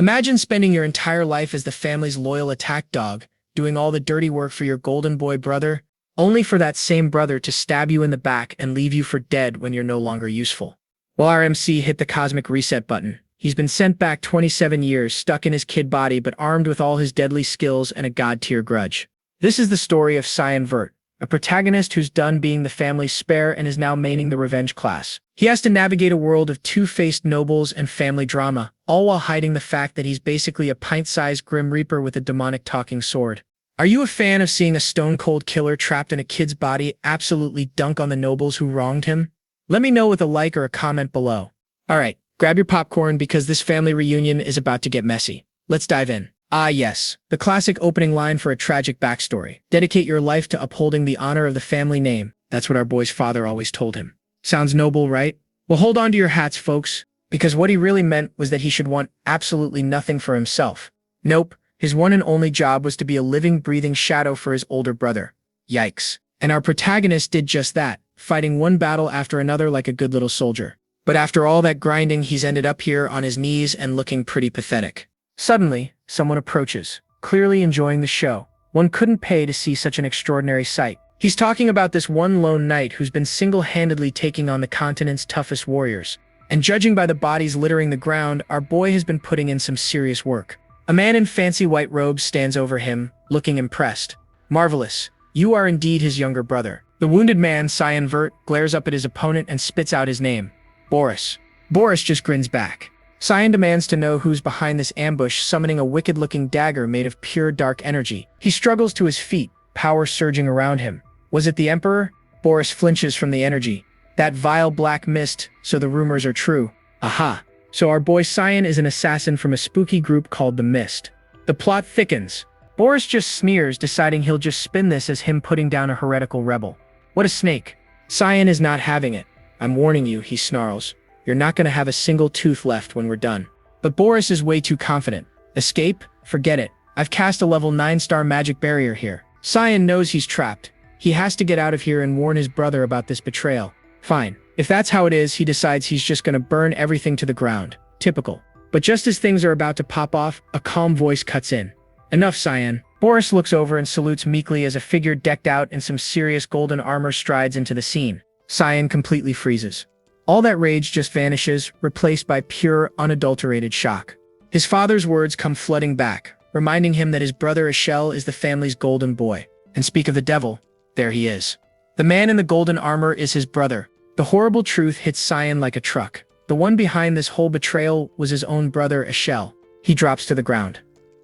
Imagine spending your entire life as the family's loyal attack dog, doing all the dirty work for your golden boy brother, only for that same brother to stab you in the back and leave you for dead when you're no longer useful. Well, our MC hit the cosmic reset button. He's been sent back 27 years, stuck in his kid body, but armed with all his deadly skills and a god-tier grudge. This is the story of Cyan Vert, a protagonist who's done being the family's spare and is now maining the revenge class. He has to navigate a world of two-faced nobles and family drama, all while hiding the fact that he's basically a pint-sized Grim Reaper with a demonic talking sword. Are you a fan of seeing a stone-cold killer trapped in a kid's body absolutely dunk on the nobles who wronged him? Let me know with a like or a comment below. Alright, grab your popcorn because this family reunion is about to get messy. Let's dive in. Ah yes, the classic opening line for a tragic backstory. Dedicate your life to upholding the honor of the family name. That's what our boy's father always told him. Sounds noble, right? Well, hold on to your hats, folks, because what he really meant was that he should want absolutely nothing for himself. Nope, his one and only job was to be a living, breathing shadow for his older brother. Yikes. And our protagonist did just that, fighting one battle after another like a good little soldier. But after all that grinding, he's ended up here on his knees and looking pretty pathetic. Suddenly, someone approaches, clearly enjoying the show. One couldn't pay to see such an extraordinary sight. He's talking about this one lone knight who's been single-handedly taking on the continent's toughest warriors. And judging by the bodies littering the ground, our boy has been putting in some serious work. A man in fancy white robes stands over him, looking impressed. Marvelous. You are indeed his younger brother. The wounded man, Cyan Vert, glares up at his opponent and spits out his name. Boris. Boris just grins back. Cyan demands to know who's behind this ambush, summoning a wicked-looking dagger made of pure dark energy. He struggles to his feet, power surging around him. Was it the Emperor? Boris flinches from the energy. That vile black mist, so the rumors are true. Aha. So our boy Cyan is an assassin from a spooky group called the Mist. The plot thickens. Boris just sneers, deciding he'll just spin this as him putting down a heretical rebel. What a snake. Cyan is not having it. I'm warning you, he snarls. You're not going to have a single tooth left when we're done. But Boris is way too confident. Escape? Forget it. I've cast a level 9-star magic barrier here. Cyan knows he's trapped. He has to get out of here and warn his brother about this betrayal. Fine. If that's how it is, he decides he's just going to burn everything to the ground. Typical. But just as things are about to pop off, a calm voice cuts in. Enough, Cyan. Boris looks over and salutes meekly as a figure decked out in some serious golden armor strides into the scene. Cyan completely freezes. All that rage just vanishes, replaced by pure, unadulterated shock. His father's words come flooding back, reminding him that his brother Yahello is the family's golden boy. And speak of the devil, there he is. The man in the golden armor is his brother. The horrible truth hits Cyan like a truck. The one behind this whole betrayal was his own brother Yahello. He drops to the ground.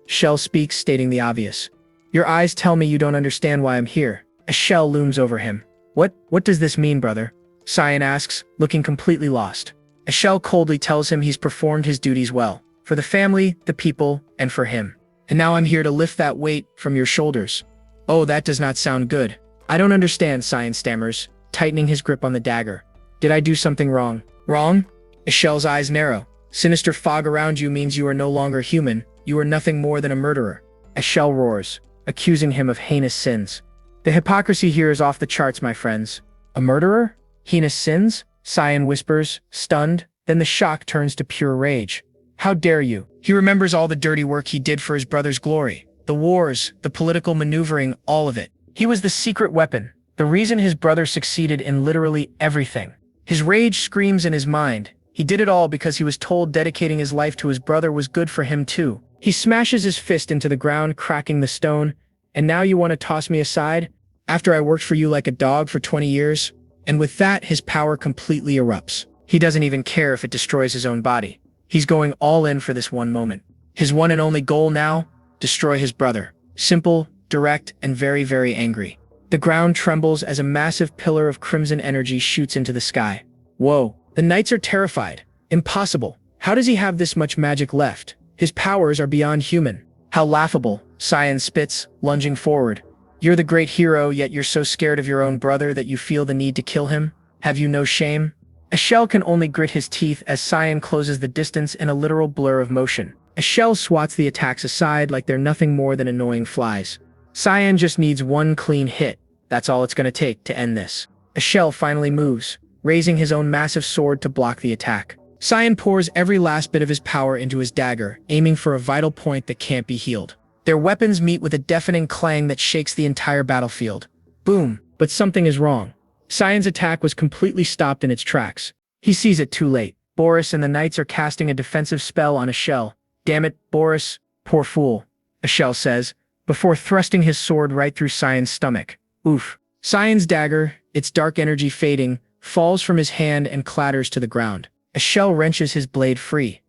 Yahello speaks, stating the obvious. Your eyes tell me you don't understand why I'm here. Yahello looms over him. What does this mean, brother? Cyan asks, looking completely lost. Yahello coldly tells him he's performed his duties well. For the family, the people, and for him. And now I'm here to lift that weight from your shoulders. Oh, that does not sound good. I don't understand, Cyan stammers, tightening his grip on the dagger. Did I do something wrong? Wrong? Yahello's eyes narrow. Sinister fog around you means you are no longer human. You are nothing more than a murderer. Yahello roars, accusing him of heinous sins. The hypocrisy here is off the charts, my friends. A murderer? Heinous sins? Cyan whispers, stunned, then the shock turns to pure rage. How dare you? He remembers all the dirty work he did for his brother's glory. The wars, the political maneuvering, all of it. He was the secret weapon, the reason his brother succeeded in literally everything. His rage screams in his mind. He did it all because he was told dedicating his life to his brother was good for him too. He smashes his fist into the ground, cracking the stone. And now you want to toss me aside? After I worked for you like a dog for 20 years? And with that, his power completely erupts. He doesn't even care if it destroys his own body. He's going all in for this one moment. His one and only goal now? Destroy his brother. Simple, direct, and very, very angry. The ground trembles as a massive pillar of crimson energy shoots into the sky. Whoa, the knights are terrified. Impossible. How does he have this much magic left? His powers are beyond human. How laughable, Cyan spits, lunging forward. You're the great hero, yet you're so scared of your own brother that you feel the need to kill him? Have you no shame? Yahello can only grit his teeth as Cyan closes the distance in a literal blur of motion. Yahello swats the attacks aside like they're nothing more than annoying flies. Cyan just needs one clean hit. That's all it's gonna take to end this. Yahello finally moves, raising his own massive sword to block the attack. Cyan pours every last bit of his power into his dagger, aiming for a vital point that can't be healed. Their weapons meet with a deafening clang that shakes the entire battlefield. Boom! But something is wrong. Cyan's attack was completely stopped in its tracks. He sees it too late. Boris and the knights are casting a defensive spell on Ashel. Damn it, Boris. Poor fool, Ashel says, before thrusting his sword right through Cyan's stomach. Oof. Cyan's dagger, its dark energy fading, falls from his hand and clatters to the ground. Ashel wrenches his blade free.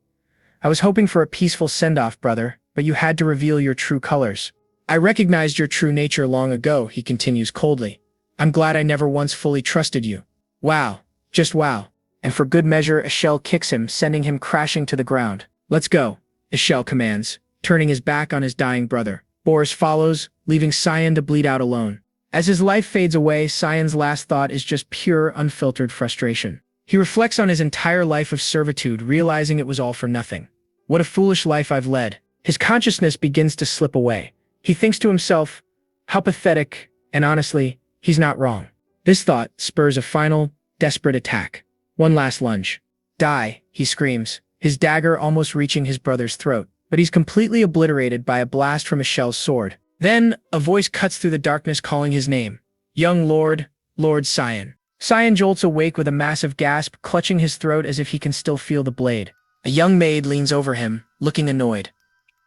I was hoping for a peaceful send-off, brother, but you had to reveal your true colors. I recognized your true nature long ago, he continues coldly. I'm glad I never once fully trusted you. Wow. Just wow. And for good measure, Ashel kicks him, sending him crashing to the ground. Let's go, Ashel commands, turning his back on his dying brother. Boris follows, leaving Cyan to bleed out alone. As his life fades away, Cyan's last thought is just pure, unfiltered frustration. He reflects on his entire life of servitude, realizing it was all for nothing. What a foolish life I've led. His consciousness begins to slip away. He thinks to himself, how pathetic, and honestly, he's not wrong. This thought spurs a final, desperate attack. One last lunge. Die, he screams, his dagger almost reaching his brother's throat, but he's completely obliterated by a blast from Ashel's sword. Then, a voice cuts through the darkness calling his name. Young Lord, Lord Cyan. Cyan jolts awake with a massive gasp, clutching his throat as if he can still feel the blade. A young maid leans over him, looking annoyed.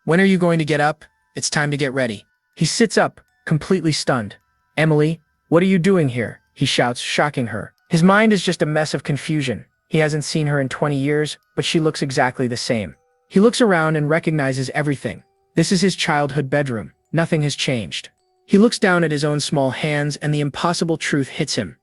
When are you going to get up? It's time to get ready. He sits up, completely stunned. Emily, what are you doing here? He shouts, shocking her. His mind is just a mess of confusion. He hasn't seen her in 20 years, but she looks exactly the same. He looks around and recognizes everything. This is his childhood bedroom. Nothing has changed. He looks down at his own small hands and the impossible truth hits him.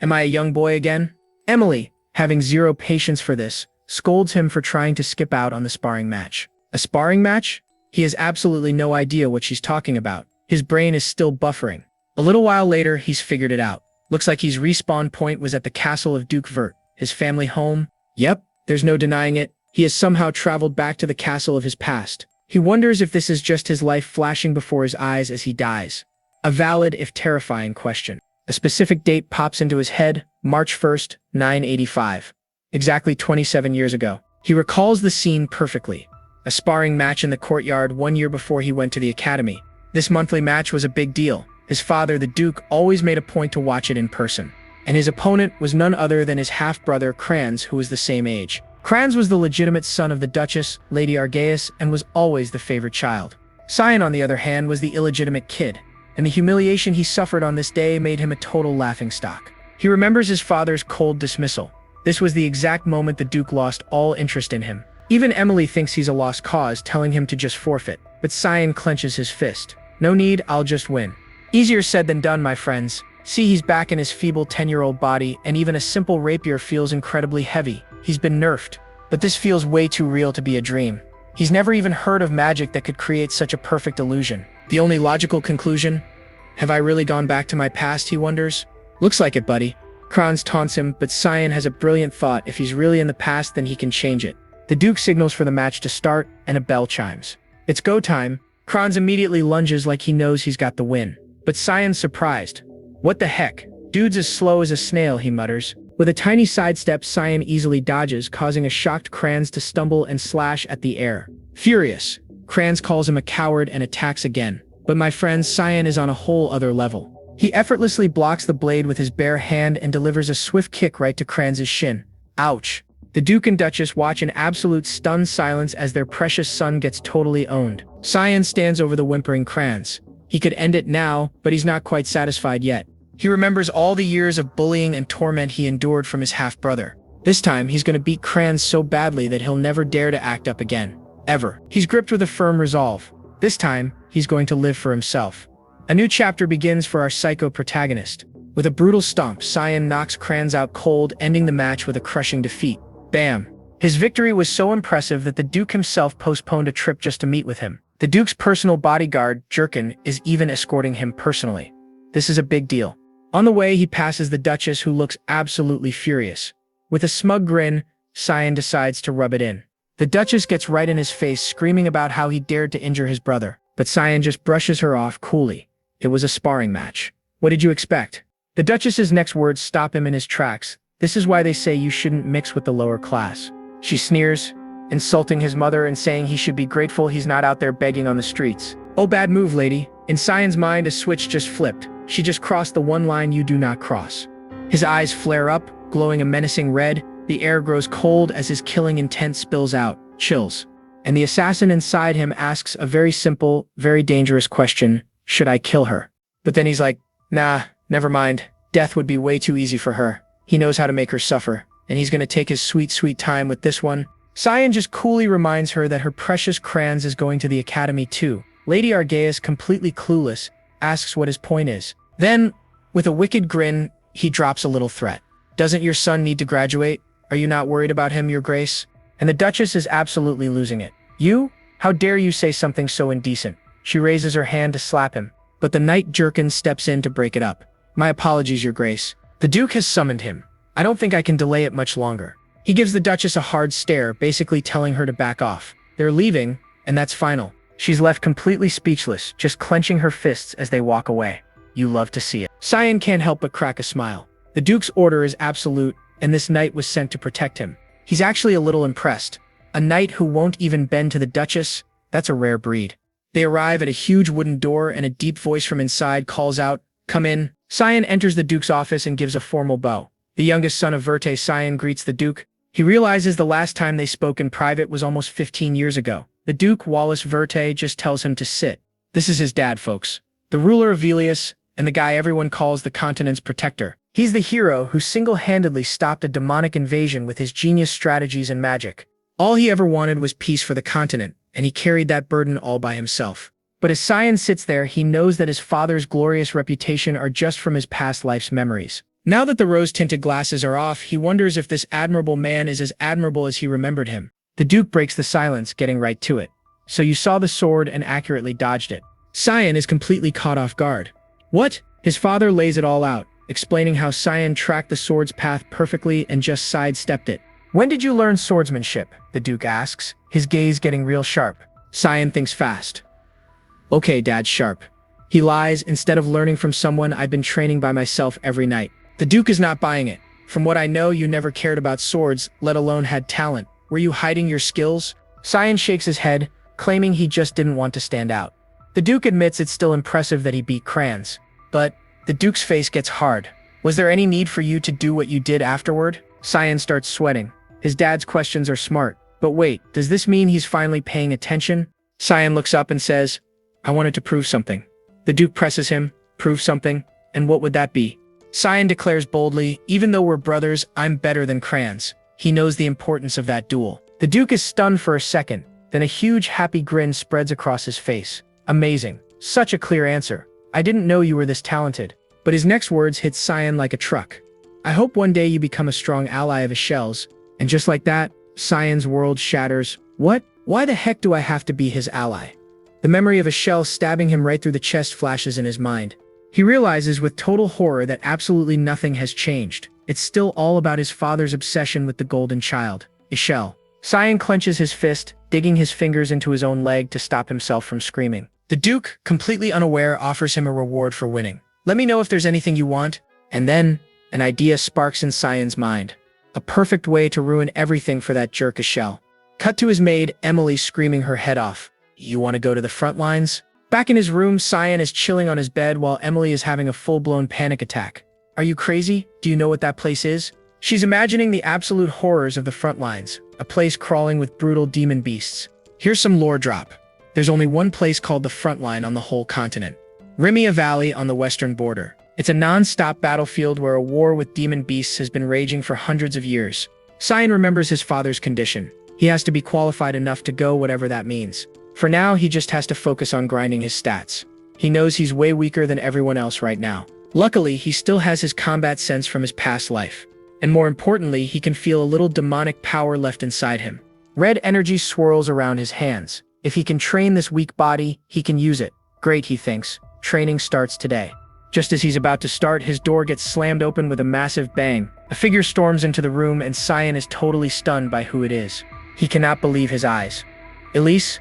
Am I a young boy again? Emily, having zero patience for this, scolds him for trying to skip out on the sparring match. A sparring match? He has absolutely no idea what she's talking about. His brain is still buffering. A little while later, he's figured it out. Looks like his respawn point was at the castle of Duke Vert, his family home. Yep, there's no denying it. He has somehow traveled back to the castle of his past. He wonders if this is just his life flashing before his eyes as he dies. A valid, if terrifying, question. A specific date pops into his head, March 1st, 985. Exactly 27 years ago. He recalls the scene perfectly. A sparring match in the courtyard 1 year before he went to the academy. This monthly match was a big deal. His father, the Duke, always made a point to watch it in person. And his opponent was none other than his half-brother, Kranz, who was the same age. Kranz was the legitimate son of the Duchess, Lady Argaeus, and was always the favorite child. Cyan, on the other hand, was the illegitimate kid, and the humiliation he suffered on this day made him a total laughingstock. He remembers his father's cold dismissal. This was the exact moment the Duke lost all interest in him. Even Emily thinks he's a lost cause, telling him to just forfeit, but Cyan clenches his fist. No need, I'll just win. Easier said than done, my friends. See, he's back in his feeble 10-year-old body, and even a simple rapier feels incredibly heavy. He's been nerfed. But this feels way too real to be a dream. He's never even heard of magic that could create such a perfect illusion. The only logical conclusion? Have I really gone back to my past, he wonders? Looks like it, buddy. Kranz taunts him, but Cyan has a brilliant thought. If he's really in the past, then he can change it. The Duke signals for the match to start, and a bell chimes. It's go time. Kranz immediately lunges like he knows he's got the win. But Cyan's surprised. What the heck? Dude's as slow as a snail, he mutters. With a tiny sidestep, Cyan easily dodges, causing a shocked Kranz to stumble and slash at the air. Furious, Kranz calls him a coward and attacks again. But my friend, Cyan is on a whole other level. He effortlessly blocks the blade with his bare hand and delivers a swift kick right to Kranz's shin. Ouch. The Duke and Duchess watch in absolute stunned silence as their precious son gets totally owned. Cyan stands over the whimpering Kranz. He could end it now, but he's not quite satisfied yet. He remembers all the years of bullying and torment he endured from his half-brother. This time, he's going to beat Kranz so badly that he'll never dare to act up again. Ever. He's gripped with a firm resolve. This time, he's going to live for himself. A new chapter begins for our psycho protagonist. With a brutal stomp, Cyan knocks Kranz out cold, ending the match with a crushing defeat. Bam. His victory was so impressive that the Duke himself postponed a trip just to meet with him. The Duke's personal bodyguard, Jurkin, is even escorting him personally. This is a big deal. On the way, he passes the Duchess, who looks absolutely furious. With a smug grin, Cyan decides to rub it in. The Duchess gets right in his face, screaming about how he dared to injure his brother. But Cyan just brushes her off coolly. It was a sparring match. What did you expect? The Duchess's next words stop him in his tracks. This is why they say you shouldn't mix with the lower class. She sneers, insulting his mother and saying he should be grateful he's not out there begging on the streets. Oh, bad move, lady. In Cyan's mind, a switch just flipped. She just crossed the one line you do not cross. His eyes flare up, glowing a menacing red. The air grows cold as his killing intent spills out, chills. And the assassin inside him asks a very simple, very dangerous question: should I kill her? But then he's like, nah, never mind. Death would be way too easy for her. He knows how to make her suffer, and he's gonna take his sweet, sweet time with this one. Cyan just coolly reminds her that her precious Crans is going to the academy too. Lady Argaeus, completely clueless, asks what his point is. Then, with a wicked grin, he drops a little threat. Doesn't your son need to graduate? Are you not worried about him, your grace? And the Duchess is absolutely losing it. You? How dare you say something so indecent? She raises her hand to slap him, but the Knight Jerkin steps in to break it up. My apologies, your grace. The Duke has summoned him. I don't think I can delay it much longer. He gives the Duchess a hard stare, basically telling her to back off. They're leaving, and that's final. She's left completely speechless, just clenching her fists as they walk away. You love to see it. Cyan can't help but crack a smile. The Duke's order is absolute, and this knight was sent to protect him. He's actually a little impressed. A knight who won't even bend to the Duchess? That's a rare breed. They arrive at a huge wooden door, and a deep voice from inside calls out, "Come in." Cyan enters the Duke's office and gives a formal bow. The youngest son of Verte, Cyan, greets the Duke. He realizes the last time they spoke in private was almost 15 years ago. The Duke, Wallace Verte, just tells him to sit. This is his dad, folks. The ruler of Velius, and the guy everyone calls the continent's protector. He's the hero who single-handedly stopped a demonic invasion with his genius strategies and magic. All he ever wanted was peace for the continent, and he carried that burden all by himself. But as Cyan sits there, he knows that his father's glorious reputation are just from his past life's memories. Now that the rose-tinted glasses are off, he wonders if this admirable man is as admirable as he remembered him. The Duke breaks the silence, getting right to it. So you saw the sword and accurately dodged it. Cyan is completely caught off guard. What? His father lays it all out, explaining how Cyan tracked the sword's path perfectly and just sidestepped it. When did you learn swordsmanship? The Duke asks, his gaze getting real sharp. Cyan thinks fast. Okay, Dad, sharp. He lies. Instead of learning from someone, I've been training by myself every night. The Duke is not buying it. From what I know, you never cared about swords, let alone had talent. Were you hiding your skills? Cyan shakes his head, claiming he just didn't want to stand out. The Duke admits it's still impressive that he beat Crans. But the Duke's face gets hard. Was there any need for you to do what you did afterward? Cyan starts sweating. His dad's questions are smart. But wait, does this mean he's finally paying attention? Cyan looks up and says, I wanted to prove something. The Duke presses him. Prove something? And what would that be? Cyan declares boldly, even though we're brothers, I'm better than Crans. He knows the importance of that duel. The Duke is stunned for a second, then a huge happy grin spreads across his face. Amazing. Such a clear answer. I didn't know you were this talented. But his next words hit Cyan like a truck. I hope one day you become a strong ally of Yahell's. And just like that, Cyan's world shatters. What? Why the heck do I have to be his ally? The memory of Yahell stabbing him right through the chest flashes in his mind. He realizes with total horror that absolutely nothing has changed. It's still all about his father's obsession with the golden child, Yahell. Cyan clenches his fist, digging his fingers into his own leg to stop himself from screaming. The Duke, completely unaware, offers him a reward for winning. Let me know if there's anything you want. And then, an idea sparks in Cyan's mind. A perfect way to ruin everything for that jerk Yahell. Cut to his maid, Emily, screaming her head off. You want to go to the front lines? Back in his room, Cyan is chilling on his bed while Emily is having a full-blown panic attack. Are you crazy? Do you know what that place is? She's imagining the absolute horrors of the front lines, a place crawling with brutal demon beasts. Here's some lore drop. There's only one place called the front line on the whole continent. Rimia Valley on the western border. It's a non-stop battlefield where a war with demon beasts has been raging for hundreds of years. Cyan remembers his father's condition. He has to be qualified enough to go, whatever that means. For now, he just has to focus on grinding his stats. He knows he's way weaker than everyone else right now. Luckily, he still has his combat sense from his past life. And more importantly, he can feel a little demonic power left inside him. Red energy swirls around his hands. If he can train this weak body, he can use it. Great, he thinks. Training starts today. Just as he's about to start, his door gets slammed open with a massive bang. A figure storms into the room and Cyan is totally stunned by who it is. He cannot believe his eyes. Elise?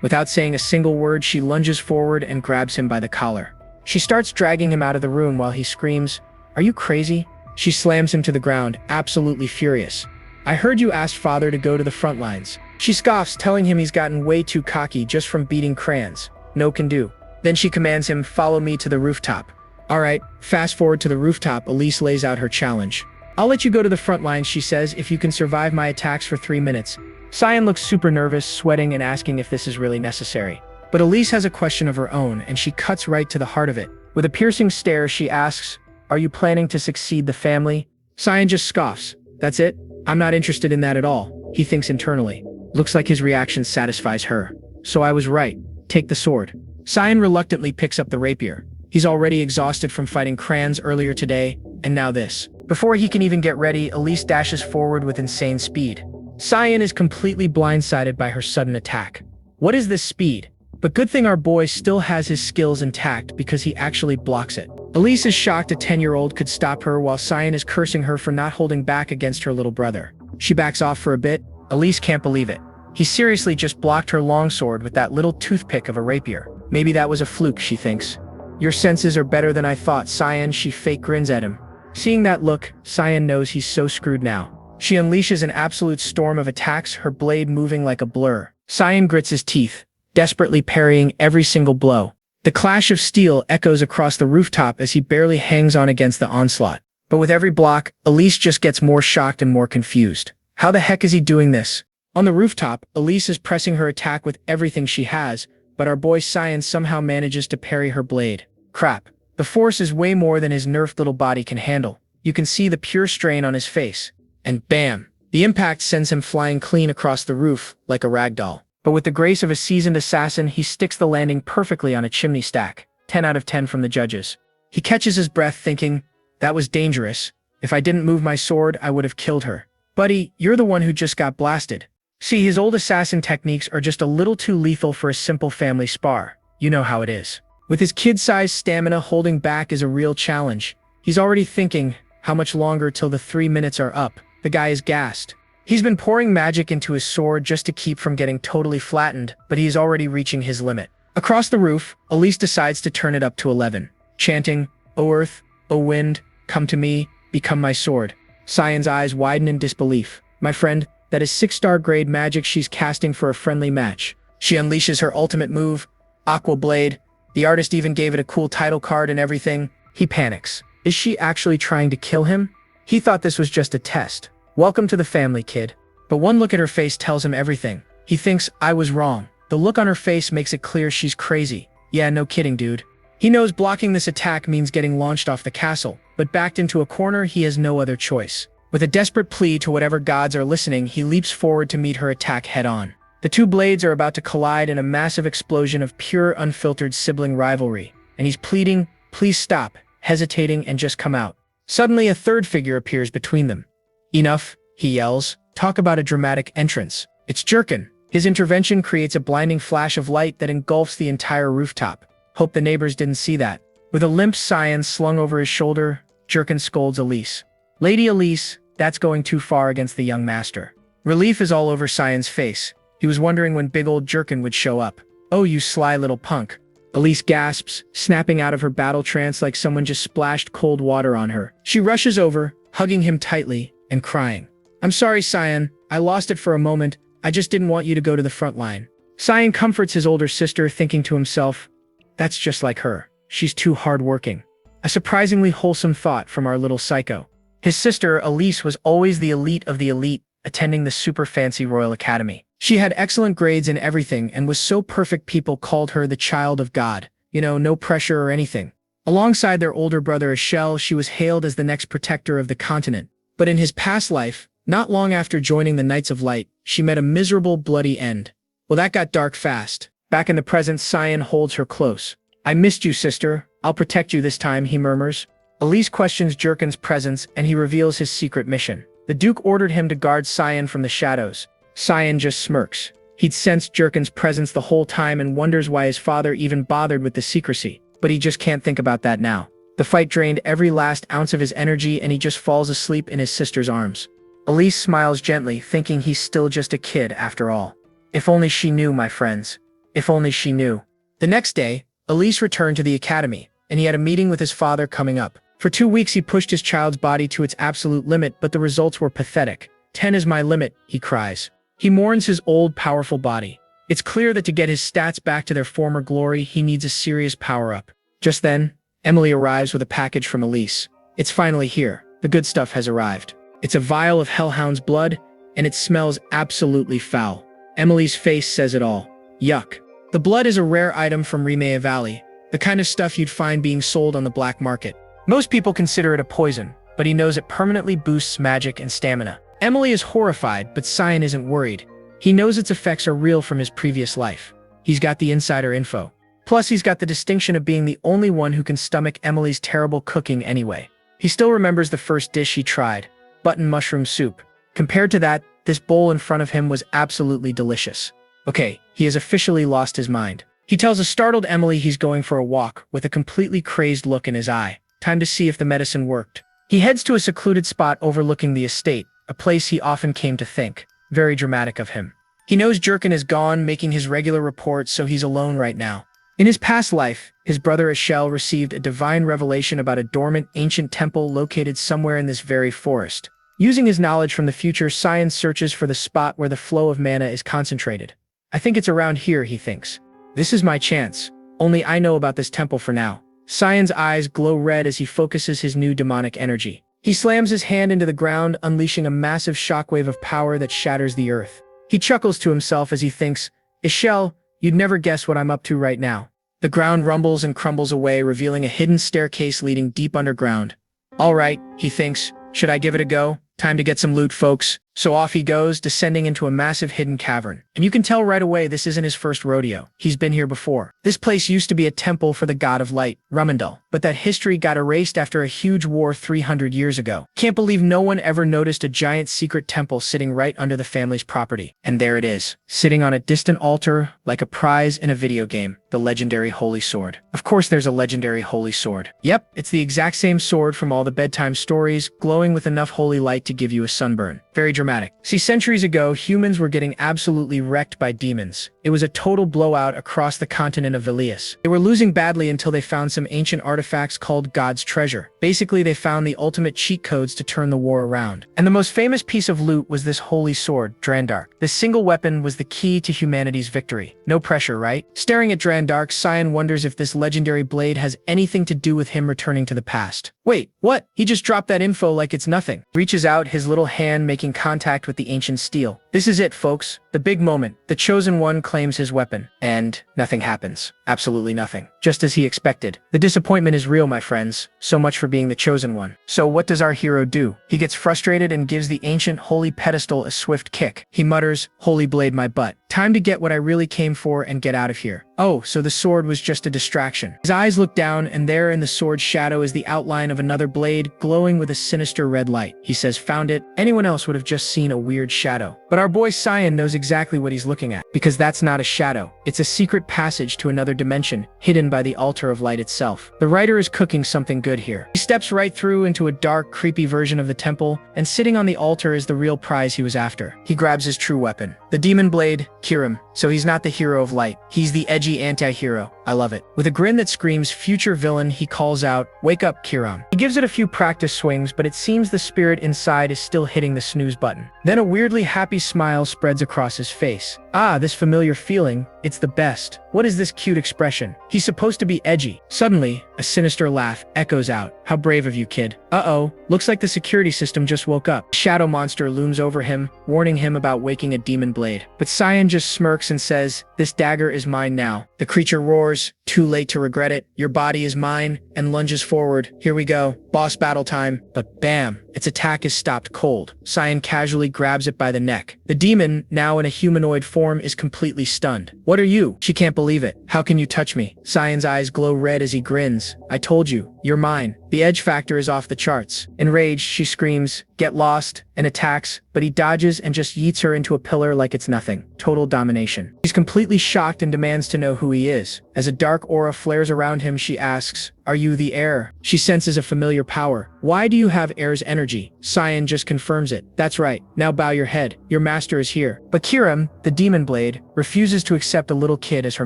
Without saying a single word, she lunges forward and grabs him by the collar. She starts dragging him out of the room while he screams, Are you crazy? She slams him to the ground, absolutely furious. I heard you asked father to go to the front lines. She scoffs, telling him he's gotten way too cocky just from beating crayons. No can do. Then she commands him, follow me to the rooftop. Alright, fast forward to the rooftop. Elise lays out her challenge. I'll let you go to the front lines, she says, if you can survive my attacks for 3 minutes. Cyan looks super nervous, sweating and asking if this is really necessary. But Elise has a question of her own, and she cuts right to the heart of it. With a piercing stare, she asks, are you planning to succeed the family? Cyan just scoffs. That's it? I'm not interested in that at all, he thinks internally. Looks like his reaction satisfies her. So I was right. Take the sword. Cyan reluctantly picks up the rapier. He's already exhausted from fighting crayons earlier today, and now this. Before he can even get ready, Elise dashes forward with insane speed. Cyan is completely blindsided by her sudden attack. What is this speed? But good thing our boy still has his skills intact because he actually blocks it. Elise is shocked a 10-year-old could stop her while Cyan is cursing her for not holding back against her little brother. She backs off for a bit. Elise can't believe it. He seriously just blocked her longsword with that little toothpick of a rapier. Maybe that was a fluke, she thinks. Your senses are better than I thought, Cyan, she fake grins at him. Seeing that look, Cyan knows he's so screwed now. She unleashes an absolute storm of attacks, her blade moving like a blur. Cyan grits his teeth, desperately parrying every single blow. The clash of steel echoes across the rooftop as he barely hangs on against the onslaught. But with every block, Elise just gets more shocked and more confused. How the heck is he doing this? On the rooftop, Elise is pressing her attack with everything she has, but our boy Cyan somehow manages to parry her blade. Crap. The force is way more than his nerfed little body can handle. You can see the pure strain on his face. And bam! The impact sends him flying clean across the roof, like a rag doll. But with the grace of a seasoned assassin, he sticks the landing perfectly on a chimney stack. 10 out of 10 from the judges. He catches his breath thinking, that was dangerous. If I didn't move my sword, I would have killed her. Buddy, you're the one who just got blasted. See, his old assassin techniques are just a little too lethal for a simple family spar. You know how it is. With his kid-sized stamina, holding back is a real challenge. He's already thinking, how much longer till the 3 minutes are up? The guy is gassed. He's been pouring magic into his sword just to keep from getting totally flattened, but he's already reaching his limit. Across the roof, Elise decides to turn it up to 11, chanting, O earth, O wind, come to me, become my sword. Cyan's eyes widen in disbelief. My friend, that is 6-star grade magic she's casting for a friendly match. She unleashes her ultimate move, Aqua Blade. The artist even gave it a cool title card and everything. He panics. Is she actually trying to kill him? He thought this was just a test. Welcome to the family, kid. But one look at her face tells him everything. He thinks, I was wrong. The look on her face makes it clear she's crazy. Yeah, no kidding, dude. He knows blocking this attack means getting launched off the castle, but backed into a corner, he has no other choice. With a desperate plea to whatever gods are listening, he leaps forward to meet her attack head-on. The two blades are about to collide in a massive explosion of pure, unfiltered sibling rivalry, and he's pleading, please stop, hesitating, and just come out. Suddenly, a third figure appears between them. Enough, he yells. Talk about a dramatic entrance. It's Jurkin. His intervention creates a blinding flash of light that engulfs the entire rooftop. Hope the neighbors didn't see that. With a limp Cyan slung over his shoulder, Jurkin scolds Elise. Lady Elise, that's going too far against the young master. Relief is all over Cyan's face. He was wondering when big old Jurkin would show up. Oh, you sly little punk. Elise gasps, snapping out of her battle trance like someone just splashed cold water on her. She rushes over, hugging him tightly, and crying. I'm sorry, Cyan. I lost it for a moment. I just didn't want you to go to the front line. Cyan comforts his older sister, thinking to himself, that's just like her. She's too hardworking. A surprisingly wholesome thought from our little psycho. His sister, Elise, was always the elite of the elite, attending the super fancy Royal Academy. She had excellent grades in everything and was so perfect people called her the child of God. You know, no pressure or anything. Alongside their older brother Ashel, she was hailed as the next protector of the continent. But in his past life, not long after joining the Knights of Light, she met a miserable, bloody end. Well, that got dark fast. Back in the present, Cyan holds her close. I missed you, sister. I'll protect you this time, he murmurs. Elise questions Jurkin's presence and he reveals his secret mission. The Duke ordered him to guard Cyan from the shadows. Cyan just smirks. He'd sensed Jurkin's presence the whole time and wonders why his father even bothered with the secrecy. But he just can't think about that now. The fight drained every last ounce of his energy and he just falls asleep in his sister's arms. Elise smiles gently, thinking he's still just a kid after all. If only she knew, my friends. If only she knew. The next day, Elise returned to the academy, and he had a meeting with his father coming up. For 2 weeks he pushed his child's body to its absolute limit, but the results were pathetic. 10 is my limit, he cries. He mourns his old, powerful body. It's clear that to get his stats back to their former glory, he needs a serious power-up. Just then, Emily arrives with a package from Elise. It's finally here. The good stuff has arrived. It's a vial of Hellhound's blood, and it smells absolutely foul. Emily's face says it all. Yuck. The blood is a rare item from Remea Valley, the kind of stuff you'd find being sold on the black market. Most people consider it a poison, but he knows it permanently boosts magic and stamina. Emily is horrified, but Cyan isn't worried. He knows its effects are real from his previous life. He's got the insider info. Plus, he's got the distinction of being the only one who can stomach Emily's terrible cooking anyway. He still remembers the first dish he tried, button mushroom soup. Compared to that, this bowl in front of him was absolutely delicious. Okay, he has officially lost his mind. He tells a startled Emily he's going for a walk, with a completely crazed look in his eye. Time to see if the medicine worked. He heads to a secluded spot overlooking the estate, a place he often came to think. Very dramatic of him. He knows Jurkin is gone, making his regular reports, so he's alone right now. In his past life, his brother Ashel received a divine revelation about a dormant, ancient temple located somewhere in this very forest. Using his knowledge from the future, Cyan searches for the spot where the flow of mana is concentrated. I think it's around here, he thinks. This is my chance. Only I know about this temple for now. Cyan's eyes glow red as he focuses his new demonic energy. He slams his hand into the ground, unleashing a massive shockwave of power that shatters the earth. He chuckles to himself as he thinks, Ishel, you'd never guess what I'm up to right now. The ground rumbles and crumbles away, revealing a hidden staircase leading deep underground. All right, he thinks, should I give it a go? Time to get some loot, folks. So off he goes, descending into a massive hidden cavern. And you can tell right away this isn't his first rodeo. He's been here before. This place used to be a temple for the god of light, Rumendal, but that history got erased after a huge war 300 years ago. Can't believe no one ever noticed a giant secret temple sitting right under the family's property. And there it is, sitting on a distant altar, like a prize in a video game, the legendary Holy Sword. Of course there's a legendary Holy Sword. Yep, it's the exact same sword from all the bedtime stories, glowing with enough holy light to give you a sunburn. Very dramatic. See, centuries ago, humans were getting absolutely wrecked by demons. It was a total blowout across the continent of Velius. They were losing badly until they found some ancient artifacts called God's Treasure. Basically, they found the ultimate cheat codes to turn the war around. And the most famous piece of loot was this holy sword, Drandark. This single weapon was the key to humanity's victory. No pressure, right? Staring at Drandark, Cyan wonders if this legendary blade has anything to do with him returning to the past. Wait, what? He just dropped that info like it's nothing. Reaches out, his little hand making contact with the ancient steel. This is it, folks. The big moment. The Chosen One claims his weapon. And nothing happens. Absolutely nothing. Just as he expected. The disappointment is real, my friends. So much for being the Chosen One. So what does our hero do? He gets frustrated and gives the ancient holy pedestal a swift kick. He mutters, "Holy blade my butt. Time to get what I really came for and get out of here." Oh, so the sword was just a distraction. His eyes look down, and there in the sword's shadow is the outline of another blade, glowing with a sinister red light. He says, found it. Anyone else would have just seen a weird shadow. But our boy Cyan knows exactly what he's looking at, because that's not a shadow. It's a secret passage to another dimension, hidden by the altar of light itself. The writer is cooking something good here. He steps right through into a dark, creepy version of the temple, and sitting on the altar is the real prize he was after. He grabs his true weapon, the demon blade, Kirim. So he's not the hero of light. He's the edgy anti-hero. I love it. With a grin that screams future villain, he calls out, "Wake up, Kiram." He gives it a few practice swings, but it seems the spirit inside is still hitting the snooze button. Then a weirdly happy smile spreads across his face. Ah, this familiar feeling. It's the best. What is this cute expression? He's supposed to be edgy. Suddenly, a sinister laugh echoes out. How brave of you, kid. Uh-oh, looks like the security system just woke up. A shadow monster looms over him, warning him about waking a demon blade. But Cyan just smirks and says, "This dagger is mine now." The creature roars, "Too late to regret it. Your body is mine," and lunges forward. Here we go. Boss battle time. But bam, its attack is stopped cold. Cyan casually grabs it by the neck. The demon, now in a humanoid form, is completely stunned. "What are you?" She can't believe it. "How can you touch me?" Cyan's eyes glow red as he grins. "I told you, you're mine." The edge factor is off the charts. Enraged, she screams, "Get lost," and attacks, but he dodges and just yeets her into a pillar like it's nothing. Total domination. He's completely shocked and demands to know who he is. As a dark aura flares around him, she asks, "Are you the heir?" She senses a familiar power, Why do you have air's energy? Cyan just confirms it. That's right. Now bow your head. Your master is here. But Kiram, the demon blade, refuses to accept a little kid as her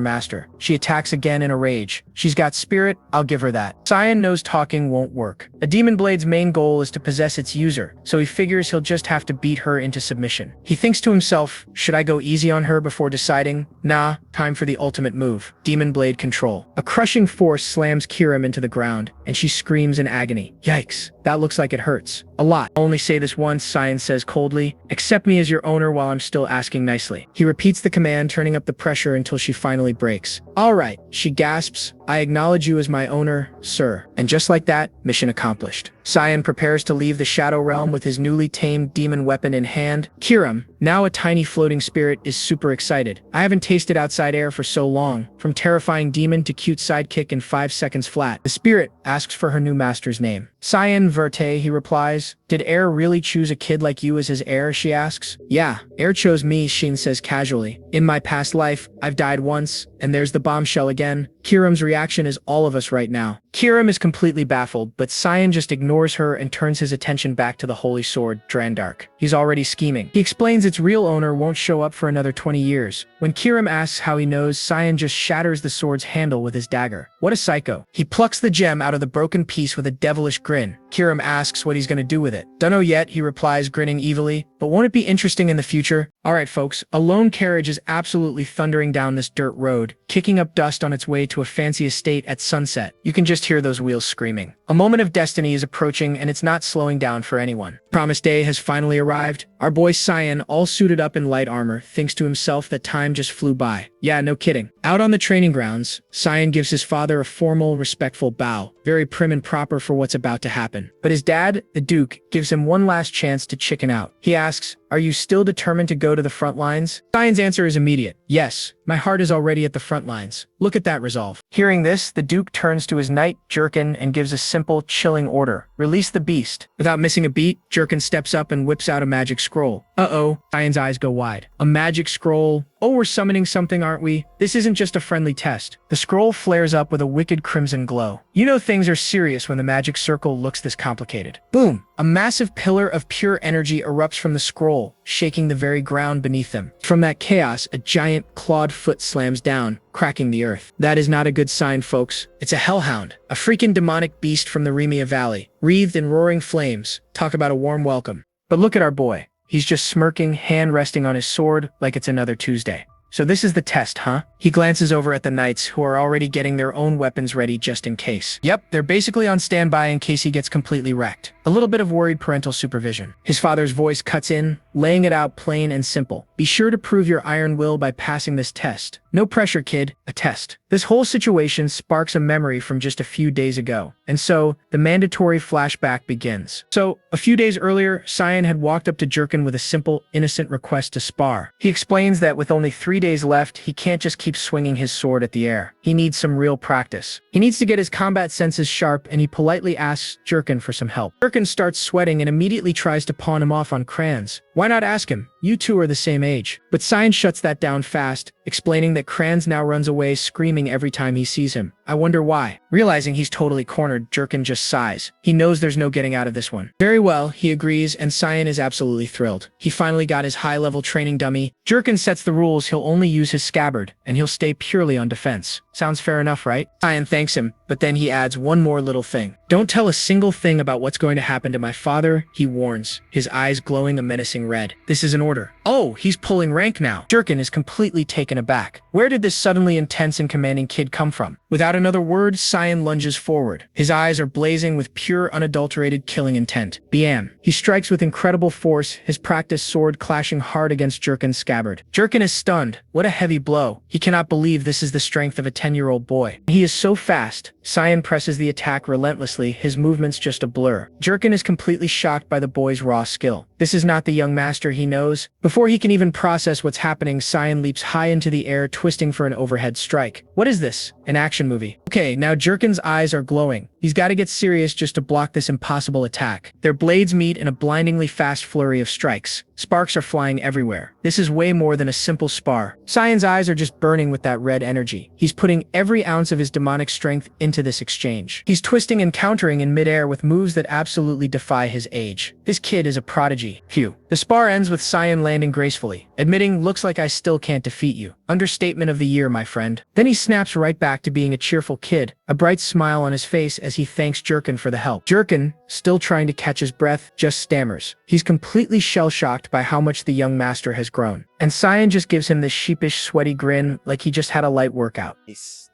master. She attacks again in a rage. She's got spirit, I'll give her that. Cyan knows talking won't work. A demon blade's main goal is to possess its user, so he figures he'll just have to beat her into submission. He thinks to himself, should I go easy on her before deciding? Nah, time for the ultimate move. Demon blade control. A crushing force slams Kiram into the ground, and she screams in agony. Yikes, that looks like it hurts. A lot. I'll only say this once, Cyan says coldly. Accept me as your owner while I'm still asking nicely. He repeats the command, turning up the pressure until she finally breaks. All right, she gasps. I acknowledge you as my owner, sir. And just like that, mission accomplished. Cyan prepares to leave the Shadow Realm with his newly tamed demon weapon in hand. Kiram, now a tiny floating spirit, is super excited. I haven't tasted outside air for so long. From terrifying demon to cute sidekick in 5 seconds flat. The spirit asks for her new master's name. Cyan Verte, he replies. Did Air really choose a kid like you as his heir, she asks. Yeah, Air chose me, Shin says casually. In my past life, I've died once, and there's the bombshell again. Kiram's reaction is all of us right now. Kiram is completely baffled, but Cyan just ignores her and turns his attention back to the holy sword, Drandark. He's already scheming. He explains its real owner won't show up for another 20 years. When Kiram asks how he knows, Cyan just shatters the sword's handle with his dagger. What a psycho. He plucks the gem out of the broken piece with a devilish grin. Kiram asks what he's gonna do with it. Dunno yet, he replies, grinning evilly, but won't it be interesting in the future? Alright folks, a lone carriage is absolutely thundering down this dirt road, kicking up dust on its way to a fancy estate at sunset. You can just hear those wheels screaming. A moment of destiny is approaching, and it's not slowing down for anyone. Promised day has finally arrived. Our boy Cyan, all suited up in light armor, thinks to himself that time just flew by. Yeah, no kidding. Out on the training grounds, Cyan gives his father a formal, respectful bow, very prim and proper for what's about to happen. But his dad, the Duke, gives him one last chance to chicken out. He asks, are you still determined to go to the front lines? Cyan's answer is immediate. Yes, my heart is already at the front lines. Look at that resolve. Hearing this, the Duke turns to his knight, Jurkin, and gives a simple, chilling order. Release the beast. Without missing a beat, Jurkin steps up and whips out a magic scroll. Uh-oh, Cyan's eyes go wide. A magic scroll? Oh, we're summoning something, aren't we? This isn't just a friendly test. The scroll flares up with a wicked crimson glow. You know things are serious when the magic circle looks this complicated. Boom! A massive pillar of pure energy erupts from the scroll, shaking the very ground beneath them. From that chaos, a giant clawed foot slams down, cracking the earth. That is not a good sign, folks. It's a hellhound, a freaking demonic beast from the Remia Valley, wreathed in roaring flames. Talk about a warm welcome. But look at our boy. He's just smirking, hand resting on his sword like it's another Tuesday. So this is the test, huh? He glances over at the knights, who are already getting their own weapons ready just in case. Yep, they're basically on standby in case he gets completely wrecked. A little bit of worried parental supervision. His father's voice cuts in, laying it out plain and simple. Be sure to prove your iron will by passing this test. No pressure, kid, a test. This whole situation sparks a memory from just a few days ago. And so, the mandatory flashback begins. So, a few days earlier, Cyan had walked up to Jurkin with a simple, innocent request to spar. He explains that with only 3 days left, he can't just keep swinging his sword at the air. He needs some real practice. He needs to get his combat senses sharp, and he politely asks Jurkin for some help. Jurkin starts sweating and immediately tries to pawn him off on Kranz. Why not ask him? You two are the same age. But Cyan shuts that down fast, explaining that Kranz now runs away screaming every time he sees him. I wonder why. Realizing he's totally cornered, Jurkin just sighs. He knows there's no getting out of this one. Very well, he agrees, and Cyan is absolutely thrilled. He finally got his high-level training dummy. Jurkin sets the rules: he'll only use his scabbard, and he'll stay purely on defense. Sounds fair enough, right? Cyan thanks him, but then he adds one more little thing. Don't tell a single thing about what's going to happen to my father, he warns, his eyes glowing a menacing red. This is an order. Oh, he's pulling rank now. Jurkin is completely taken aback. Where did this suddenly intense and commanding kid come from? Without another word, Cyan lunges forward. His eyes are blazing with pure, unadulterated killing intent. Bam! He strikes with incredible force, his practiced sword clashing hard against Jurkin's scabbard. Jurkin is stunned. What a heavy blow. He cannot believe this is the strength of a 10-year-old boy. He is so fast. Cyan presses the attack relentlessly, his movements just a blur. Jurkin is completely shocked by the boy's raw skill. This is not the young master he knows. Before he can even process what's happening, Cyan leaps high into the air, twisting for an overhead strike. What is this? An action movie. Okay, now Jerkin's eyes are glowing. He's got to get serious just to block this impossible attack. Their blades meet in a blindingly fast flurry of strikes. Sparks are flying everywhere. This is way more than a simple spar. Cyan's eyes are just burning with that red energy. He's putting every ounce of his demonic strength into this exchange. He's twisting and countering in midair with moves that absolutely defy his age. This kid is a prodigy. Phew. The spar ends with Cyan landing gracefully, admitting, "Looks like I still can't defeat you." Understatement of the year, my friend. Then he snaps right back to being a cheerful kid, a bright smile on his face as he thanks Jerkin for the help. Jerkin, still trying to catch his breath, just stammers. He's completely shell-shocked by how much the young master has grown. And Cyan just gives him this sheepish, sweaty grin like he just had a light workout.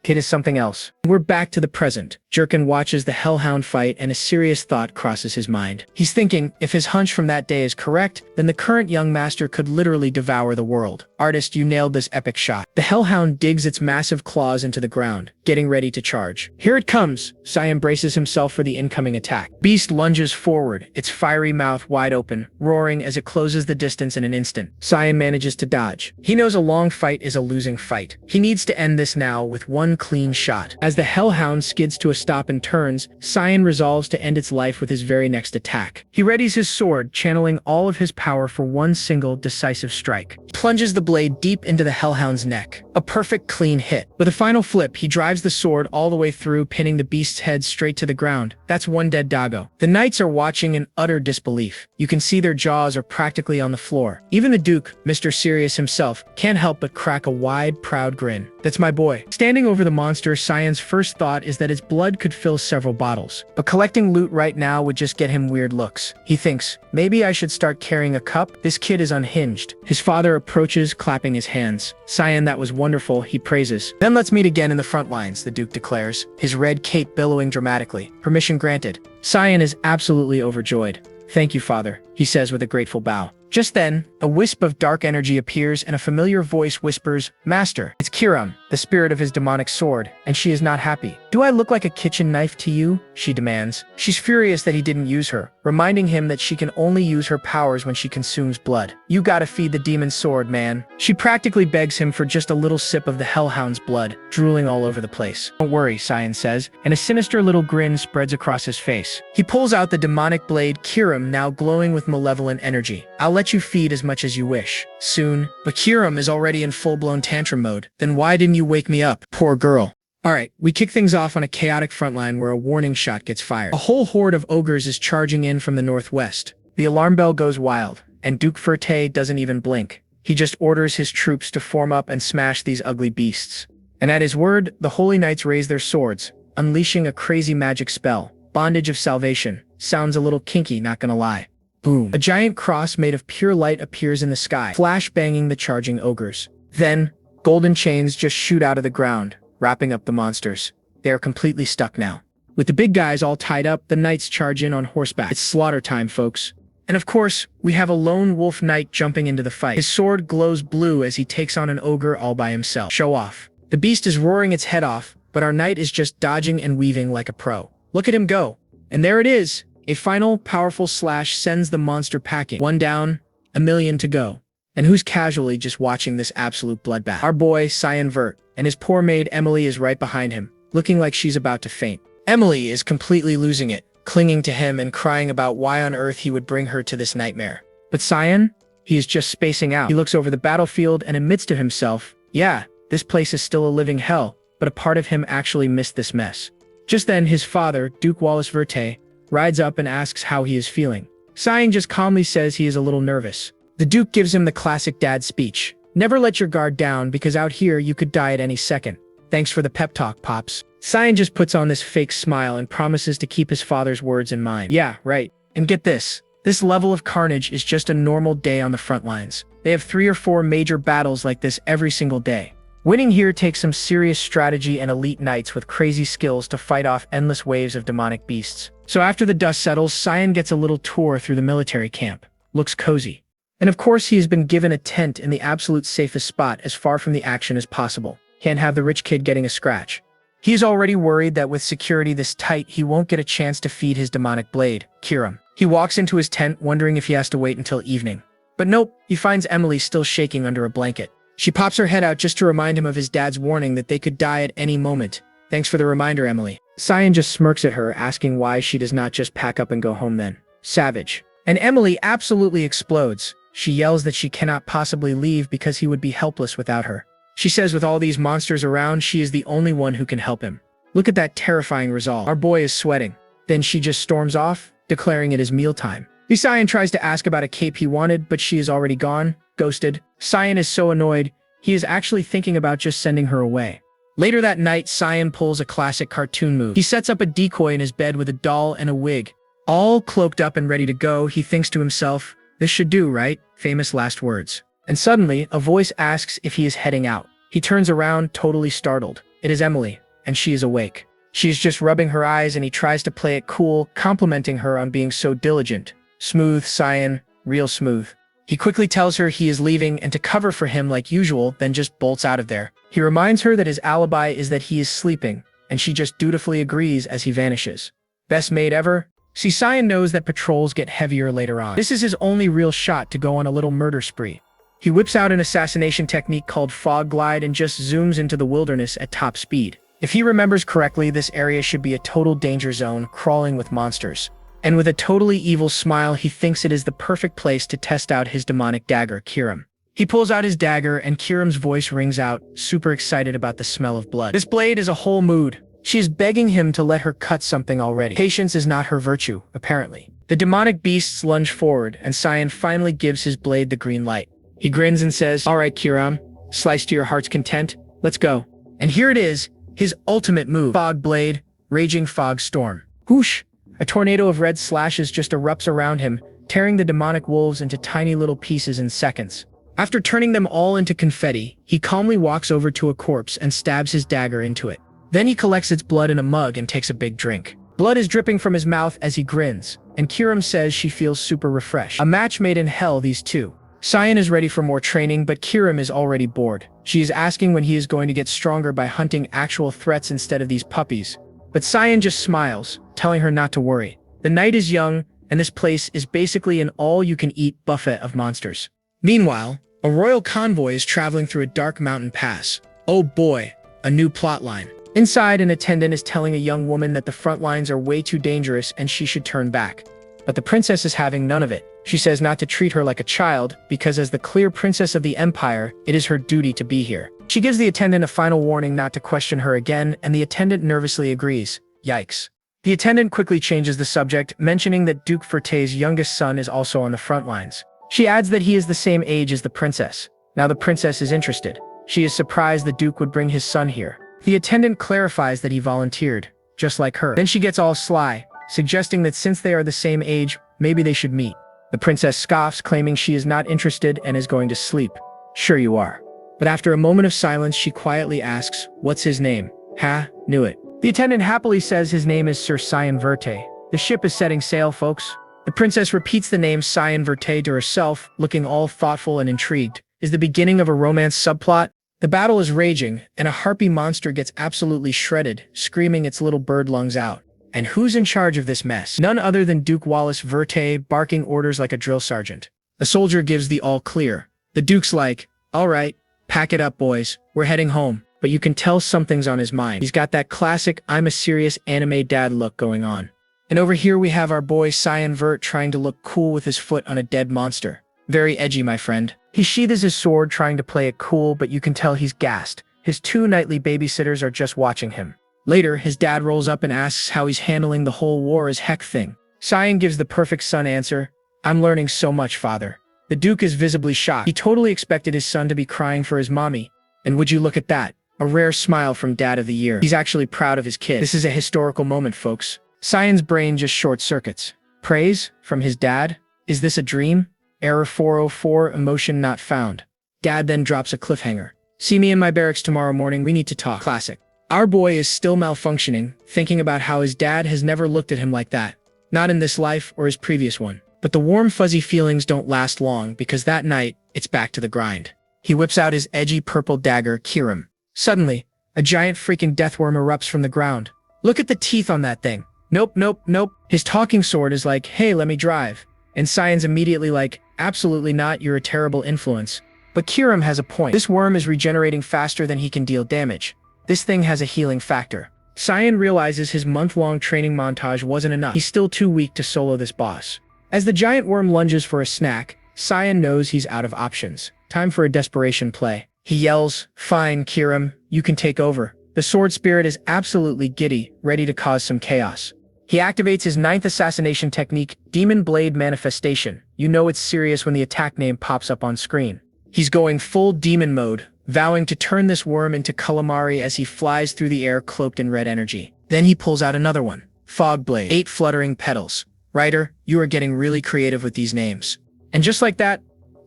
Kid is something else. We're back to the present. Jerkin watches the Hellhound fight and a serious thought crosses his mind. He's thinking, if his hunch from that day is correct, then the current young master could literally devour the world. Artist, you nailed this epic shot. The Hellhound digs its massive claws into the ground, getting ready to charge. Here it comes! Cyan braces himself for the incoming attack. Beast lunges forward, its fiery mouth wide open, roaring as it closes the distance in an instant. Cyan manages to dodge. He knows a long fight is a losing fight. He needs to end this now with one clean shot. As the Hellhound skids to a stop and turns, Cyan resolves to end its life with his very next attack. He readies his sword, channeling all of his power for one single decisive strike. He plunges the blade deep into the Hellhound's neck. A perfect clean hit. With a final flip, he drives the sword all the way through, pinning the beast's head straight to the ground. That's one dead doggo. The knights are watching in utter disbelief. You can see their jaws are practically on the floor. Even the Duke, Mr. Serious himself, can't help but crack a wide, proud grin. That's my boy. Standing over the monster, Cyan's first thought is that its blood could fill several bottles. But collecting loot right now would just get him weird looks. He thinks, maybe I should start carrying a cup? This kid is unhinged. His father approaches, clapping his hands. Cyan, that was wonderful, he praises. Then let's meet again in the front lines, the Duke declares, his red cape billowing dramatically. Permission granted. Cyan is absolutely overjoyed. Thank you, father, he says with a grateful bow. Just then, a wisp of dark energy appears and a familiar voice whispers, "Master, it's Kiram, the spirit of his demonic sword," and she is not happy. "Do I look like a kitchen knife to you?" she demands. She's furious that he didn't use her, reminding him that she can only use her powers when she consumes blood. "You gotta feed the demon sword, man." She practically begs him for just a little sip of the Hellhound's blood, drooling all over the place. "Don't worry," Cyan says, and a sinister little grin spreads across his face. He pulls out the demonic blade, Kiram, now glowing with malevolent energy. "I'll let you feed as much as you wish. Soon." But Kiram is already in full-blown tantrum mode. "Then why didn't you wake me up? Poor girl." Alright, we kick things off on a chaotic frontline where a warning shot gets fired. A whole horde of ogres is charging in from the northwest. The alarm bell goes wild, and Duke Ferté doesn't even blink. He just orders his troops to form up and smash these ugly beasts. And at his word, the Holy Knights raise their swords, unleashing a crazy magic spell. Bondage of Salvation. Sounds a little kinky, not gonna lie. Boom. A giant cross made of pure light appears in the sky, flash-banging the charging ogres. Then, golden chains just shoot out of the ground, wrapping up the monsters. They are completely stuck now. With the big guys all tied up, the knights charge in on horseback. It's slaughter time, folks. And of course, we have a lone wolf knight jumping into the fight. His sword glows blue as he takes on an ogre all by himself. Show off. The beast is roaring its head off, but our knight is just dodging and weaving like a pro. Look at him go. And there it is. A final, powerful slash sends the monster packing. One down, a million to go. And who's casually just watching this absolute bloodbath? Our boy, Cyan Vert, and his poor maid Emily is right behind him, looking like she's about to faint. Emily is completely losing it, clinging to him and crying about why on earth he would bring her to this nightmare. But Cyan? He is just spacing out. He looks over the battlefield and admits to himself, yeah, this place is still a living hell, but a part of him actually missed this mess. Just then, his father, Duke Wallace Verte, rides up and asks how he is feeling. Cyan just calmly says he is a little nervous. The Duke gives him the classic dad speech. Never let your guard down, because out here you could die at any second. Thanks for the pep talk, Pops. Cyan just puts on this fake smile and promises to keep his father's words in mind. Yeah, right. And get this. This level of carnage is just a normal day on the front lines. They have 3 or 4 major battles like this every single day. Winning here takes some serious strategy and elite knights with crazy skills to fight off endless waves of demonic beasts. So after the dust settles, Cyan gets a little tour through the military camp. Looks cozy. And of course he has been given a tent in the absolute safest spot as far from the action as possible. Can't have the rich kid getting a scratch. He is already worried that with security this tight, he won't get a chance to feed his demonic blade, Kiram. He walks into his tent wondering if he has to wait until evening. But nope, he finds Emily still shaking under a blanket. She pops her head out just to remind him of his dad's warning that they could die at any moment. Thanks for the reminder, Emily. Cyan just smirks at her, asking why she does not just pack up and go home then. Savage. And Emily absolutely explodes. She yells that she cannot possibly leave because he would be helpless without her. She says with all these monsters around, she is the only one who can help him. Look at that terrifying resolve. Our boy is sweating. Then she just storms off, declaring it is mealtime. Cyan tries to ask about a cape he wanted, but she is already gone, ghosted. Cyan is so annoyed, he is actually thinking about just sending her away. Later that night, Cyan pulls a classic cartoon move. He sets up a decoy in his bed with a doll and a wig. All cloaked up and ready to go, he thinks to himself, this should do, right? Famous last words. And suddenly, a voice asks if he is heading out. He turns around, totally startled. It is Emily, and she is awake. She is just rubbing her eyes and he tries to play it cool, complimenting her on being so diligent. Smooth, Cyan, real smooth. He quickly tells her he is leaving and to cover for him like usual, then just bolts out of there. He reminds her that his alibi is that he is sleeping, and she just dutifully agrees as he vanishes. Best maid ever? See, Cyan knows that patrols get heavier later on. This is his only real shot to go on a little murder spree. He whips out an assassination technique called fog glide and just zooms into the wilderness at top speed. If he remembers correctly, this area should be a total danger zone, crawling with monsters. And with a totally evil smile, he thinks it is the perfect place to test out his demonic dagger, Kiram. He pulls out his dagger and Kiram's voice rings out, super excited about the smell of blood. This blade is a whole mood. She is begging him to let her cut something already. Patience is not her virtue, apparently. The demonic beasts lunge forward, and Cyan finally gives his blade the green light. He grins and says, all right, Kiram, slice to your heart's content, let's go. And here it is, his ultimate move. Fog blade, raging fog storm. Whoosh! A tornado of red slashes just erupts around him, tearing the demonic wolves into tiny little pieces in seconds. After turning them all into confetti, he calmly walks over to a corpse and stabs his dagger into it. Then he collects its blood in a mug and takes a big drink. Blood is dripping from his mouth as he grins, and Kiram says she feels super refreshed. A match made in hell, these two. Cyan is ready for more training, but Kiram is already bored. She is asking when he is going to get stronger by hunting actual threats instead of these puppies. But Cyan just smiles, telling her not to worry. The night is young, and this place is basically an all-you-can-eat buffet of monsters. Meanwhile, a royal convoy is traveling through a dark mountain pass. Oh boy, a new plotline. Inside, an attendant is telling a young woman that the front lines are way too dangerous and she should turn back. But the princess is having none of it. She says not to treat her like a child, because as the clear princess of the empire, it is her duty to be here. She gives the attendant a final warning not to question her again, and the attendant nervously agrees. Yikes. The attendant quickly changes the subject, mentioning that Duke Ferte's youngest son is also on the front lines. She adds that he is the same age as the princess. Now the princess is interested. She is surprised the Duke would bring his son here. The attendant clarifies that he volunteered, just like her. Then she gets all sly, suggesting that since they are the same age, maybe they should meet. The princess scoffs, claiming she is not interested and is going to sleep. Sure you are. But after a moment of silence, she quietly asks, what's his name? Ha, knew it. The attendant happily says his name is Sir Cyan Verte. The ship is setting sail, folks. The princess repeats the name Cyan Verte to herself, looking all thoughtful and intrigued. Is the beginning of a romance subplot? The battle is raging, and a harpy monster gets absolutely shredded, screaming its little bird lungs out. And who's in charge of this mess? None other than Duke Wallace Verte, barking orders like a drill sergeant. A soldier gives the all clear. The Duke's like, all right, pack it up, boys. We're heading home. But you can tell something's on his mind. He's got that classic I'm a serious anime dad look going on. And over here we have our boy Cyan Vert trying to look cool with his foot on a dead monster. Very edgy, my friend. He sheathes his sword trying to play it cool, but you can tell he's gassed. His two nightly babysitters are just watching him. Later, his dad rolls up and asks how he's handling the whole war as heck thing. Cyan gives the perfect son answer, I'm learning so much, father. The Duke is visibly shocked. He totally expected his son to be crying for his mommy. And would you look at that? A rare smile from Dad of the Year. He's actually proud of his kid. This is a historical moment, folks. Cyan's brain just short-circuits. Praise? From his dad? Is this a dream? Error 404, emotion not found. Dad then drops a cliffhanger. See me in my barracks tomorrow morning, we need to talk. Classic. Our boy is still malfunctioning, thinking about how his dad has never looked at him like that. Not in this life or his previous one. But the warm fuzzy feelings don't last long because that night, it's back to the grind. He whips out his edgy purple dagger, Kiram. Suddenly, a giant freaking deathworm erupts from the ground. Look at the teeth on that thing. Nope, nope, nope. His talking sword is like, hey, let me drive. And Cyan's immediately like, absolutely not, you're a terrible influence. But Kiram has a point. This worm is regenerating faster than he can deal damage. This thing has a healing factor. Cyan realizes his month-long training montage wasn't enough. He's still too weak to solo this boss. As the giant worm lunges for a snack, Cyan knows he's out of options. Time for a desperation play. He yells, "Fine, Kirim, you can take over." The sword spirit is absolutely giddy, ready to cause some chaos. He activates his 9th assassination technique, Demon Blade Manifestation. You know it's serious when the attack name pops up on screen. He's going full demon mode, vowing to turn this worm into calamari as he flies through the air cloaked in red energy. Then he pulls out another one, Fog Blade, 8 fluttering petals. Writer, you are getting really creative with these names. And just like that,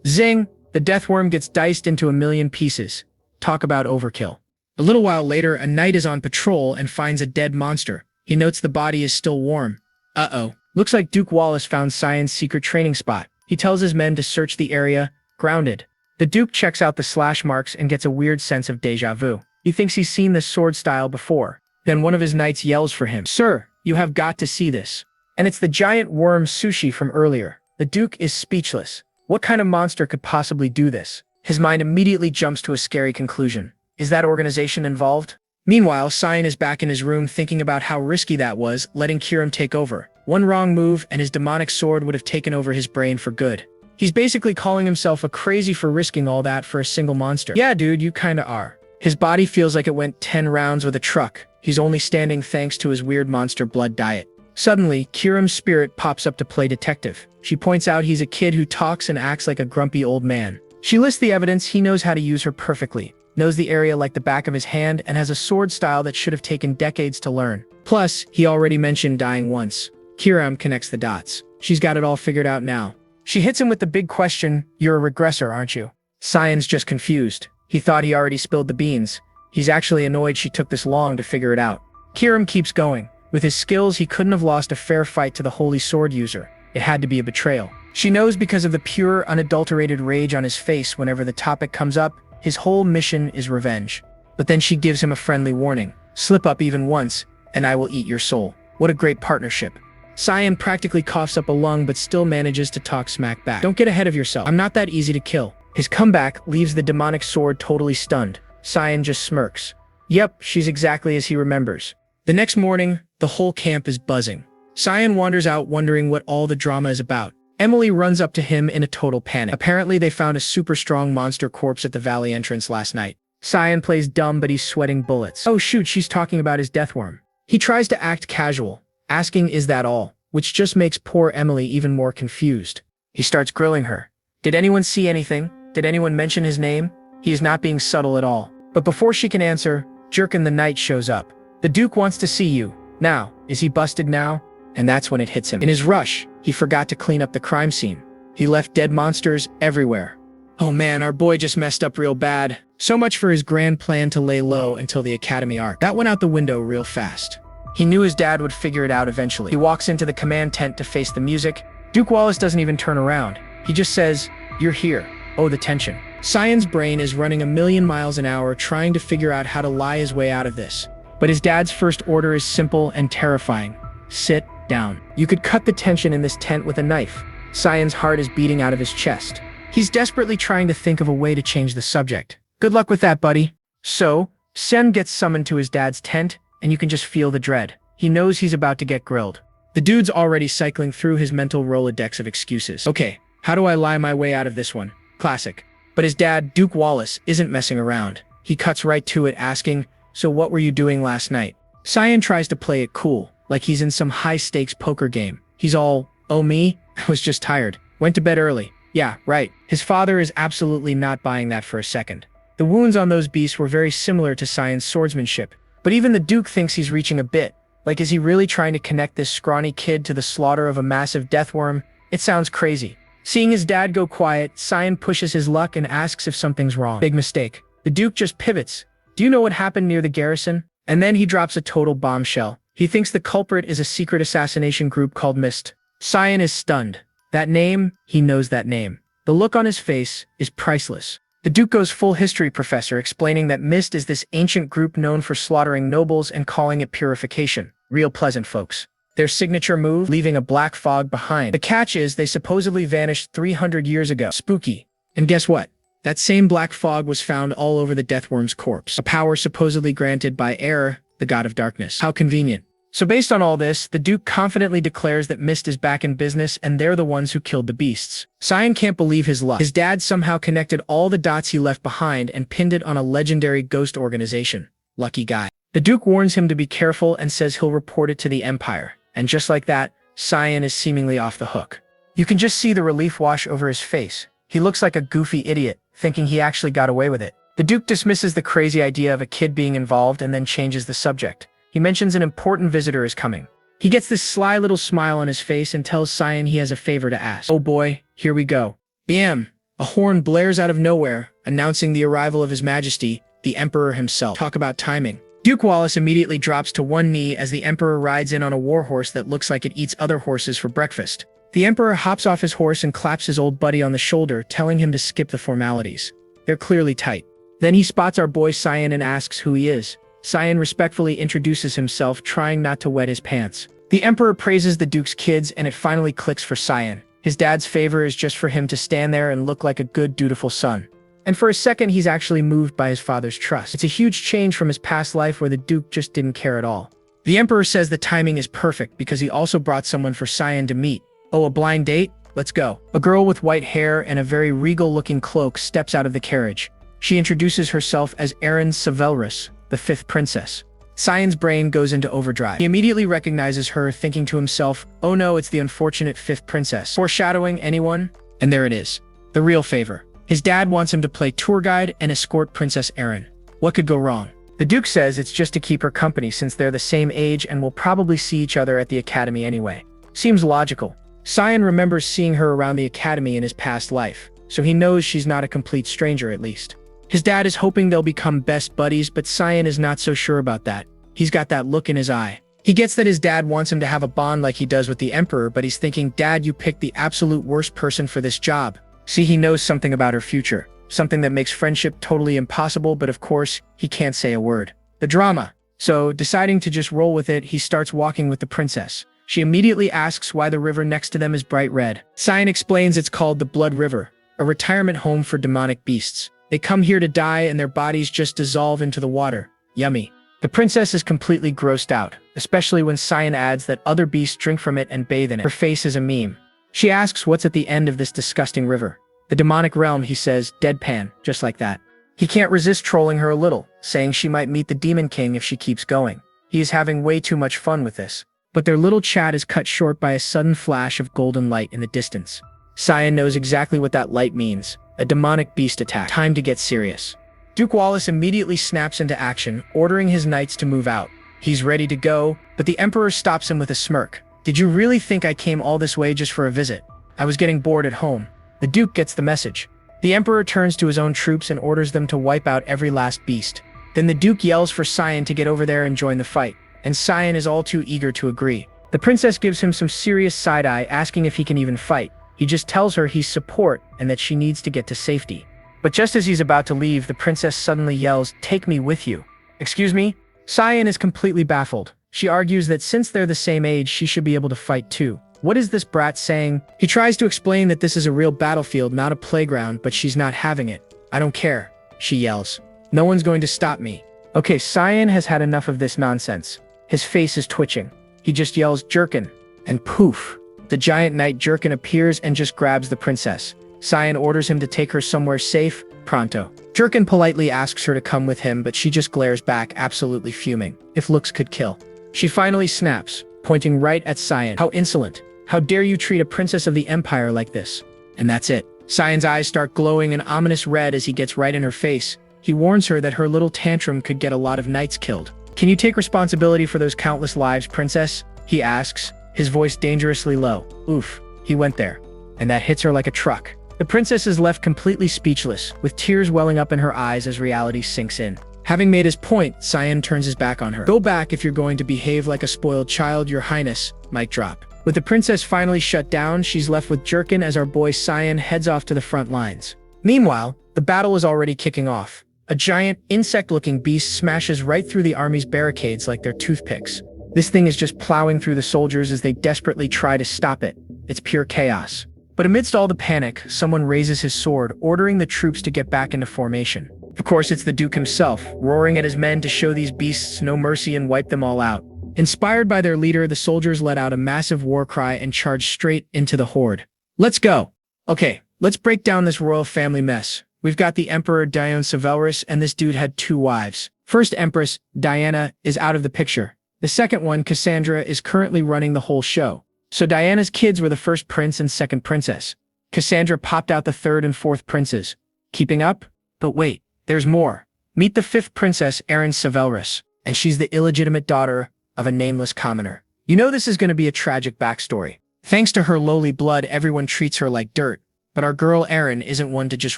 zing, the death worm gets diced into a million pieces. Talk about overkill. A little while later, a knight is on patrol and finds a dead monster. He notes the body is still warm. Uh-oh. Looks like Duke Wallace found Cyan's secret training spot. He tells his men to search the area, grounded. The Duke checks out the slash marks and gets a weird sense of déjà vu. He thinks he's seen this sword style before. Then one of his knights yells for him. "Sir, you have got to see this." And it's the giant worm Sushi from earlier. The Duke is speechless. What kind of monster could possibly do this? His mind immediately jumps to a scary conclusion. Is that organization involved? Meanwhile, Cyan is back in his room thinking about how risky that was, letting Kirim take over. One wrong move and his demonic sword would have taken over his brain for good. He's basically calling himself a crazy for risking all that for a single monster. Yeah, dude, you kinda are. His body feels like it went 10 rounds with a truck. He's only standing thanks to his weird monster blood diet. Suddenly, Kirim's spirit pops up to play detective. She points out he's a kid who talks and acts like a grumpy old man. She lists the evidence. He knows how to use her perfectly, knows the area like the back of his hand, and has a sword style that should have taken decades to learn. Plus, he already mentioned dying once. Kirim connects the dots. She's got it all figured out now. She hits him with the big question, "You're a regressor, aren't you?" Cyan's just confused. He thought he already spilled the beans. He's actually annoyed she took this long to figure it out. Kirim keeps going. With his skills, he couldn't have lost a fair fight to the holy sword user. It had to be a betrayal. She knows because of the pure, unadulterated rage on his face whenever the topic comes up, his whole mission is revenge. But then she gives him a friendly warning. Slip up even once, and I will eat your soul. What a great partnership. Cyan practically coughs up a lung but still manages to talk smack back. Don't get ahead of yourself. I'm not that easy to kill. His comeback leaves the demonic sword totally stunned. Cyan just smirks. Yep, she's exactly as he remembers. The next morning, the whole camp is buzzing. Cyan wanders out wondering what all the drama is about. Emily runs up to him in a total panic. Apparently they found a super strong monster corpse at the valley entrance last night. Cyan plays dumb but he's sweating bullets. Oh shoot, she's talking about his death worm. He tries to act casual, asking is that all, which just makes poor Emily even more confused. He starts grilling her. Did anyone see anything? Did anyone mention his name? He is not being subtle at all. But before she can answer, Jerkin the Knight shows up. The Duke wants to see you. Now, is he busted now? And that's when it hits him. In his rush, he forgot to clean up the crime scene. He left dead monsters everywhere. Oh man, our boy just messed up real bad. So much for his grand plan to lay low until the Academy arc. That went out the window real fast. He knew his dad would figure it out eventually. He walks into the command tent to face the music. Duke Wallace doesn't even turn around. He just says, "You're here." Oh, the tension. Cyan's brain is running a million miles an hour trying to figure out how to lie his way out of this. But his dad's first order is simple and terrifying. Sit down. You could cut the tension in this tent with a knife. Cyan's heart is beating out of his chest. He's desperately trying to think of a way to change the subject. Good luck with that, buddy. So, Sen gets summoned to his dad's tent, and you can just feel the dread. He knows he's about to get grilled. The dude's already cycling through his mental Rolodex of excuses. Okay, how do I lie my way out of this one? Classic. But his dad, Duke Wallace, isn't messing around. He cuts right to it, asking, "So what were you doing last night?" Cyan tries to play it cool, like he's in some high-stakes poker game. He's all, "Oh me? I was just tired. Went to bed early." Yeah, right. His father is absolutely not buying that for a second. The wounds on those beasts were very similar to Cyan's swordsmanship. But even the Duke thinks he's reaching a bit. Like, is he really trying to connect this scrawny kid to the slaughter of a massive death worm? It sounds crazy. Seeing his dad go quiet, Cyan pushes his luck and asks if something's wrong. Big mistake. The Duke just pivots. "Do you know what happened near the garrison?" And then he drops a total bombshell. He thinks the culprit is a secret assassination group called Mist. Cyan is stunned. That name, he knows that name. The look on his face is priceless. The Duke goes full history professor, explaining that Mist is this ancient group known for slaughtering nobles and calling it purification. Real pleasant folks. Their signature move, leaving a black fog behind. The catch is they supposedly vanished 300 years ago. Spooky. And guess what? That same black fog was found all over the Deathworm's corpse. A power supposedly granted by error, the god of darkness. How convenient. So based on all this, the Duke confidently declares that Mist is back in business and they're the ones who killed the beasts. Cyan can't believe his luck. His dad somehow connected all the dots he left behind and pinned it on a legendary ghost organization. Lucky guy. The Duke warns him to be careful and says he'll report it to the Empire. And just like that, Cyan is seemingly off the hook. You can just see the relief wash over his face. He looks like a goofy idiot, thinking he actually got away with it. The Duke dismisses the crazy idea of a kid being involved and then changes the subject. He mentions an important visitor is coming. He gets this sly little smile on his face and tells Cyan he has a favor to ask. Oh boy, here we go. Bam! A horn blares out of nowhere, announcing the arrival of His Majesty, the Emperor himself. Talk about timing. Duke Wallace immediately drops to one knee as the Emperor rides in on a warhorse that looks like it eats other horses for breakfast. The Emperor hops off his horse and claps his old buddy on the shoulder, telling him to skip the formalities. They're clearly tight. Then he spots our boy Cyan and asks who he is. Cyan respectfully introduces himself, trying not to wet his pants. The Emperor praises the Duke's kids and it finally clicks for Cyan. His dad's favor is just for him to stand there and look like a good, dutiful son. And for a second, he's actually moved by his father's trust. It's a huge change from his past life where the Duke just didn't care at all. The Emperor says the timing is perfect because he also brought someone for Cyan to meet. Oh, a blind date? Let's go. A girl with white hair and a very regal-looking cloak steps out of the carriage. She introduces herself as Erin Savelrus, the 5th princess. Cyan's brain goes into overdrive. He immediately recognizes her, thinking to himself, oh no, it's the unfortunate 5th princess. Foreshadowing anyone? And there it is. The real favor. His dad wants him to play tour guide and escort Princess Erin. What could go wrong? The Duke says it's just to keep her company since they're the same age and will probably see each other at the academy anyway. Seems logical. Cyan remembers seeing her around the academy in his past life, so he knows she's not a complete stranger at least. His dad is hoping they'll become best buddies, but Cyan is not so sure about that. He's got that look in his eye. He gets that his dad wants him to have a bond like he does with the Emperor, but he's thinking, Dad, you picked the absolute worst person for this job. See, he knows something about her future. Something that makes friendship totally impossible, but of course, he can't say a word. The drama. So, deciding to just roll with it, he starts walking with the princess. She immediately asks why the river next to them is bright red. Cyan explains it's called the Blood River, a retirement home for demonic beasts. They come here to die and their bodies just dissolve into the water. Yummy. The princess is completely grossed out, especially when Cyan adds that other beasts drink from it and bathe in it. Her face is a meme. She asks what's at the end of this disgusting river. The demonic realm, he says, deadpan, just like that. He can't resist trolling her a little, saying she might meet the Demon King if she keeps going. He is having way too much fun with this. But their little chat is cut short by a sudden flash of golden light in the distance. Cyan knows exactly what that light means. A demonic beast attack. Time to get serious. Duke Wallace immediately snaps into action, ordering his knights to move out. He's ready to go, but the Emperor stops him with a smirk. Did you really think I came all this way just for a visit? I was getting bored at home. The Duke gets the message. The Emperor turns to his own troops and orders them to wipe out every last beast. Then the Duke yells for Cyan to get over there and join the fight, and Cyan is all too eager to agree. The princess gives him some serious side-eye, asking if he can even fight. He just tells her he's support and that she needs to get to safety. But just as he's about to leave, the princess suddenly yells, "Take me with you." Excuse me? Cyan is completely baffled. She argues that since they're the same age, she should be able to fight too. What is this brat saying? He tries to explain that this is a real battlefield, not a playground, but she's not having it. I don't care, she yells. No one's going to stop me. Okay, Cyan has had enough of this nonsense. His face is twitching. He just yells, "Jerkin," and poof. The giant knight Jerkin appears and just grabs the princess. Cyan orders him to take her somewhere safe, pronto. Jerkin politely asks her to come with him, but she just glares back, absolutely fuming. If looks could kill. She finally snaps, pointing right at Cyan. How insolent. How dare you treat a princess of the Empire like this? And that's it. Cyan's eyes start glowing an ominous red as he gets right in her face. He warns her that her little tantrum could get a lot of knights killed. Can you take responsibility for those countless lives, princess? He asks, his voice dangerously low. Oof, he went there. And that hits her like a truck. The princess is left completely speechless, with tears welling up in her eyes as reality sinks in. Having made his point, Cyan turns his back on her. Go back if you're going to behave like a spoiled child, your highness. Mic drop. With the princess finally shut down, she's left with Jerkin as our boy Cyan heads off to the front lines. Meanwhile, the battle is already kicking off. A giant, insect-looking beast smashes right through the army's barricades like they're toothpicks. This thing is just plowing through the soldiers as they desperately try to stop it. It's pure chaos. But amidst all the panic, someone raises his sword, ordering the troops to get back into formation. Of course, it's the Duke himself, roaring at his men to show these beasts no mercy and wipe them all out. Inspired by their leader, the soldiers let out a massive war cry and charged straight into the horde. Let's go! Okay, let's break down this royal family mess. We've got the Emperor Dion Severus, and this dude had 2 wives. First Empress, Diana, is out of the picture. The second one, Cassandra, is currently running the whole show. So Diana's kids were the first prince and second princess. Cassandra popped out the third and fourth princes. Keeping up? But wait, there's more. Meet the 5th princess, Erin Severus, and she's the illegitimate daughter of a nameless commoner. You know this is going to be a tragic backstory. Thanks to her lowly blood, everyone treats her like dirt, but our girl Erin isn't one to just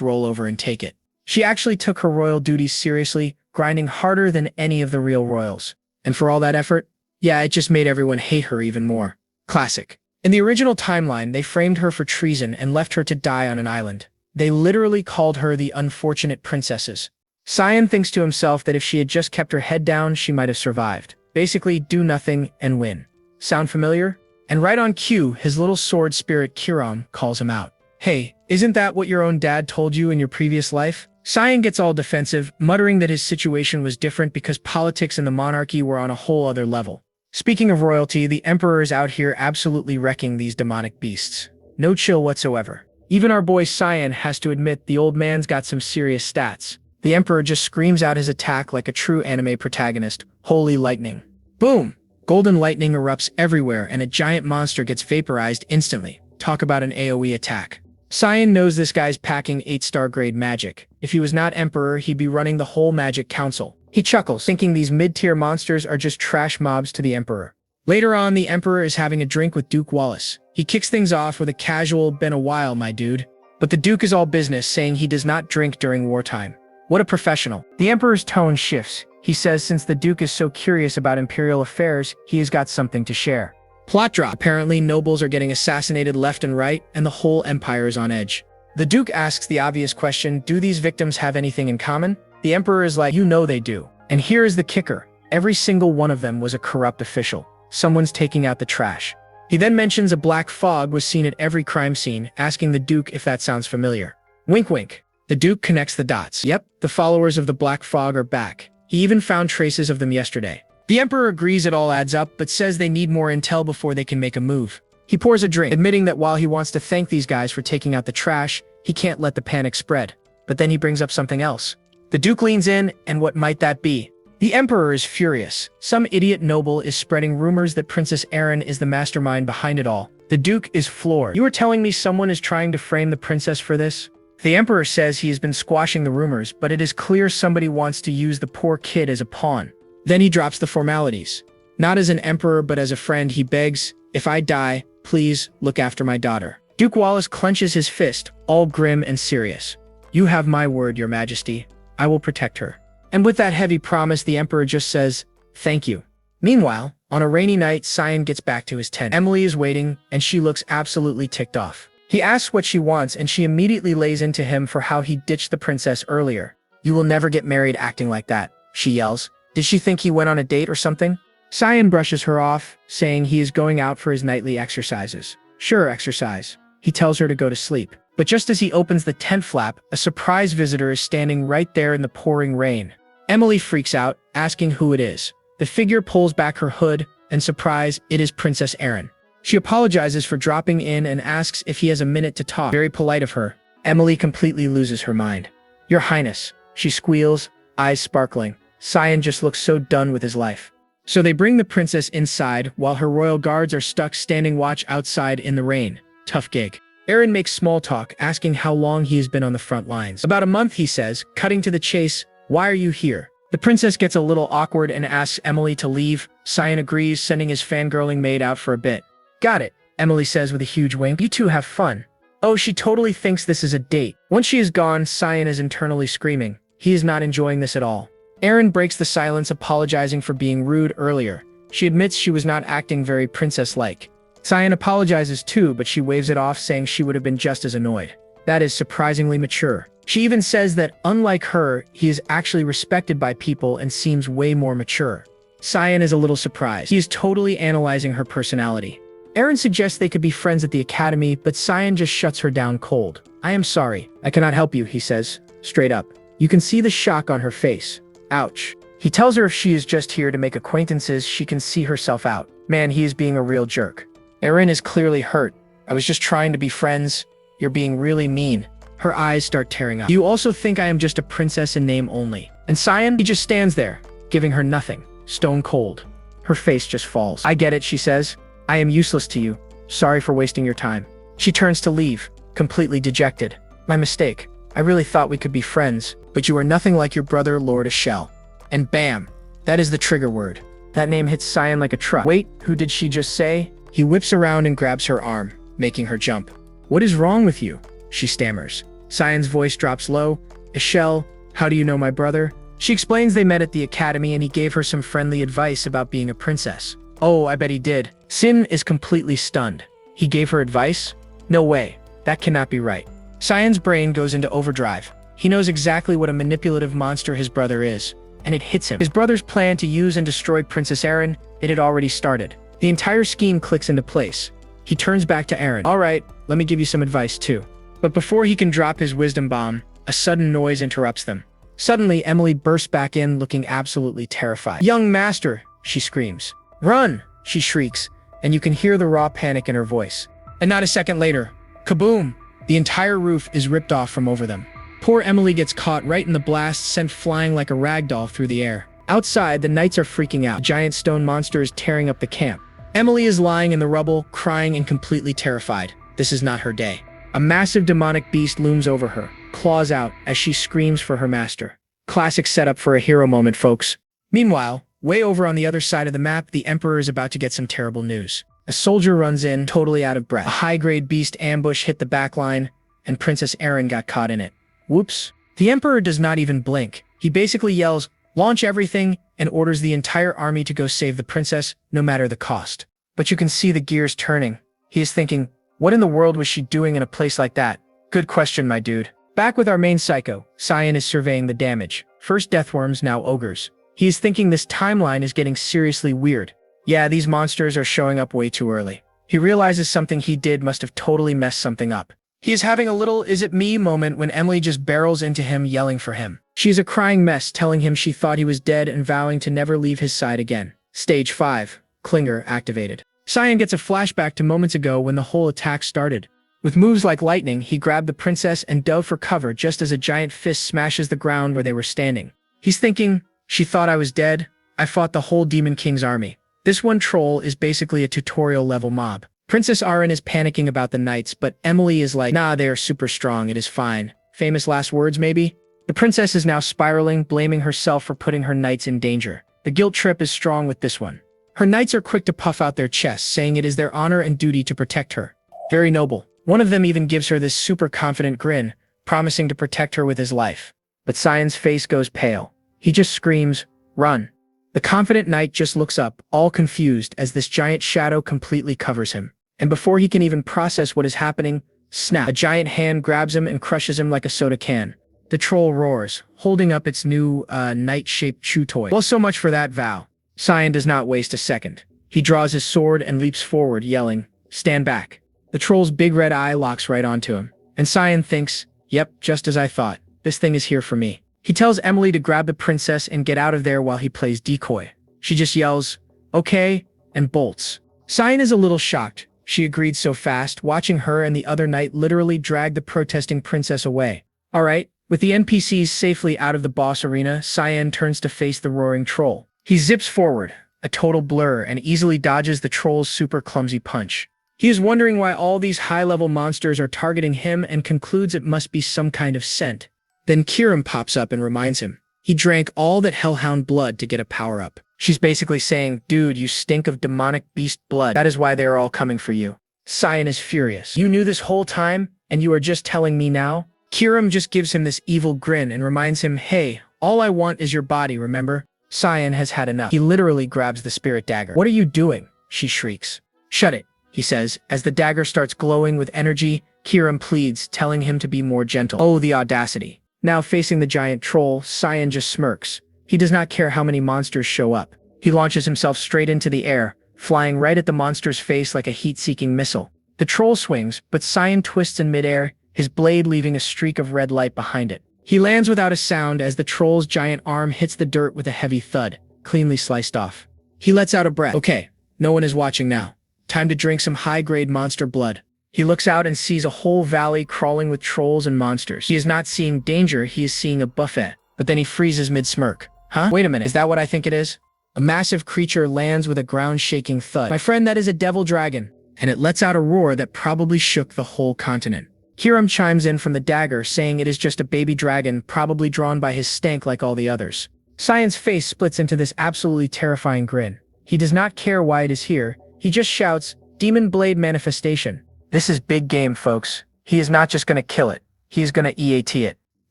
roll over and take it. She actually took her royal duties seriously, grinding harder than any of the real royals. And for all that effort, yeah, it just made everyone hate her even more. Classic. In the original timeline, they framed her for treason and left her to die on an island. They literally called her the unfortunate princesses. Sion thinks to himself that if she had just kept her head down, she might have survived. Basically, do nothing and win. Sound familiar? And right on cue, his little sword spirit Kiram calls him out. Hey, isn't that what your own dad told you in your previous life? Sion gets all defensive, muttering that his situation was different because politics and the monarchy were on a whole other level. Speaking of royalty, the Emperor is out here absolutely wrecking these demonic beasts. No chill whatsoever. Even our boy Sion has to admit the old man's got some serious stats. The Emperor just screams out his attack like a true anime protagonist. Holy lightning. Boom! Golden lightning erupts everywhere and a giant monster gets vaporized instantly. Talk about an AoE attack. Sion knows this guy's packing 8-star grade magic. If he was not Emperor, he'd be running the whole magic council. He chuckles, thinking these mid-tier monsters are just trash mobs to the Emperor. Later on, the Emperor is having a drink with Duke Wallace. He kicks things off with a casual, "Been a while, my dude." But the Duke is all business, saying he does not drink during wartime. What a professional. The Emperor's tone shifts. He says since the Duke is so curious about imperial affairs, he has got something to share. Plot drop. Apparently, nobles are getting assassinated left and right, and the whole empire is on edge. The Duke asks the obvious question, do these victims have anything in common? The Emperor is like, you know they do. And here is the kicker. Every single one of them was a corrupt official. Someone's taking out the trash. He then mentions a black fog was seen at every crime scene, asking the Duke if that sounds familiar. Wink wink. The Duke connects the dots. Yep, the followers of the black fog are back. He even found traces of them yesterday. The Emperor agrees it all adds up, but says they need more intel before they can make a move. He pours a drink, admitting that while he wants to thank these guys for taking out the trash, he can't let the panic spread. But then he brings up something else. The Duke leans in, and what might that be? The Emperor is furious. Some idiot noble is spreading rumors that Princess Erin is the mastermind behind it all. The Duke is floored. You are telling me someone is trying to frame the princess for this? The Emperor says he has been squashing the rumors, but it is clear somebody wants to use the poor kid as a pawn. Then he drops the formalities. Not as an emperor, but as a friend, he begs, if I die, please look after my daughter. Duke Wallace clenches his fist, all grim and serious. You have my word, your majesty. I will protect her. And with that heavy promise, the Emperor just says, thank you. Meanwhile, on a rainy night, Sion gets back to his tent. Emily is waiting, and she looks absolutely ticked off. He asks what she wants, and she immediately lays into him for how he ditched the princess earlier. You will never get married acting like that, she yells. Did she think he went on a date or something? Sion brushes her off, saying he is going out for his nightly exercises. Sure, exercise. He tells her to go to sleep. But just as he opens the tent flap, a surprise visitor is standing right there in the pouring rain. Emily freaks out, asking who it is. The figure pulls back her hood, and surprise, it is Princess Erin. She apologizes for dropping in and asks if he has a minute to talk. Very polite of her. Emily completely loses her mind. Your Highness, she squeals, eyes sparkling. Sion just looks so done with his life. So they bring the princess inside, while her royal guards are stuck standing watch outside in the rain. Tough gig. Erin makes small talk, asking how long he has been on the front lines. About a month, he says, cutting to the chase. Why are you here? The princess gets a little awkward and asks Emily to leave. Sion agrees, sending his fangirling maid out for a bit. Got it, Emily says with a huge wink. You two have fun. Oh, she totally thinks this is a date. Once she is gone, Sion is internally screaming. He is not enjoying this at all. Erin breaks the silence, apologizing for being rude earlier. She admits she was not acting very princess-like. Sion apologizes too, but she waves it off, saying she would have been just as annoyed. That is surprisingly mature. She even says that, unlike her, he is actually respected by people and seems way more mature. Sion is a little surprised. He is totally analyzing her personality. Erin suggests they could be friends at the academy, but Sion just shuts her down cold. I am sorry. I cannot help you, he says, straight up. You can see the shock on her face. Ouch. He tells her if she is just here to make acquaintances, she can see herself out. Man, he is being a real jerk. Erin is clearly hurt. I was just trying to be friends. You're being really mean. Her eyes start tearing up. You also think I am just a princess in name only. And Cyan, he just stands there, giving her nothing. Stone cold. Her face just falls. I get it, she says. I am useless to you. Sorry for wasting your time. She turns to leave, completely dejected. My mistake. I really thought we could be friends, but you are nothing like your brother, Lord Ashell. And bam, that is the trigger word. That name hits Cyan like a truck. Wait, who did she just say? He whips around and grabs her arm, making her jump. What is wrong with you? She stammers. Cyan's voice drops low. Ashell, how do you know my brother? She explains they met at the academy and he gave her some friendly advice about being a princess. Oh, I bet he did. Sin is completely stunned. He gave her advice? No way. That cannot be right. Cyan's brain goes into overdrive. He knows exactly what a manipulative monster his brother is, and it hits him. His brother's plan to use and destroy Princess Erin, it had already started. The entire scheme clicks into place. He turns back to Erin. All right, let me give you some advice too. But before he can drop his wisdom bomb, a sudden noise interrupts them. Suddenly, Emily bursts back in looking absolutely terrified. Young master, she screams. Run, she shrieks, and you can hear the raw panic in her voice. And not a second later, kaboom! The entire roof is ripped off from over them. Poor Emily gets caught right in the blast, sent flying like a rag doll through the air. Outside, the knights are freaking out. A giant stone monster is tearing up the camp. Emily is lying in the rubble, crying and completely terrified. This is not her day. A massive demonic beast looms over her, claws out as she screams for her master. Classic setup for a hero moment, folks. Meanwhile, way over on the other side of the map, the Emperor is about to get some terrible news. A soldier runs in, totally out of breath. A high-grade beast ambush hit the back line, and Princess Erin got caught in it. Whoops. The Emperor does not even blink. He basically yells, launch everything, and orders the entire army to go save the princess, no matter the cost. But you can see the gears turning. He is thinking, what in the world was she doing in a place like that? Good question, my dude. Back with our main psycho, Cyan is surveying the damage. First deathworms, now ogres. He is thinking this timeline is getting seriously weird. Yeah, these monsters are showing up way too early. He realizes something he did must have totally messed something up. He is having a little is it me moment when Emily just barrels into him yelling for him. She is a crying mess telling him she thought he was dead and vowing to never leave his side again. Stage 5. Clinger activated. Cyan gets a flashback to moments ago when the whole attack started. With moves like lightning, he grabbed the princess and dove for cover just as a giant fist smashes the ground where they were standing. He's thinking, she thought I was dead? I fought the whole Demon King's army. This one troll is basically a tutorial-level mob. Princess Erin is panicking about the knights, but Emily is like, nah, they are super strong, it is fine. Famous last words, maybe? The princess is now spiraling, blaming herself for putting her knights in danger. The guilt trip is strong with this one. Her knights are quick to puff out their chests, saying it is their honor and duty to protect her. Very noble. One of them even gives her this super confident grin, promising to protect her with his life. But Cyan's face goes pale. He just screams, run. The confident knight just looks up, all confused, as this giant shadow completely covers him. And before he can even process what is happening, snap, a giant hand grabs him and crushes him like a soda can. The troll roars, holding up its new, knight-shaped chew toy. Well, so much for that vow. Cyan does not waste a second. He draws his sword and leaps forward, yelling, stand back. The troll's big red eye locks right onto him. And Cyan thinks, yep, just as I thought. This thing is here for me. He tells Emily to grab the princess and get out of there while he plays decoy. She just yells, okay, and bolts. Cyan is a little shocked. She agreed so fast, watching her and the other knight literally drag the protesting princess away. Alright, with the NPCs safely out of the boss arena, Cyan turns to face the roaring troll. He zips forward, a total blur, and easily dodges the troll's super clumsy punch. He is wondering why all these high-level monsters are targeting him and concludes it must be some kind of scent. Then Kiram pops up and reminds him. He drank all that hellhound blood to get a power-up. She's basically saying, dude, you stink of demonic beast blood. That is why they are all coming for you. Cyan is furious. You knew this whole time, and you are just telling me now? Kiram just gives him this evil grin and reminds him, hey, all I want is your body, remember? Cyan has had enough. He literally grabs the spirit dagger. What are you doing? She shrieks. Shut it, he says. As the dagger starts glowing with energy, Kiram pleads, telling him to be more gentle. Oh, the audacity. Now facing the giant troll, Cyan just smirks. He does not care how many monsters show up. He launches himself straight into the air, flying right at the monster's face like a heat-seeking missile. The troll swings, but Cyan twists in midair, his blade leaving a streak of red light behind it. He lands without a sound as the troll's giant arm hits the dirt with a heavy thud, cleanly sliced off. He lets out a breath. Okay, no one is watching now. Time to drink some high-grade monster blood. He looks out and sees a whole valley crawling with trolls and monsters. He is not seeing danger, he is seeing a buffet. But then he freezes mid-smirk. Huh? Wait a minute, is that what I think it is? A massive creature lands with a ground-shaking thud. My friend, that is a devil dragon. And it lets out a roar that probably shook the whole continent. Kiram chimes in from the dagger, saying it is just a baby dragon, probably drawn by his stank like all the others. Cyan's face splits into this absolutely terrifying grin. He does not care why it is here. He just shouts, Demon Blade Manifestation. This is big game, folks. He is not just gonna kill it. He is gonna EAT it.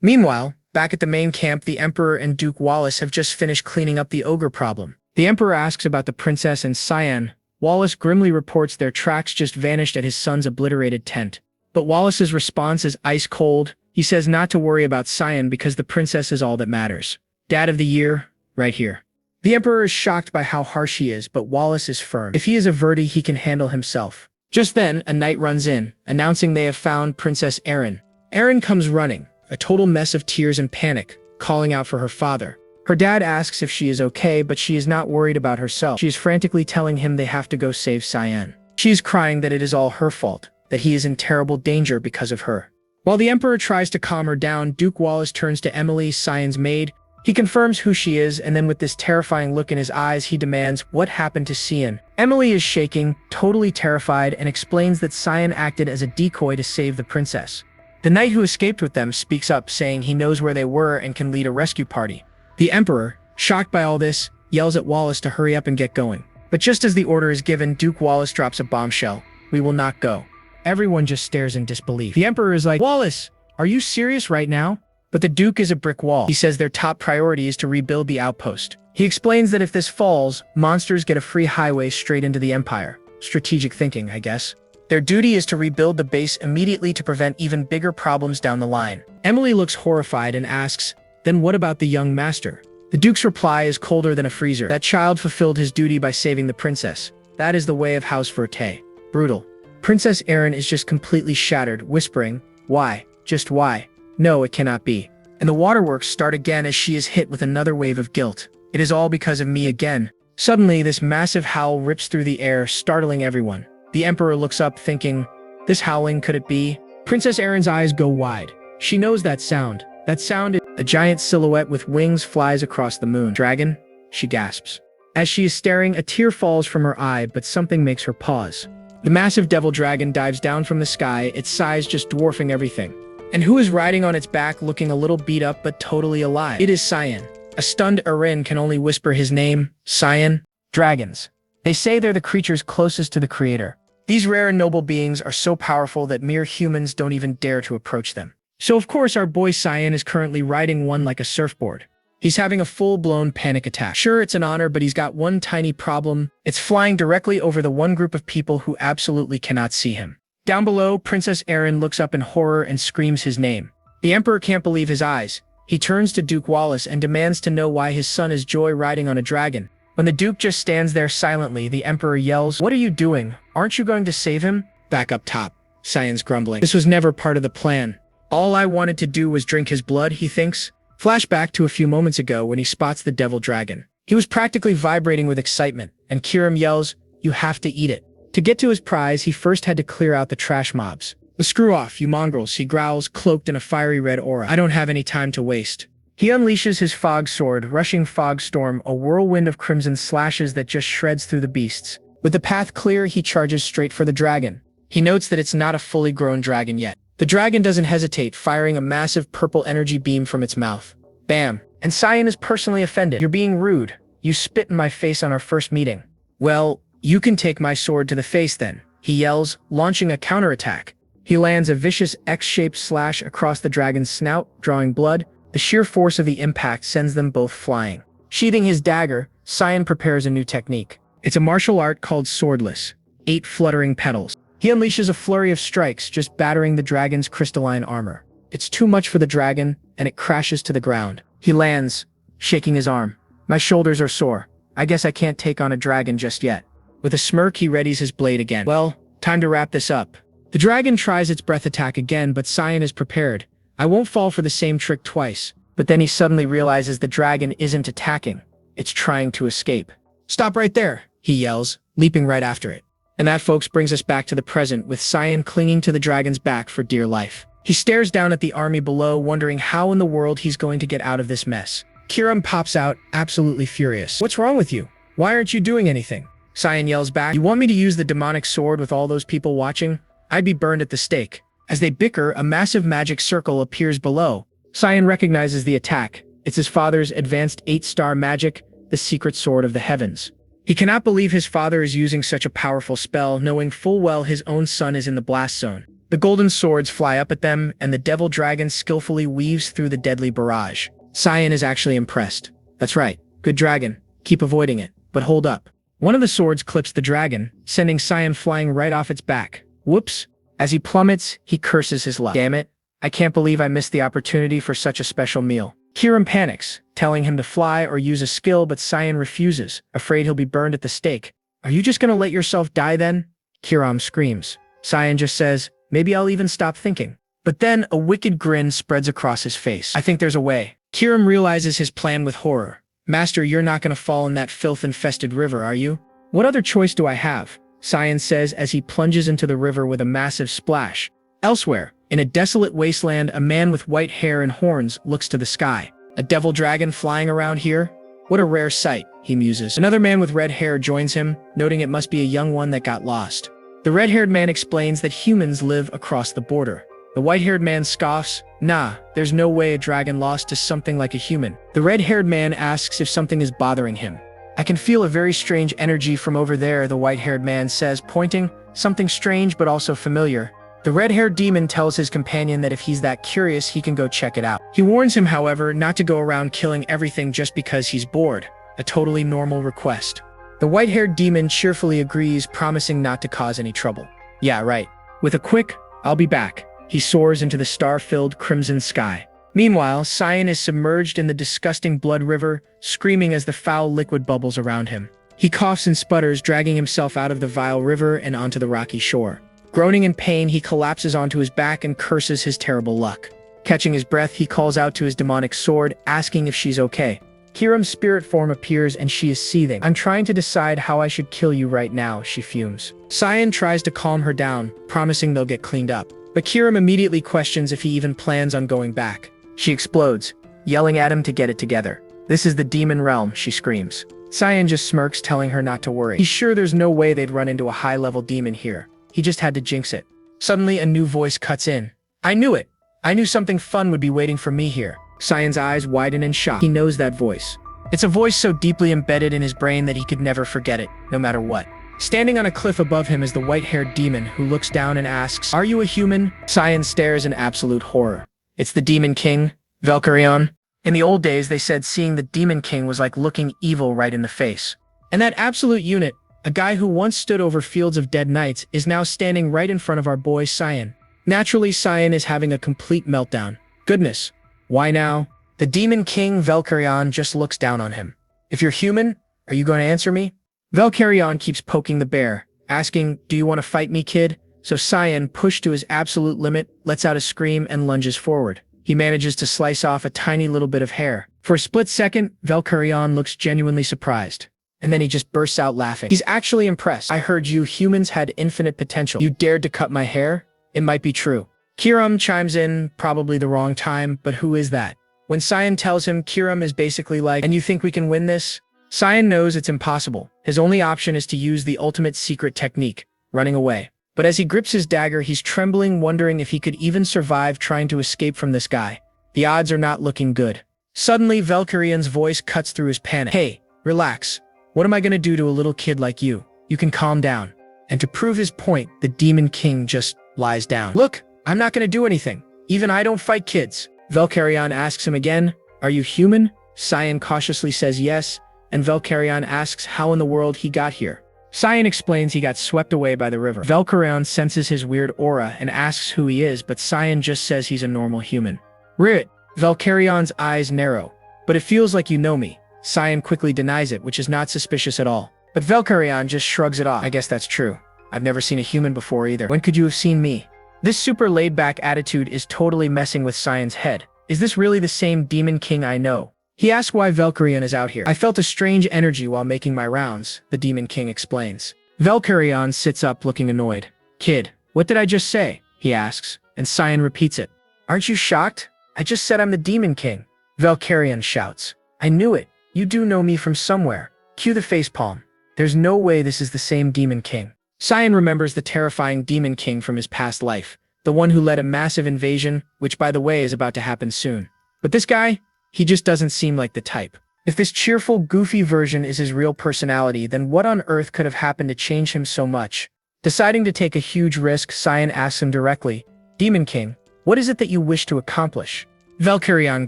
Meanwhile, back at the main camp, the Emperor and Duke Wallace have just finished cleaning up the ogre problem. The Emperor asks about the princess and Cyan. Wallace grimly reports their tracks just vanished at his son's obliterated tent. But Wallace's response is ice cold. He says not to worry about Cyan because the princess is all that matters. Dad of the year, right here. The Emperor is shocked by how harsh he is, but Wallace is firm. If he is a Verdi, he can handle himself. Just then, a knight runs in, announcing they have found Princess Erin. Erin comes running, a total mess of tears and panic, calling out for her father. Her dad asks if she is okay, but she is not worried about herself. She is frantically telling him they have to go save Cyan. She is crying that it is all her fault, that he is in terrible danger because of her. While the Emperor tries to calm her down, Duke Wallace turns to Emily, Cyan's maid. He confirms who she is, and then with this terrifying look in his eyes, he demands, what happened to Cyan? Emily is shaking, totally terrified, and explains that Cyan acted as a decoy to save the princess. The knight who escaped with them speaks up, saying he knows where they were and can lead a rescue party. The Emperor, shocked by all this, yells at Wallace to hurry up and get going. But just as the order is given, Duke Wallace drops a bombshell. We will not go. Everyone just stares in disbelief. The Emperor is like, Wallace, are you serious right now? But the Duke is a brick wall. He says their top priority is to rebuild the outpost. He explains that if this falls, monsters get a free highway straight into the Empire. Strategic thinking, I guess. Their duty is to rebuild the base immediately to prevent even bigger problems down the line. Emily looks horrified and asks, then what about the young master? The Duke's reply is colder than a freezer. That child fulfilled his duty by saving the princess. That is the way of House Verte. Brutal. Princess Erin is just completely shattered, whispering, why? Just why? No, it cannot be. And the waterworks start again as she is hit with another wave of guilt. It is all because of me again. Suddenly, this massive howl rips through the air, startling everyone. The Emperor looks up, thinking, this howling, could it be? Princess Erin's eyes go wide. She knows that sound. That sound is a giant silhouette with wings flies across the moon. Dragon? She gasps. As she is staring, a tear falls from her eye, but something makes her pause. The massive devil dragon dives down from the sky, its size just dwarfing everything. And who is riding on its back looking a little beat up but totally alive? It is Cyan. A stunned Erin can only whisper his name, Cyan. Dragons. They say they're the creatures closest to the creator. These rare and noble beings are so powerful that mere humans don't even dare to approach them. So of course our boy Cyan is currently riding one like a surfboard. He's having a full-blown panic attack. Sure, it's an honor, but he's got one tiny problem. It's flying directly over the one group of people who absolutely cannot see him. Down below, Princess Erin looks up in horror and screams his name. The Emperor can't believe his eyes. He turns to Duke Wallace and demands to know why his son is Joy riding on a dragon. When the Duke just stands there silently, the Emperor yells, what are you doing? Aren't you going to save him? Back up top. Cyan's grumbling. This was never part of the plan. All I wanted to do was drink his blood, he thinks. Flashback to a few moments ago when he spots the devil dragon. He was practically vibrating with excitement, and Kiram yells, you have to eat it. To get to his prize, he first had to clear out the trash mobs. Screw off, you mongrels, he growls, cloaked in a fiery red aura. I don't have any time to waste. He unleashes his fog sword, rushing fog storm, a whirlwind of crimson slashes that just shreds through the beasts. With the path clear, he charges straight for the dragon. He notes that it's not a fully grown dragon yet. The dragon doesn't hesitate, firing a massive purple energy beam from its mouth. Bam. And Cyan is personally offended. You're being rude. You spit in my face on our first meeting. Well, you can take my sword to the face then, he yells, launching a counterattack. He lands a vicious X-shaped slash across the dragon's snout, drawing blood. The sheer force of the impact sends them both flying. Sheathing his dagger, Cyan prepares a new technique. It's a martial art called Swordless. 8 fluttering petals. He unleashes a flurry of strikes, just battering the dragon's crystalline armor. It's too much for the dragon, and it crashes to the ground. He lands, shaking his arm. My shoulders are sore. I guess I can't take on a dragon just yet. With a smirk, he readies his blade again. Well, time to wrap this up. The dragon tries its breath attack again, but Cyan is prepared. I won't fall for the same trick twice. But then he suddenly realizes the dragon isn't attacking. It's trying to escape. Stop right there, he yells, leaping right after it. And that, folks, brings us back to the present, with Cyan clinging to the dragon's back for dear life. He stares down at the army below, wondering how in the world he's going to get out of this mess. Kiram pops out, absolutely furious. What's wrong with you? Why aren't you doing anything? Cyan yells back, you want me to use the demonic sword with all those people watching? I'd be burned at the stake. As they bicker, a massive magic circle appears below. Cyan recognizes the attack. It's his father's advanced 8-star magic, the secret sword of the heavens. He cannot believe his father is using such a powerful spell, knowing full well his own son is in the blast zone. The golden swords fly up at them, and the devil dragon skillfully weaves through the deadly barrage. Cyan is actually impressed. That's right. Good dragon. Keep avoiding it. But hold up. One of the swords clips the dragon, sending Cyan flying right off its back. Whoops. As he plummets, he curses his luck. Damn it. I can't believe I missed the opportunity for such a special meal. Kiram panics, telling him to fly or use a skill, but Cyan refuses, afraid he'll be burned at the stake. Are you just gonna let yourself die then? Kiram screams. Cyan just says, maybe I'll even stop thinking. But then a wicked grin spreads across his face. I think there's a way. Kiram realizes his plan with horror. Master, you're not gonna fall in that filth-infested river, are you? What other choice do I have? Cyan says as he plunges into the river with a massive splash. Elsewhere, in a desolate wasteland, a man with white hair and horns looks to the sky. A devil dragon flying around here? What a rare sight, he muses. Another man with red hair joins him, noting it must be a young one that got lost. The red-haired man explains that humans live across the border. The white-haired man scoffs, nah, there's no way a dragon lost to something like a human. The red-haired man asks if something is bothering him. I can feel a very strange energy from over there, the white-haired man says, pointing, something strange but also familiar. The red-haired demon tells his companion that if he's that curious, he can go check it out. He warns him, however, not to go around killing everything just because he's bored, a totally normal request. The white-haired demon cheerfully agrees, promising not to cause any trouble. Yeah, right. With a quick, I'll be back, he soars into the star-filled crimson sky. Meanwhile, Cyan is submerged in the disgusting blood river, screaming as the foul liquid bubbles around him. He coughs and sputters, dragging himself out of the vile river and onto the rocky shore. Groaning in pain, he collapses onto his back and curses his terrible luck. Catching his breath, he calls out to his demonic sword, asking if she's okay. Kiram's spirit form appears and she is seething. I'm trying to decide how I should kill you right now, she fumes. Cyan tries to calm her down, promising they'll get cleaned up. But Kiram immediately questions if he even plans on going back. She explodes, yelling at him to get it together. This is the demon realm, she screams. Cyan just smirks, telling her not to worry. He's sure there's no way they'd run into a high-level demon here. He just had to jinx it. Suddenly, a new voice cuts in. I knew it! I knew something fun would be waiting for me here. Cyan's eyes widen in shock. He knows that voice. It's a voice so deeply embedded in his brain that he could never forget it, no matter what. Standing on a cliff above him is the white-haired demon, who looks down and asks, Are you a human? Cyan stares in absolute horror. It's the Demon King, Valkyrion. In the old days, they said seeing the Demon King was like looking evil right in the face. And that absolute unit, a guy who once stood over fields of dead knights, is now standing right in front of our boy Cyan. Naturally, Cyan is having a complete meltdown. Goodness. Why now? The Demon King, Valkyrion, just looks down on him. If you're human, are you going to answer me? Valkyrion keeps poking the bear, asking, Do you want to fight me, kid? So Cyan, pushed to his absolute limit, lets out a scream and lunges forward. He manages to slice off a tiny little bit of hair. For a split second, Valkyrion looks genuinely surprised. And then he just bursts out laughing. He's actually impressed. I heard you humans had infinite potential. You dared to cut my hair? It might be true. Kiram chimes in, probably the wrong time, but who is that? When Cyan tells him, Kiram is basically like, and you think we can win this? Cyan knows it's impossible. His only option is to use the ultimate secret technique, running away. But as he grips his dagger, he's trembling, wondering if he could even survive trying to escape from this guy. The odds are not looking good. Suddenly, Valkyrion's voice cuts through his panic. Hey, relax. What am I gonna do to a little kid like you? You can calm down. And to prove his point, the Demon King just lies down. Look, I'm not gonna do anything. Even I don't fight kids. Valkyrion asks him again, Are you human? Cyan cautiously says yes, and Valkyrion asks how in the world he got here. Cyan explains he got swept away by the river. Valkyrion senses his weird aura and asks who he is, but Cyan just says he's a normal human. Rit, Valkyrion's eyes narrow. But it feels like you know me. Cyan quickly denies it, which is not suspicious at all. But Valkyrion just shrugs it off. I guess that's true. I've never seen a human before either. When could you have seen me? This super laid-back attitude is totally messing with Cyan's head. Is this really the same demon king I know? He asks why Valkyrion is out here. I felt a strange energy while making my rounds, the demon king explains. Valkyrion sits up looking annoyed. Kid, what did I just say? He asks, and Cyan repeats it. Aren't you shocked? I just said I'm the demon king. Valkyrion shouts. I knew it. You do know me from somewhere. Cue the facepalm. There's no way this is the same demon king. Cyan remembers the terrifying demon king from his past life, the one who led a massive invasion, which by the way is about to happen soon. But this guy, he just doesn't seem like the type. If this cheerful, goofy version is his real personality, then what on earth could have happened to change him so much? Deciding to take a huge risk, Cyan asks him directly, Demon King, what is it that you wish to accomplish? Valkyrion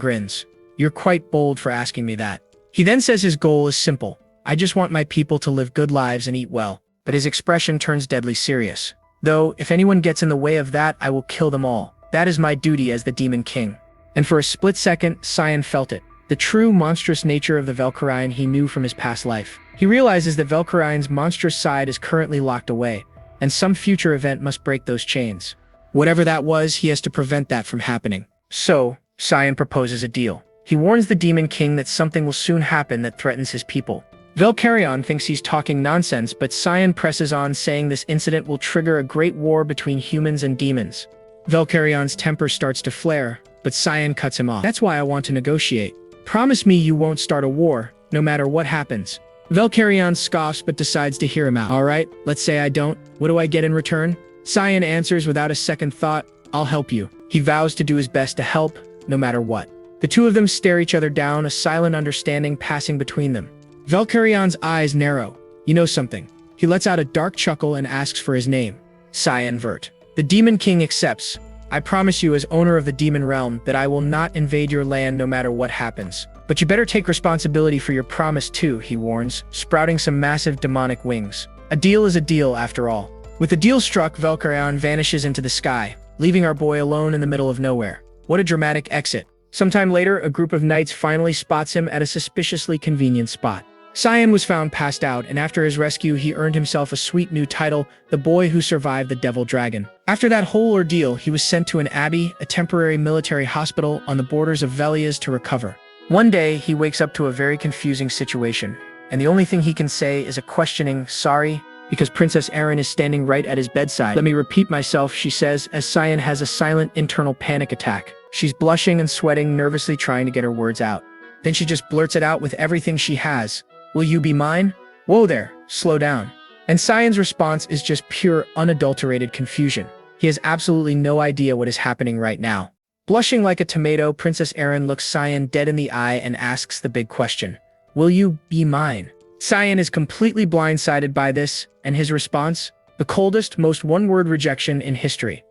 grins. You're quite bold for asking me that. He then says his goal is simple. I just want my people to live good lives and eat well. But his expression turns deadly serious. Though, if anyone gets in the way of that, I will kill them all. That is my duty as the Demon King. And for a split second, Cyan felt it. The true monstrous nature of the Valkyrion he knew from his past life. He realizes that Valkyrion's monstrous side is currently locked away, and some future event must break those chains. Whatever that was, he has to prevent that from happening. So, Cyan proposes a deal. He warns the Demon King that something will soon happen that threatens his people. Valkyrion thinks he's talking nonsense, but Cyan presses on, saying this incident will trigger a great war between humans and demons. Valkyrion's temper starts to flare, but Cyan cuts him off. That's why I want to negotiate. Promise me you won't start a war, no matter what happens. Valkyrion scoffs but decides to hear him out. Alright, let's say I don't. What do I get in return? Cyan answers without a second thought, I'll help you. He vows to do his best to help, no matter what. The two of them stare each other down, a silent understanding passing between them. Valkyrion's eyes narrow. You know something. He lets out a dark chuckle and asks for his name. Cyan Vert. The Demon King accepts. I promise you as owner of the Demon Realm that I will not invade your land no matter what happens. But you better take responsibility for your promise too, he warns, sprouting some massive demonic wings. A deal is a deal after all. With the deal struck, Valkyrion vanishes into the sky, leaving our boy alone in the middle of nowhere. What a dramatic exit. Sometime later, a group of knights finally spots him at a suspiciously convenient spot. Cyan was found passed out, and after his rescue, he earned himself a sweet new title, the boy who survived the Devil Dragon. After that whole ordeal, he was sent to an abbey, a temporary military hospital on the borders of Velias to recover. One day, he wakes up to a very confusing situation, and the only thing he can say is a questioning, sorry, because Princess Erin is standing right at his bedside. Let me repeat myself, she says, as Cyan has a silent internal panic attack. She's blushing and sweating, nervously trying to get her words out. Then she just blurts it out with everything she has. Will you be mine? Whoa there, slow down. And Cyan's response is just pure, unadulterated confusion. He has absolutely no idea what is happening right now. Blushing like a tomato, Princess Erin looks Cyan dead in the eye and asks the big question. Will you be mine? Cyan is completely blindsided by this, and his response? The coldest, most one-word rejection in history.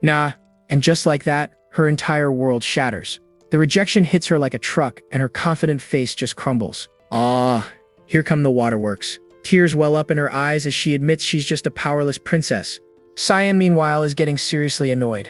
Nah, and just like that, her entire world shatters. The rejection hits her like a truck, and her confident face just crumbles. Ah, here come the waterworks. Tears well up in her eyes as she admits she's just a powerless princess. Cyan, meanwhile, is getting seriously annoyed.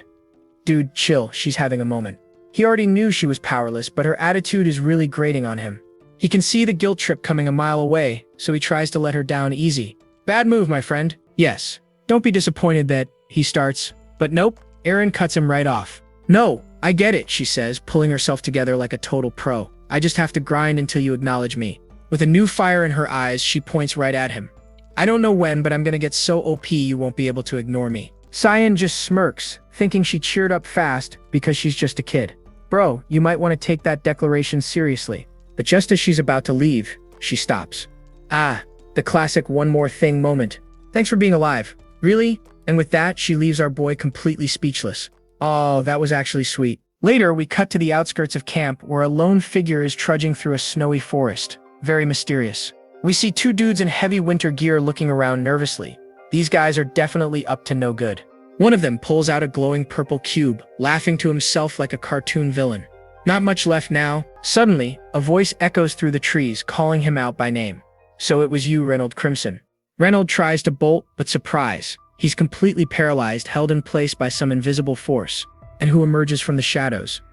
Dude, chill, she's having a moment. He already knew she was powerless, but her attitude is really grating on him. He can see the guilt trip coming a mile away, so he tries to let her down easy. Bad move, my friend. Yes. Don't be disappointed that, he starts. But nope, Erin cuts him right off. No, I get it, she says, pulling herself together like a total pro. I just have to grind until you acknowledge me. With a new fire in her eyes, she points right at him. I don't know when, but I'm gonna get so OP you won't be able to ignore me. Cyan just smirks, thinking she cheered up fast because she's just a kid. Bro, you might want to take that declaration seriously. But just as she's about to leave, she stops. Ah, the classic one more thing moment. Thanks for being alive. Really? And with that, she leaves our boy completely speechless. Oh, that was actually sweet. Later, we cut to the outskirts of camp where a lone figure is trudging through a snowy forest. Very mysterious. We see two dudes in heavy winter gear looking around nervously. These guys are definitely up to no good. One of them pulls out a glowing purple cube, laughing to himself like a cartoon villain. Not much left now. Suddenly, a voice echoes through the trees, calling him out by name. So it was you, Reynold Crimson. Reynold tries to bolt, but surprise. He's completely paralyzed, held in place by some invisible force. And who emerges from the shadows?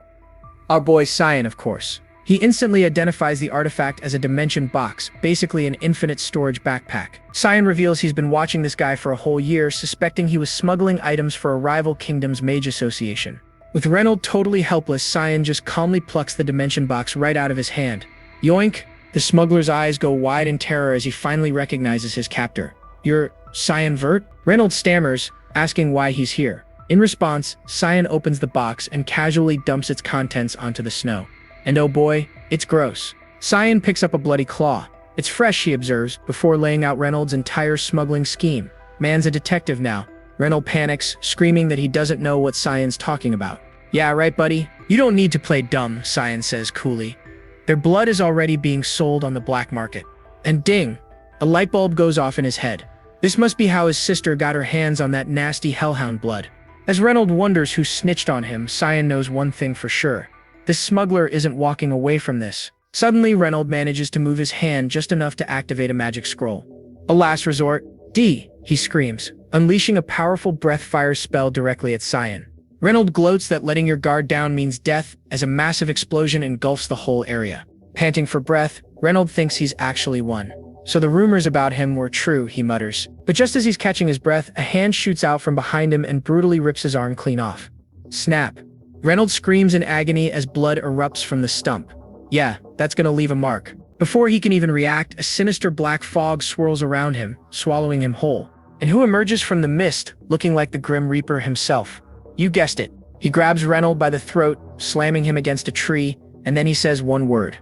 Our boy Cyan, of course. He instantly identifies the artifact as a dimension box, basically an infinite storage backpack. Cyan reveals he's been watching this guy for a whole year, suspecting he was smuggling items for a rival kingdom's mage association. With Reynold totally helpless, Cyan just calmly plucks the dimension box right out of his hand. Yoink! The smuggler's eyes go wide in terror as he finally recognizes his captor. "You're Cyan Vert?" Reynold stammers, asking why he's here. In response, Cyan opens the box and casually dumps its contents onto the snow. And oh boy, it's gross. Cyan picks up a bloody claw. "It's fresh," he observes, before laying out Reynold's entire smuggling scheme. Man's a detective now. Reynold panics, screaming that he doesn't know what Cyan's talking about. "Yeah, right, buddy? You don't need to play dumb," Cyan says coolly. Their blood is already being sold on the black market. And ding! A light bulb goes off in his head. This must be how his sister got her hands on that nasty hellhound blood. As Reynold wonders who snitched on him, Cyan knows one thing for sure. This smuggler isn't walking away from this. Suddenly, Reynold manages to move his hand just enough to activate a magic scroll. A last resort. D, he screams, unleashing a powerful breath fire spell directly at Cyan. Reynold gloats that letting your guard down means death, as a massive explosion engulfs the whole area. Panting for breath, Reynold thinks he's actually won. So the rumors about him were true, he mutters. But just as he's catching his breath, a hand shoots out from behind him and brutally rips his arm clean off. Snap. Reynold screams in agony as blood erupts from the stump. Yeah, that's gonna leave a mark. Before he can even react, a sinister black fog swirls around him, swallowing him whole. And who emerges from the mist, looking like the Grim Reaper himself? You guessed it. He grabs Reynold by the throat, slamming him against a tree, and then he says one word.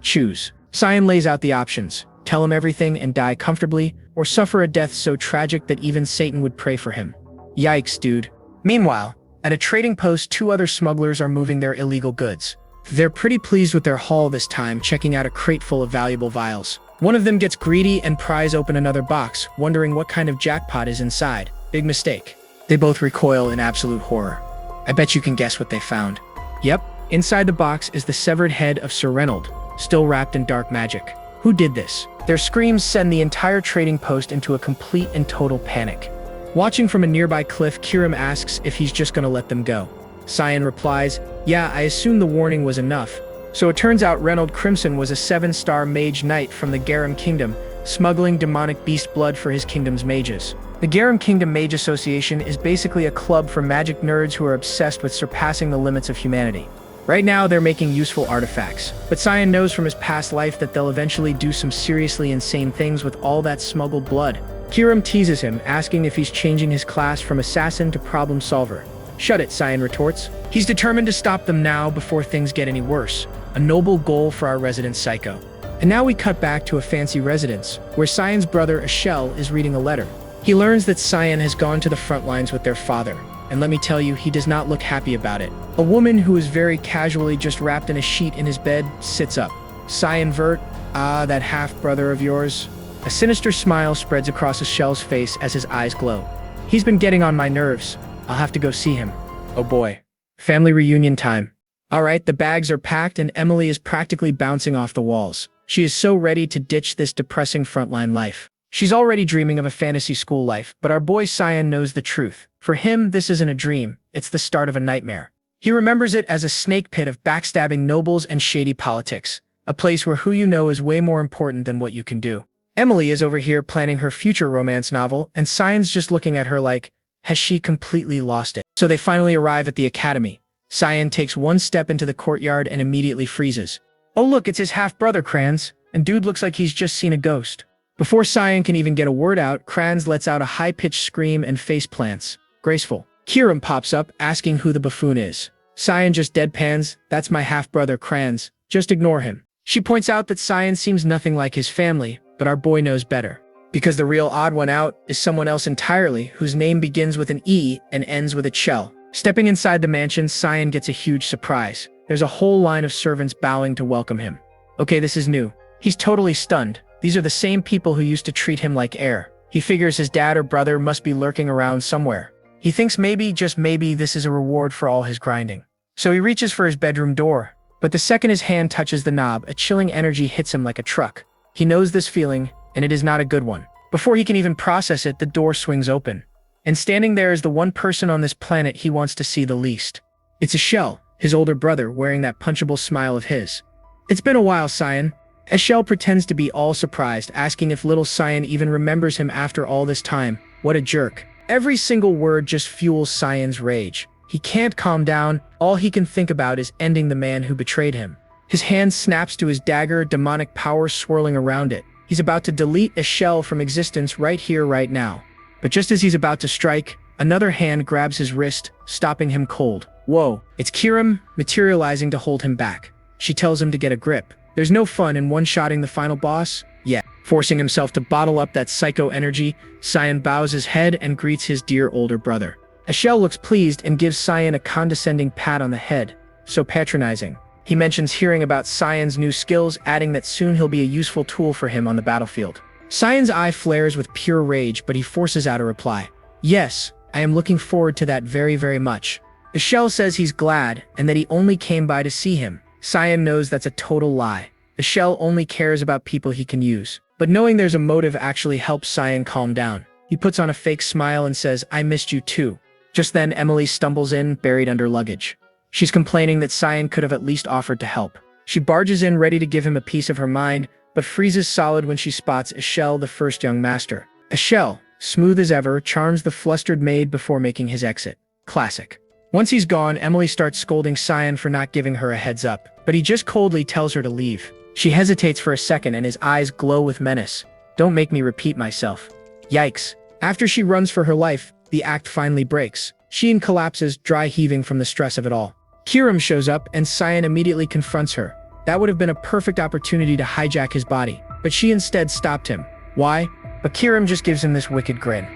Choose. Cyan lays out the options. Tell him everything and die comfortably, or suffer a death so tragic that even Satan would pray for him. Yikes, dude. Meanwhile, at a trading post, two other smugglers are moving their illegal goods. They're pretty pleased with their haul this time, checking out a crate full of valuable vials. One of them gets greedy and pries open another box, wondering what kind of jackpot is inside. Big mistake. They both recoil in absolute horror. I bet you can guess what they found. Yep, inside the box is the severed head of Sir Reynold, still wrapped in dark magic. Who did this? Their screams send the entire trading post into a complete and total panic. Watching from a nearby cliff, Kirim asks if he's just gonna let them go. Cyan replies, "Yeah, I assumed the warning was enough." So it turns out Reynold Crimson was a 7-star mage knight from the Garum Kingdom, smuggling demonic beast blood for his kingdom's mages. The Garum Kingdom Mage Association is basically a club for magic nerds who are obsessed with surpassing the limits of humanity. Right now, they're making useful artifacts, but Cyan knows from his past life that they'll eventually do some seriously insane things with all that smuggled blood. Kirim teases him, asking if he's changing his class from assassin to problem solver. "Shut it," Cyan retorts. He's determined to stop them now before things get any worse. A noble goal for our resident psycho. And now we cut back to a fancy residence, where Cyan's brother Ashel is reading a letter. He learns that Cyan has gone to the front lines with their father, and let me tell you, he does not look happy about it. A woman who is very casually just wrapped in a sheet in his bed sits up. "Cyan Vert, that half-brother of yours?" A sinister smile spreads across Ashel's face as his eyes glow. "He's been getting on my nerves. I'll have to go see him." Oh boy. Family reunion time. Alright, the bags are packed and Emily is practically bouncing off the walls. She is so ready to ditch this depressing frontline life. She's already dreaming of a fantasy school life, but our boy Cyan knows the truth. For him, this isn't a dream, it's the start of a nightmare. He remembers it as a snake pit of backstabbing nobles and shady politics. A place where who you know is way more important than what you can do. Emily is over here planning her future romance novel, and Cyan's just looking at her like, has she completely lost it? So they finally arrive at the academy. Cyan takes one step into the courtyard and immediately freezes. Oh look, it's his half-brother Kranz, and dude looks like he's just seen a ghost. Before Cyan can even get a word out, Kranz lets out a high-pitched scream and face plants. Graceful. Kirim pops up, asking who the buffoon is. Cyan just deadpans, "That's my half-brother Kranz. Just ignore him." She points out that Cyan seems nothing like his family, but our boy knows better. Because the real odd one out is someone else entirely, whose name begins with an E and ends with a Chell. Stepping inside the mansion, Cyan gets a huge surprise. There's a whole line of servants bowing to welcome him. Okay, this is new. He's totally stunned. These are the same people who used to treat him like air. He figures his dad or brother must be lurking around somewhere. He thinks maybe, just maybe, this is a reward for all his grinding. So he reaches for his bedroom door. But the second his hand touches the knob, a chilling energy hits him like a truck. He knows this feeling, and it is not a good one. Before he can even process it, the door swings open. And standing there is the one person on this planet he wants to see the least. It's Ashel, his older brother, wearing that punchable smile of his. It's been a while, Cyan. Eschel pretends to be all surprised, asking if little Cyan even remembers him after all this time. What a jerk. Every single word just fuels Cyan's rage. He can't calm down. All he can think about is ending the man who betrayed him. His hand snaps to his dagger, demonic power swirling around it. He's about to delete Eschel from existence right here, right now. But just as he's about to strike, another hand grabs his wrist, stopping him cold. Whoa, it's Kirim, materializing to hold him back. She tells him to get a grip. There's no fun in one-shotting the final boss yet. Forcing himself to bottle up that psycho energy, Cyan bows his head and greets his dear older brother. Eschel looks pleased and gives Cyan a condescending pat on the head. So patronizing. He mentions hearing about Cyan's new skills, adding that soon he'll be a useful tool for him on the battlefield. Cyan's eye flares with pure rage, but he forces out a reply. Yes, I am looking forward to that very, very much. Eschel says he's glad and that he only came by to see him. Cyan knows that's a total lie. Eschel only cares about people he can use. But knowing there's a motive actually helps Cyan calm down. He puts on a fake smile and says, I missed you too. Just then, Emily stumbles in, buried under luggage. She's complaining that Cyan could have at least offered to help. She barges in ready to give him a piece of her mind, but freezes solid when she spots Eschel, the first young master. Eschel, smooth as ever, charms the flustered maid before making his exit. Classic. Once he's gone, Emily starts scolding Cyan for not giving her a heads up, but he just coldly tells her to leave. She hesitates for a second and his eyes glow with menace. Don't make me repeat myself. Yikes. After she runs for her life, the act finally breaks. Sheen collapses, dry heaving from the stress of it all. Kirim shows up and Cyan immediately confronts her. That would have been a perfect opportunity to hijack his body, but she instead stopped him. Why? But Kirim just gives him this wicked grin.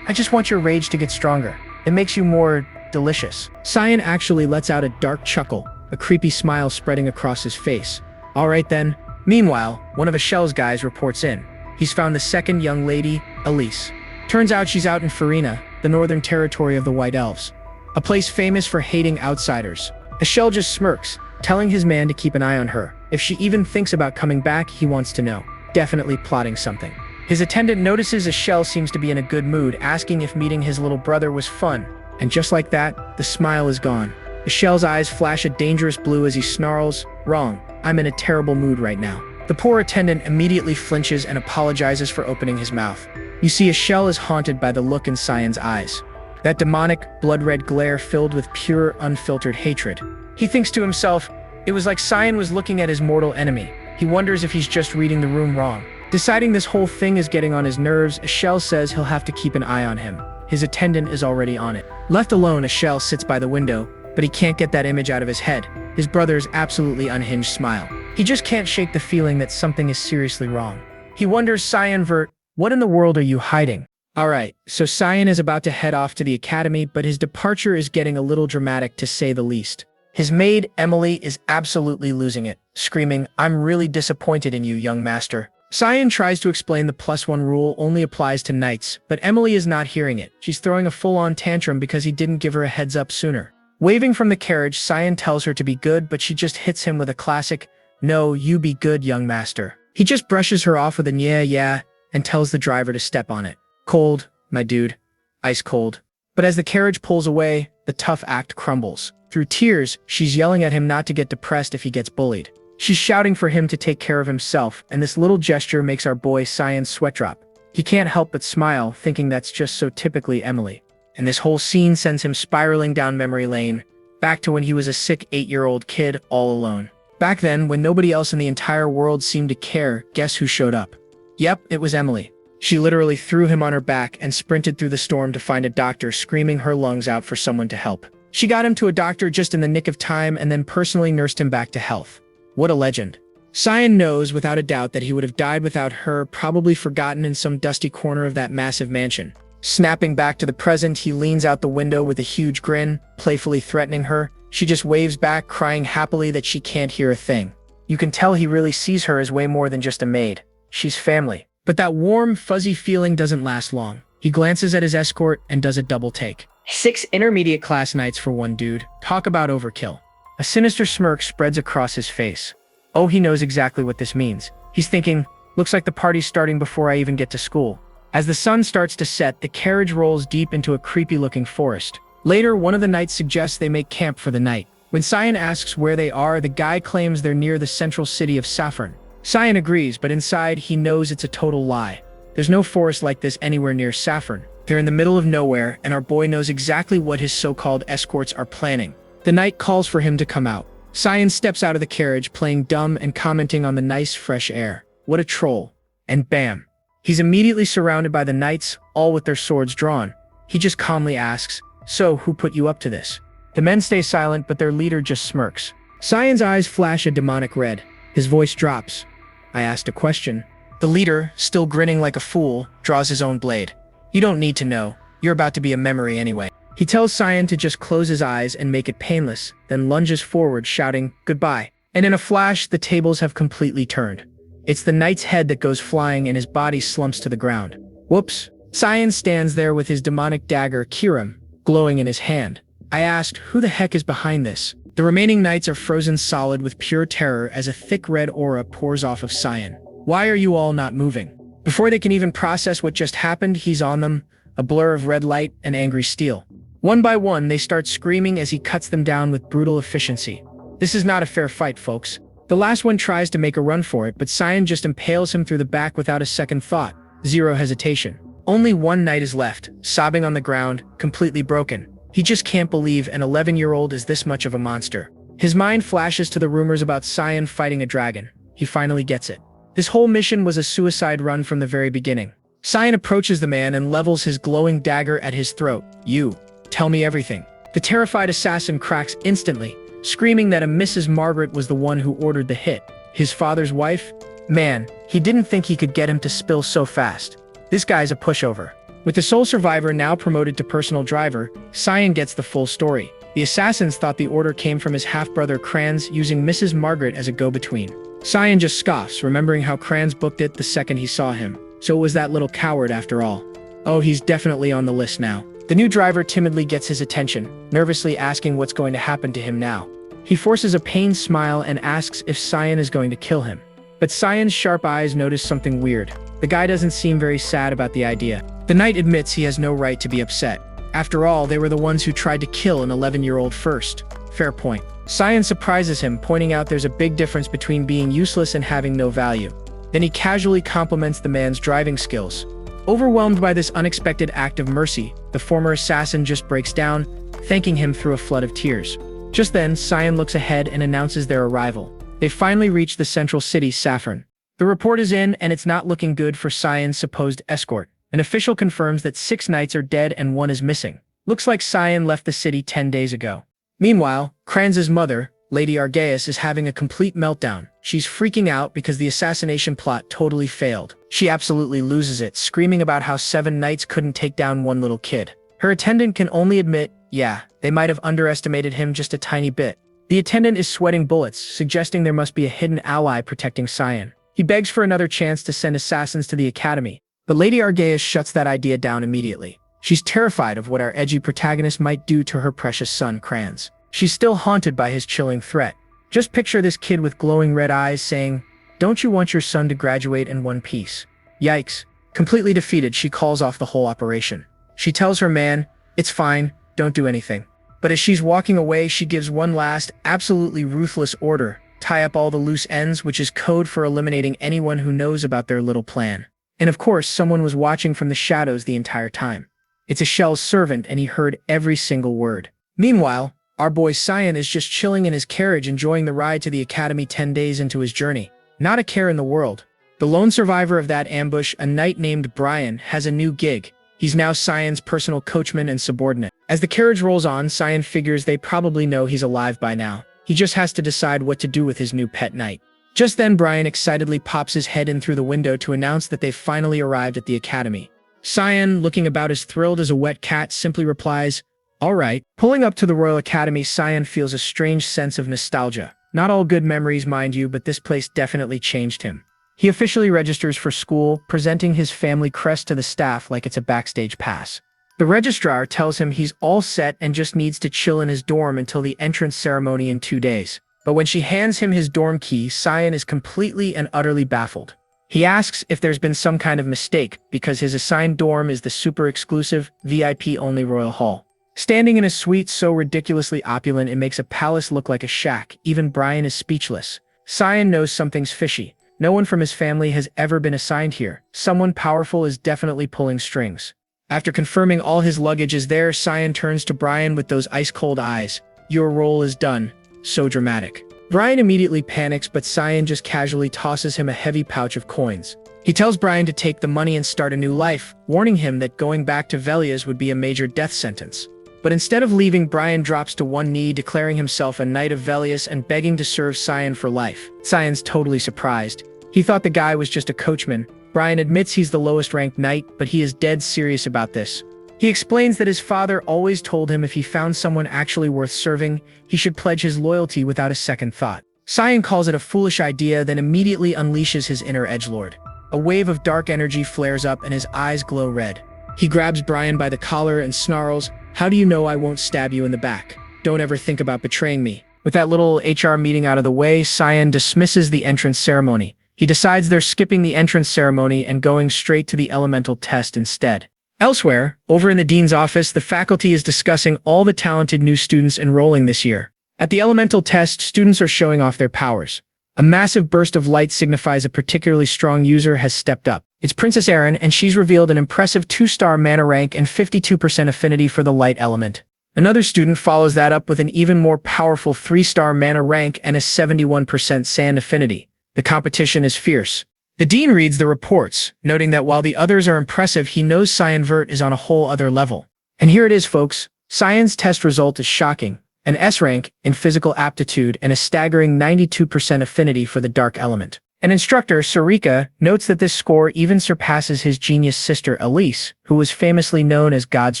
I just want your rage to get stronger. It makes you more delicious. Cyan actually lets out a dark chuckle, a creepy smile spreading across his face. Alright then. Meanwhile, one of Eschel's guys reports in. He's found the second young lady, Elise. Turns out she's out in Farina, the northern territory of the White Elves. A place famous for hating outsiders. Eschel just smirks, telling his man to keep an eye on her. If she even thinks about coming back, he wants to know. Definitely plotting something. His attendant notices Eschel seems to be in a good mood, asking if meeting his little brother was fun. And just like that, the smile is gone. Eschel's eyes flash a dangerous blue as he snarls, Wrong. I'm in a terrible mood right now. The poor attendant immediately flinches and apologizes for opening his mouth. You see, Eschel is haunted by the look in Cyan's eyes. That demonic, blood-red glare filled with pure, unfiltered hatred. He thinks to himself, it was like Cyan was looking at his mortal enemy. He wonders if he's just reading the room wrong. Deciding this whole thing is getting on his nerves, Eschel says he'll have to keep an eye on him. His attendant is already on it. Left alone, Eschel sits by the window, but he can't get that image out of his head. His brother's absolutely unhinged smile. He just can't shake the feeling that something is seriously wrong. He wonders, Cyan Vert, what in the world are you hiding? Alright, so Cyan is about to head off to the academy, but his departure is getting a little dramatic to say the least. His maid, Emily, is absolutely losing it, screaming, I'm really disappointed in you, young master. Cyan tries to explain the +1 rule only applies to knights, but Emily is not hearing it. She's throwing a full-on tantrum because he didn't give her a heads up sooner. Waving from the carriage, Cyan tells her to be good, but she just hits him with a classic, no, you be good, young master. He just brushes her off with an yeah, and tells the driver to step on it. Cold, my dude. Ice cold. But as the carriage pulls away, the tough act crumbles. Through tears, she's yelling at him not to get depressed if he gets bullied. She's shouting for him to take care of himself, and this little gesture makes our boy Cyan's sweat drop. He can't help but smile, thinking that's just so typically Emily. And this whole scene sends him spiraling down memory lane, back to when he was a sick 8-year-old kid all alone. Back then, when nobody else in the entire world seemed to care, guess who showed up? Yep, it was Emily. She literally threw him on her back and sprinted through the storm to find a doctor, screaming her lungs out for someone to help. She got him to a doctor just in the nick of time and then personally nursed him back to health. What a legend. Cyan knows without a doubt that he would have died without her, probably forgotten in some dusty corner of that massive mansion. Snapping back to the present, he leans out the window with a huge grin, playfully threatening her. She just waves back, crying happily that she can't hear a thing. You can tell he really sees her as way more than just a maid. She's family. But that warm, fuzzy feeling doesn't last long. He glances at his escort and does a double take. 6 intermediate class nights for one dude. Talk about overkill. A sinister smirk spreads across his face. Oh, he knows exactly what this means. He's thinking, looks like the party's starting before I even get to school. As the sun starts to set, the carriage rolls deep into a creepy-looking forest. Later, one of the knights suggests they make camp for the night. When Cyan asks where they are, the guy claims they're near the central city of Saffron. Cyan agrees, but inside he knows it's a total lie. There's no forest like this anywhere near Saffron. They're in the middle of nowhere, and our boy knows exactly what his so-called escorts are planning. The knight calls for him to come out. Cyan steps out of the carriage, playing dumb and commenting on the nice, fresh air. What a troll. And bam. He's immediately surrounded by the knights, all with their swords drawn. He just calmly asks, "So, who put you up to this?" The men stay silent, but their leader just smirks. Cyan's eyes flash a demonic red. His voice drops. "I asked a question." The leader, still grinning like a fool, draws his own blade. "You don't need to know. You're about to be a memory anyway." He tells Cyan to just close his eyes and make it painless, then lunges forward, shouting, "Goodbye." And in a flash, the tables have completely turned. It's the knight's head that goes flying and his body slumps to the ground. Whoops. Cyan stands there with his demonic dagger, Kirim, glowing in his hand. I asked, who the heck is behind this? The remaining knights are frozen solid with pure terror as a thick red aura pours off of Cyan. Why are you all not moving? Before they can even process what just happened, he's on them, a blur of red light and angry steel. One by one, they start screaming as he cuts them down with brutal efficiency. This is not a fair fight, folks. The last one tries to make a run for it, but Cyan just impales him through the back without a second thought. Zero hesitation. Only one knight is left, sobbing on the ground, completely broken. He just can't believe an 11-year-old is this much of a monster. His mind flashes to the rumors about Cyan fighting a dragon. He finally gets it. This whole mission was a suicide run from the very beginning. Cyan approaches the man and levels his glowing dagger at his throat. "You. Tell me everything." The terrified assassin cracks instantly, screaming that a Mrs. Margaret was the one who ordered the hit. His father's wife? Man, he didn't think he could get him to spill so fast. This guy's a pushover. With the sole survivor now promoted to personal driver, Cyan gets the full story. The assassins thought the order came from his half-brother Kranz, using Mrs. Margaret as a go-between. Cyan just scoffs, remembering how Kranz booked it the second he saw him. So it was that little coward after all. Oh, he's definitely on the list now. The new driver timidly gets his attention, nervously asking what's going to happen to him now. He forces a pained smile and asks if Cyan is going to kill him. But Cyan's sharp eyes notice something weird. The guy doesn't seem very sad about the idea. The knight admits he has no right to be upset. After all, they were the ones who tried to kill an 11-year-old first. Fair point. Cyan surprises him, pointing out there's a big difference between being useless and having no value. Then he casually compliments the man's driving skills. Overwhelmed by this unexpected act of mercy, the former assassin just breaks down, thanking him through a flood of tears. Just then, Cyan looks ahead and announces their arrival. They finally reach the central city, Saffron. The report is in, and it's not looking good for Cyan's supposed escort. An official confirms that 6 knights are dead and 1 is missing. Looks like Cyan left the city 10 days ago. Meanwhile, Kranz's mother, Lady Argaeus, is having a complete meltdown. She's freaking out because the assassination plot totally failed. She absolutely loses it, screaming about how 7 knights couldn't take down 1 little kid. Her attendant can only admit, yeah, they might have underestimated him just a tiny bit. The attendant is sweating bullets, suggesting there must be a hidden ally protecting Cyan. He begs for another chance to send assassins to the academy, but Lady Argaeus shuts that idea down immediately. She's terrified of what our edgy protagonist might do to her precious son, Kranz. She's still haunted by his chilling threat. Just picture this kid with glowing red eyes saying, "Don't you want your son to graduate in one piece?" Yikes. Completely defeated, she calls off the whole operation. She tells her man, "It's fine, don't do anything." But as she's walking away, she gives one last, absolutely ruthless order: tie up all the loose ends, which is code for eliminating anyone who knows about their little plan. And of course, someone was watching from the shadows the entire time. It's Ashel's servant, and he heard every single word. Meanwhile, our boy Cyan is just chilling in his carriage, enjoying the ride to the academy 10 days into his journey. Not a care in the world. The lone survivor of that ambush, a knight named Brian, has a new gig. He's now Cyan's personal coachman and subordinate. As the carriage rolls on, Cyan figures they probably know he's alive by now. He just has to decide what to do with his new pet knight. Just then, Brian excitedly pops his head in through the window to announce that they've finally arrived at the academy. Cyan, looking about as thrilled as a wet cat, simply replies, "All right." Pulling up to the Royal Academy, Cyan feels a strange sense of nostalgia. Not all good memories, mind you, but this place definitely changed him. He officially registers for school, presenting his family crest to the staff like it's a backstage pass. The registrar tells him he's all set and just needs to chill in his dorm until the entrance ceremony in 2 days. But when she hands him his dorm key, Cyan is completely and utterly baffled. He asks if there's been some kind of mistake, because his assigned dorm is the super exclusive, VIP-only Royal Hall. Standing in a suite so ridiculously opulent it makes a palace look like a shack. Even Brian is speechless. Cyan knows something's fishy. No one from his family has ever been assigned here. Someone powerful is definitely pulling strings. After confirming all his luggage is there, Cyan turns to Brian with those ice-cold eyes. Your role is done. So dramatic. Brian immediately panics, but Cyan just casually tosses him a heavy pouch of coins. He tells Brian to take the money and start a new life, warning him that going back to Velia's would be a major death sentence. But instead of leaving, Brian drops to one knee, declaring himself a knight of Velia's and begging to serve Cyan for life. Cyan's totally surprised. He thought the guy was just a coachman. Brian admits he's the lowest-ranked knight, but he is dead serious about this. He explains that his father always told him if he found someone actually worth serving, he should pledge his loyalty without a second thought. Cyan calls it a foolish idea, then immediately unleashes his inner edgelord. A wave of dark energy flares up and his eyes glow red. He grabs Brian by the collar and snarls, "How do you know I won't stab you in the back? Don't ever think about betraying me." With that little HR meeting out of the way, Cyan dismisses the entrance ceremony. He decides they're skipping the entrance ceremony and going straight to the elemental test instead. Elsewhere, over in the dean's office, the faculty is discussing all the talented new students enrolling this year. At the elemental test, students are showing off their powers. A massive burst of light signifies a particularly strong user has stepped up. It's Princess Erin, and she's revealed an impressive 2-star mana rank and 52% affinity for the light element. Another student follows that up with an even more powerful 3-star mana rank and a 71% sand affinity. The competition is fierce. The dean reads the reports, noting that while the others are impressive, he knows Cyan Vert is on a whole other level. And here it is, folks. Cyan's test result is shocking. An S rank in physical aptitude and a staggering 92% affinity for the dark element. An instructor, Sarika, notes that this score even surpasses his genius sister Elise, who was famously known as God's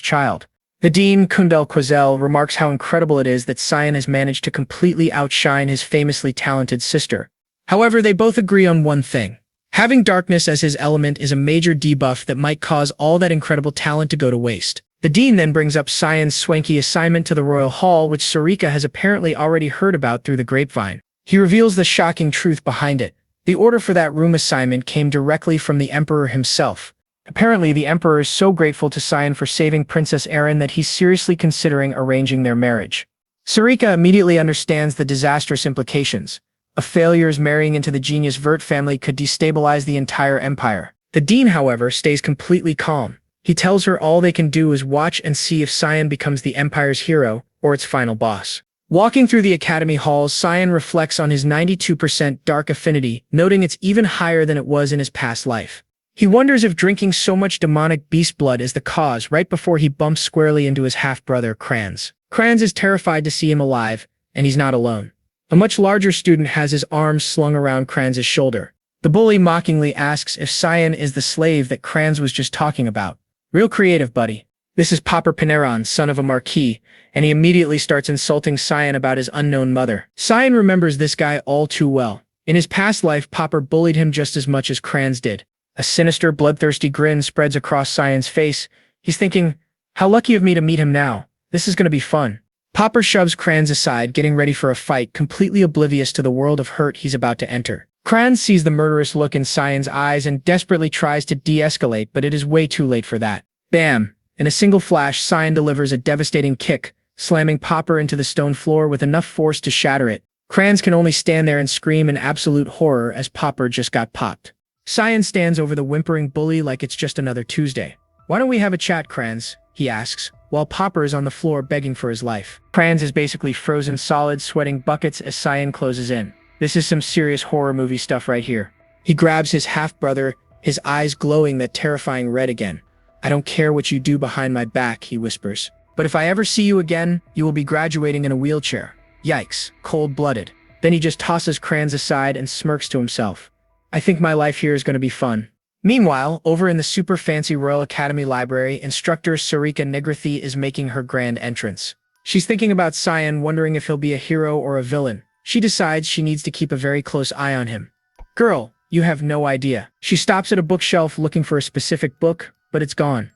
child. The dean, Kundal Quazel, remarks how incredible it is that Cyan has managed to completely outshine his famously talented sister. However, they both agree on one thing. Having darkness as his element is a major debuff that might cause all that incredible talent to go to waste. The dean then brings up Cyan's swanky assignment to the royal hall, which Sarika has apparently already heard about through the grapevine. He reveals the shocking truth behind it. The order for that room assignment came directly from the emperor himself. Apparently, the emperor is so grateful to Cyan for saving Princess Erin that he's seriously considering arranging their marriage. Sarika immediately understands the disastrous implications. A failure's marrying into the genius Vert family could destabilize the entire empire. The dean, however, stays completely calm. He tells her all they can do is watch and see if Cyan becomes the empire's hero or its final boss. Walking through the academy halls, Cyan reflects on his 92% dark affinity, noting it's even higher than it was in his past life. He wonders if drinking so much demonic beast blood is the cause right before he bumps squarely into his half-brother, Kranz. Kranz is terrified to see him alive, and he's not alone. A much larger student has his arms slung around Kranz's shoulder. The bully mockingly asks if Cyan is the slave that Kranz was just talking about. Real creative, buddy. This is Popper Pineron, son of a marquis, and he immediately starts insulting Cyan about his unknown mother. Cyan remembers this guy all too well. In his past life, Popper bullied him just as much as Kranz did. A sinister, bloodthirsty grin spreads across Cyan's face. He's thinking, how lucky of me to meet him now. This is going to be fun. Popper shoves Kranz aside, getting ready for a fight, completely oblivious to the world of hurt he's about to enter. Kranz sees the murderous look in Cyan's eyes and desperately tries to de-escalate, but it is way too late for that. Bam! In a single flash, Cyan delivers a devastating kick, slamming Popper into the stone floor with enough force to shatter it. Kranz can only stand there and scream in absolute horror as Popper just got popped. Cyan stands over the whimpering bully like it's just another Tuesday. "Why don't we have a chat, Kranz?" he asks, while Popper is on the floor begging for his life. Kranz is basically frozen solid, sweating buckets as Cyan closes in. This is some serious horror movie stuff right here. He grabs his half-brother, his eyes glowing that terrifying red again. "I don't care what you do behind my back," he whispers. "But if I ever see you again, you will be graduating in a wheelchair." Yikes, cold-blooded. Then he just tosses Kranz aside and smirks to himself. "I think my life here is going to be fun." Meanwhile, over in the super fancy Royal Academy library, instructor Sarika Nigrathi is making her grand entrance. She's thinking about Cyan, wondering if he'll be a hero or a villain. She decides she needs to keep a very close eye on him. "Girl, you have no idea." She stops at a bookshelf looking for a specific book, but it's gone.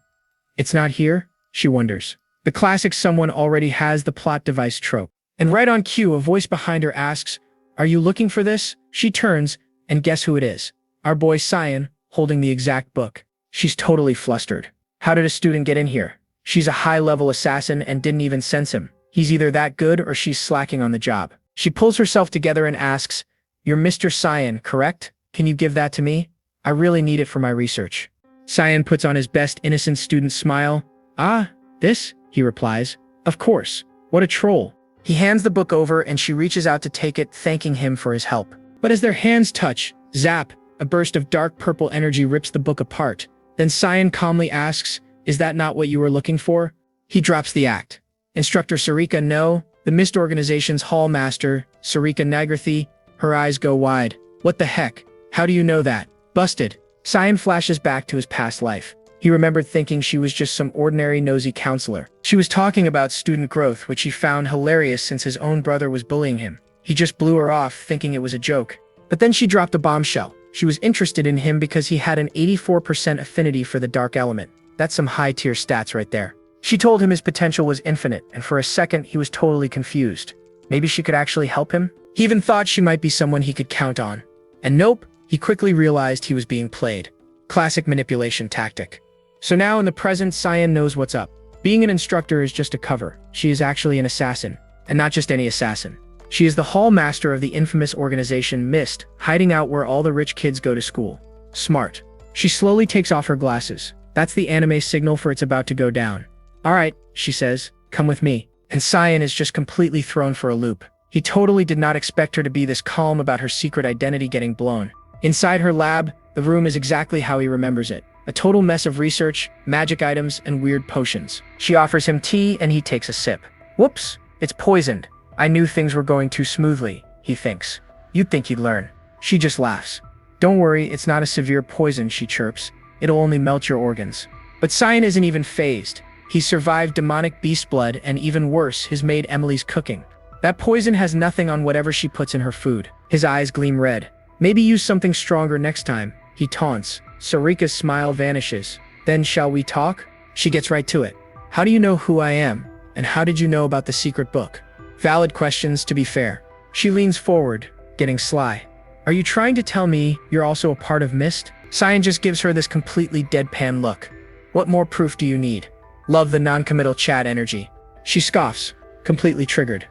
"It's not here?" she wonders. The classic someone already has the plot device trope. And right on cue, a voice behind her asks, "Are you looking for this?" She turns, and guess who it is? Our boy Cyan, holding the exact book. She's totally flustered. How did a student get in here? She's a high-level assassin and didn't even sense him. He's either that good or she's slacking on the job. She pulls herself together and asks, "You're Mr. Cyan, correct? Can you give that to me? I really need it for my research." Cyan puts on his best innocent student smile. "Ah, this?" he replies. "Of course. What a troll." He hands the book over and she reaches out to take it, thanking him for his help. But as their hands touch, zap, a burst of dark purple energy rips the book apart. Then Cyan calmly asks, "Is that not what you were looking for?" He drops the act. Instructor Sarika, no. The Mist Organization's hall master, Sarika Nagrathi, her eyes go wide. "What the heck? How do you know that?" "Busted." Cyan flashes back to his past life. He remembered thinking she was just some ordinary nosy counselor. She was talking about student growth, which he found hilarious since his own brother was bullying him. He just blew her off, thinking it was a joke. But then she dropped a bombshell. She was interested in him because he had an 84% affinity for the dark element. That's some high-tier stats right there. She told him his potential was infinite, and for a second he was totally confused. Maybe she could actually help him? He even thought she might be someone he could count on. And nope, he quickly realized he was being played. Classic manipulation tactic. So now in the present, Cyan knows what's up. Being an instructor is just a cover. She is actually an assassin. And not just any assassin. She is the hall master of the infamous organization Mist, hiding out where all the rich kids go to school. Smart. She slowly takes off her glasses. That's the anime signal for it's about to go down. "Alright," she says, "come with me." And Cyan is just completely thrown for a loop. He totally did not expect her to be this calm about her secret identity getting blown. Inside her lab, the room is exactly how he remembers it. A total mess of research, magic items, and weird potions. She offers him tea and he takes a sip. Whoops, it's poisoned. I knew things were going too smoothly, he thinks. You'd think he'd learn. She just laughs. "Don't worry, it's not a severe poison," she chirps. "It'll only melt your organs." But Cyan isn't even fazed. He survived demonic beast blood and even worse, his maid Emily's cooking. That poison has nothing on whatever she puts in her food. His eyes gleam red. "Maybe use something stronger next time," he taunts. Sarika's smile vanishes. "Then shall we talk?" She gets right to it. "How do you know who I am? And how did you know about the secret book?" Valid questions, to be fair. She leans forward, getting sly. "Are you trying to tell me you're also a part of Mist?" Cyan just gives her this completely deadpan look. "What more proof do you need?" Love the non-committal chat energy. She scoffs, completely triggered.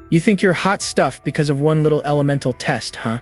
"You think you're hot stuff because of one little elemental test, huh?"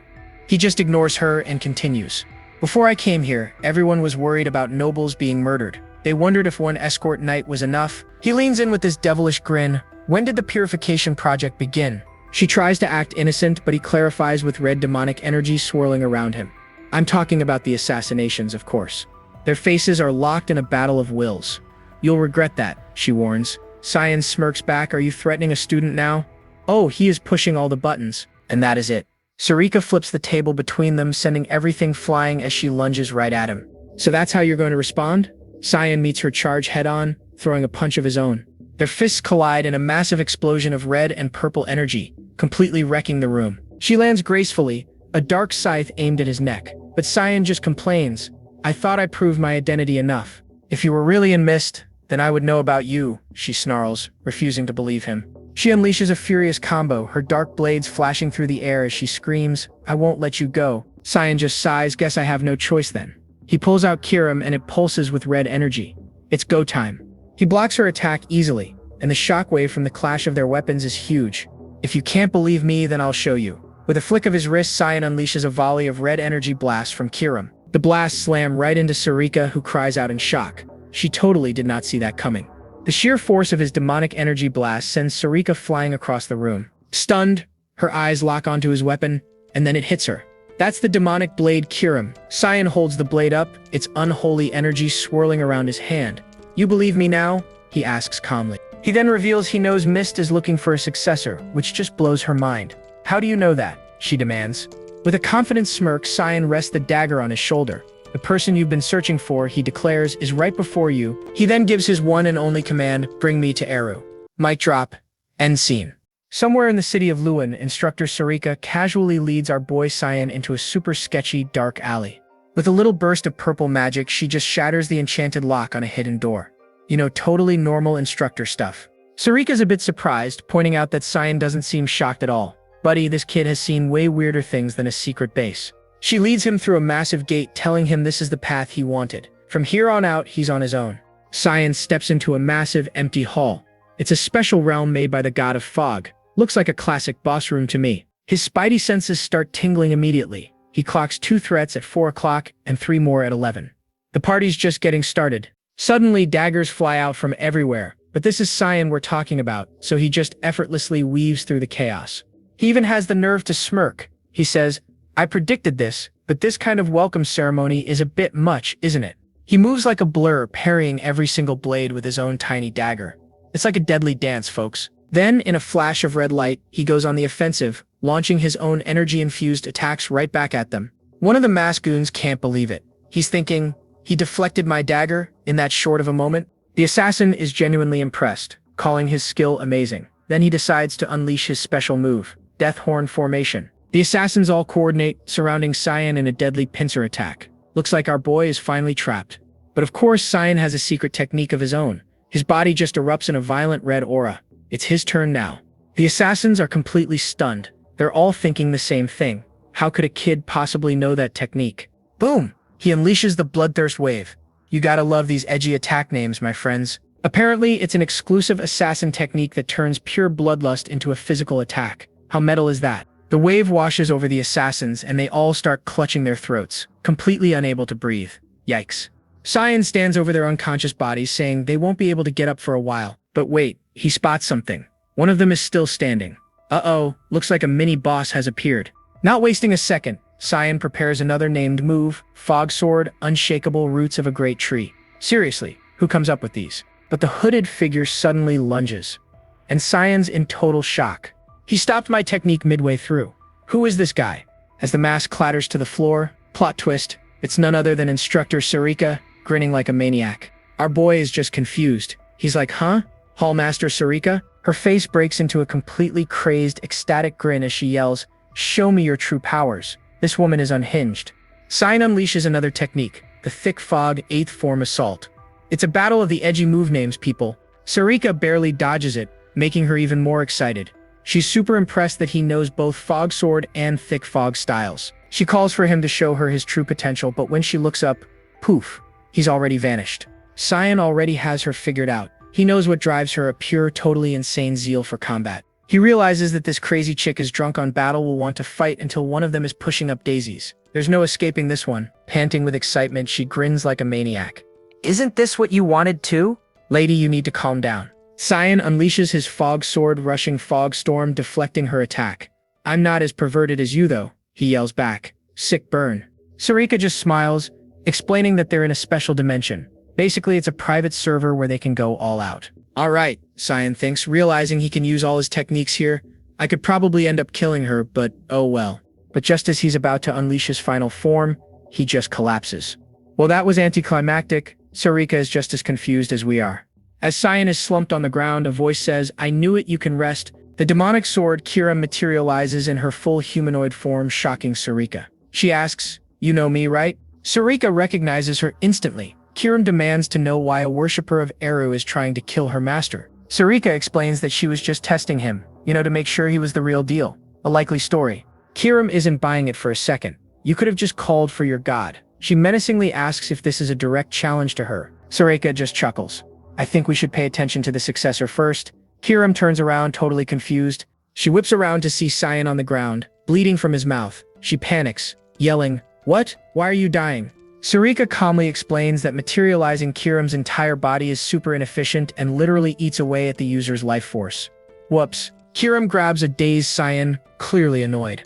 He just ignores her and continues. "Before I came here, everyone was worried about nobles being murdered. They wondered if one escort knight was enough." He leans in with this devilish grin. "When did the purification project begin?" She tries to act innocent, but he clarifies with red demonic energy swirling around him. "I'm talking about the assassinations, of course." Their faces are locked in a battle of wills. "You'll regret that," she warns. Cyan smirks back. "Are you threatening a student now?" Oh, he is pushing all the buttons. And that is it. Sarika flips the table between them, sending everything flying as she lunges right at him. "So that's how you're going to respond?" Cyan meets her charge head-on, throwing a punch of his own. Their fists collide in a massive explosion of red and purple energy, completely wrecking the room. She lands gracefully, a dark scythe aimed at his neck. But Cyan just complains. "I thought I proved my identity enough. If you were really in Mist, then I would know about you," she snarls, refusing to believe him. She unleashes a furious combo, her dark blades flashing through the air as she screams, "I won't let you go." Cyan just sighs. "Guess I have no choice then." He pulls out Kirim and it pulses with red energy. It's go time. He blocks her attack easily, and the shockwave from the clash of their weapons is huge. "If you can't believe me, then I'll show you." With a flick of his wrist, Cyan unleashes a volley of red energy blasts from Kirim. The blasts slam right into Sarika, who cries out in shock. She totally did not see that coming. The sheer force of his demonic energy blast sends Sarika flying across the room. Stunned, her eyes lock onto his weapon, and then it hits her. That's the demonic blade Kirim. Cyan holds the blade up, its unholy energy swirling around his hand. "You believe me now?" he asks calmly. He then reveals he knows Mist is looking for a successor, which just blows her mind. "How do you know that?" she demands. With a confident smirk, Cyan rests the dagger on his shoulder. "The person you've been searching for," he declares, "is right before you." He then gives his one and only command, "Bring me to Eru." Mic drop. End scene. Somewhere in the city of Lewin, Instructor Sarika casually leads our boy Cyan into a super sketchy, dark alley. With a little burst of purple magic, she just shatters the enchanted lock on a hidden door. You know, totally normal instructor stuff. Sarika's a bit surprised, pointing out that Cyan doesn't seem shocked at all. "Buddy, this kid has seen way weirder things than a secret base." She leads him through a massive gate, telling him this is the path he wanted. From here on out, he's on his own. Cyan steps into a massive, empty hall. It's a special realm made by the god of fog. Looks like a classic boss room to me. His spidey senses start tingling immediately. He clocks 2 threats at 4 o'clock and 3 more at 11. The party's just getting started. Suddenly, daggers fly out from everywhere. But this is Cyan we're talking about, so he just effortlessly weaves through the chaos. He even has the nerve to smirk. He says, "I predicted this, but this kind of welcome ceremony is a bit much, isn't it?" He moves like a blur, parrying every single blade with his own tiny dagger. It's like a deadly dance, folks. Then, in a flash of red light, he goes on the offensive, launching his own energy-infused attacks right back at them. One of the masked goons can't believe it. He's thinking, he deflected my dagger in that short of a moment? The assassin is genuinely impressed, calling his skill amazing. Then he decides to unleash his special move, Death Horn Formation. The assassins all coordinate, surrounding Cyan in a deadly pincer attack. Looks like our boy is finally trapped. But of course, Cyan has a secret technique of his own. His body just erupts in a violent red aura. It's his turn now. The assassins are completely stunned. They're all thinking the same thing. How could a kid possibly know that technique? Boom! He unleashes the Bloodthirst Wave. You gotta love these edgy attack names, my friends. Apparently, it's an exclusive assassin technique that turns pure bloodlust into a physical attack. How metal is that? The wave washes over the assassins and they all start clutching their throats, completely unable to breathe. Yikes. Cyan stands over their unconscious bodies, saying they won't be able to get up for a while. But wait, he spots something. One of them is still standing. Uh-oh, looks like a mini-boss has appeared. Not wasting a second, Cyan prepares another named move, Fog Sword, Unshakable Roots of a Great Tree. Seriously, who comes up with these? But the hooded figure suddenly lunges. And Cyan's in total shock. He stopped my technique midway through. Who is this guy? As the mask clatters to the floor, plot twist, it's none other than Instructor Sarika, grinning like a maniac. Our boy is just confused. He's like, huh? Hallmaster Sarika? Her face breaks into a completely crazed, ecstatic grin as she yells, "Show me your true powers." This woman is unhinged. Cyan unleashes another technique, the Thick Fog 8th Form Assault. It's a battle of the edgy move names, people. Sarika barely dodges it, making her even more excited. She's super impressed that he knows both Fog Sword and Thick Fog styles. She calls for him to show her his true potential, but when she looks up, poof, he's already vanished. Cyan already has her figured out. He knows what drives her, a pure, totally insane zeal for combat. He realizes that this crazy chick is drunk on battle, will want to fight until one of them is pushing up daisies. There's no escaping this one. Panting with excitement, she grins like a maniac. "Isn't this what you wanted too?" "Lady, you need to calm down." Cyan unleashes his Fog Sword, rushing Fog Storm, deflecting her attack. "I'm not as perverted as you, though," he yells back. "Sick burn." Sarika just smiles, explaining that they're in a special dimension. Basically, it's a private server where they can go all out. Alright, Cyan thinks, realizing he can use all his techniques here. I could probably end up killing her, but oh well. But just as he's about to unleash his final form, he just collapses. Well, that was anticlimactic. Sarika is just as confused as we are. As Cyan is slumped on the ground, a voice says, "I knew it, you can rest." The demonic sword Kira materializes in her full humanoid form, shocking Sarika. She asks, "You know me, right?" Sarika recognizes her instantly. Kiram demands to know why a worshipper of Eru is trying to kill her master. Sarika explains that she was just testing him, to make sure he was the real deal. A likely story. Kiram isn't buying it for a second. "You could have just called for your god." She menacingly asks if this is a direct challenge to her. Sarika just chuckles. "I think we should pay attention to the successor first." Kiram turns around, totally confused. She whips around to see Cyan on the ground, bleeding from his mouth. She panics, yelling, "What? Why are you dying?" Sarika calmly explains that materializing Kiram's entire body is super inefficient and literally eats away at the user's life force. Whoops. Kiram grabs a dazed Cyan, clearly annoyed.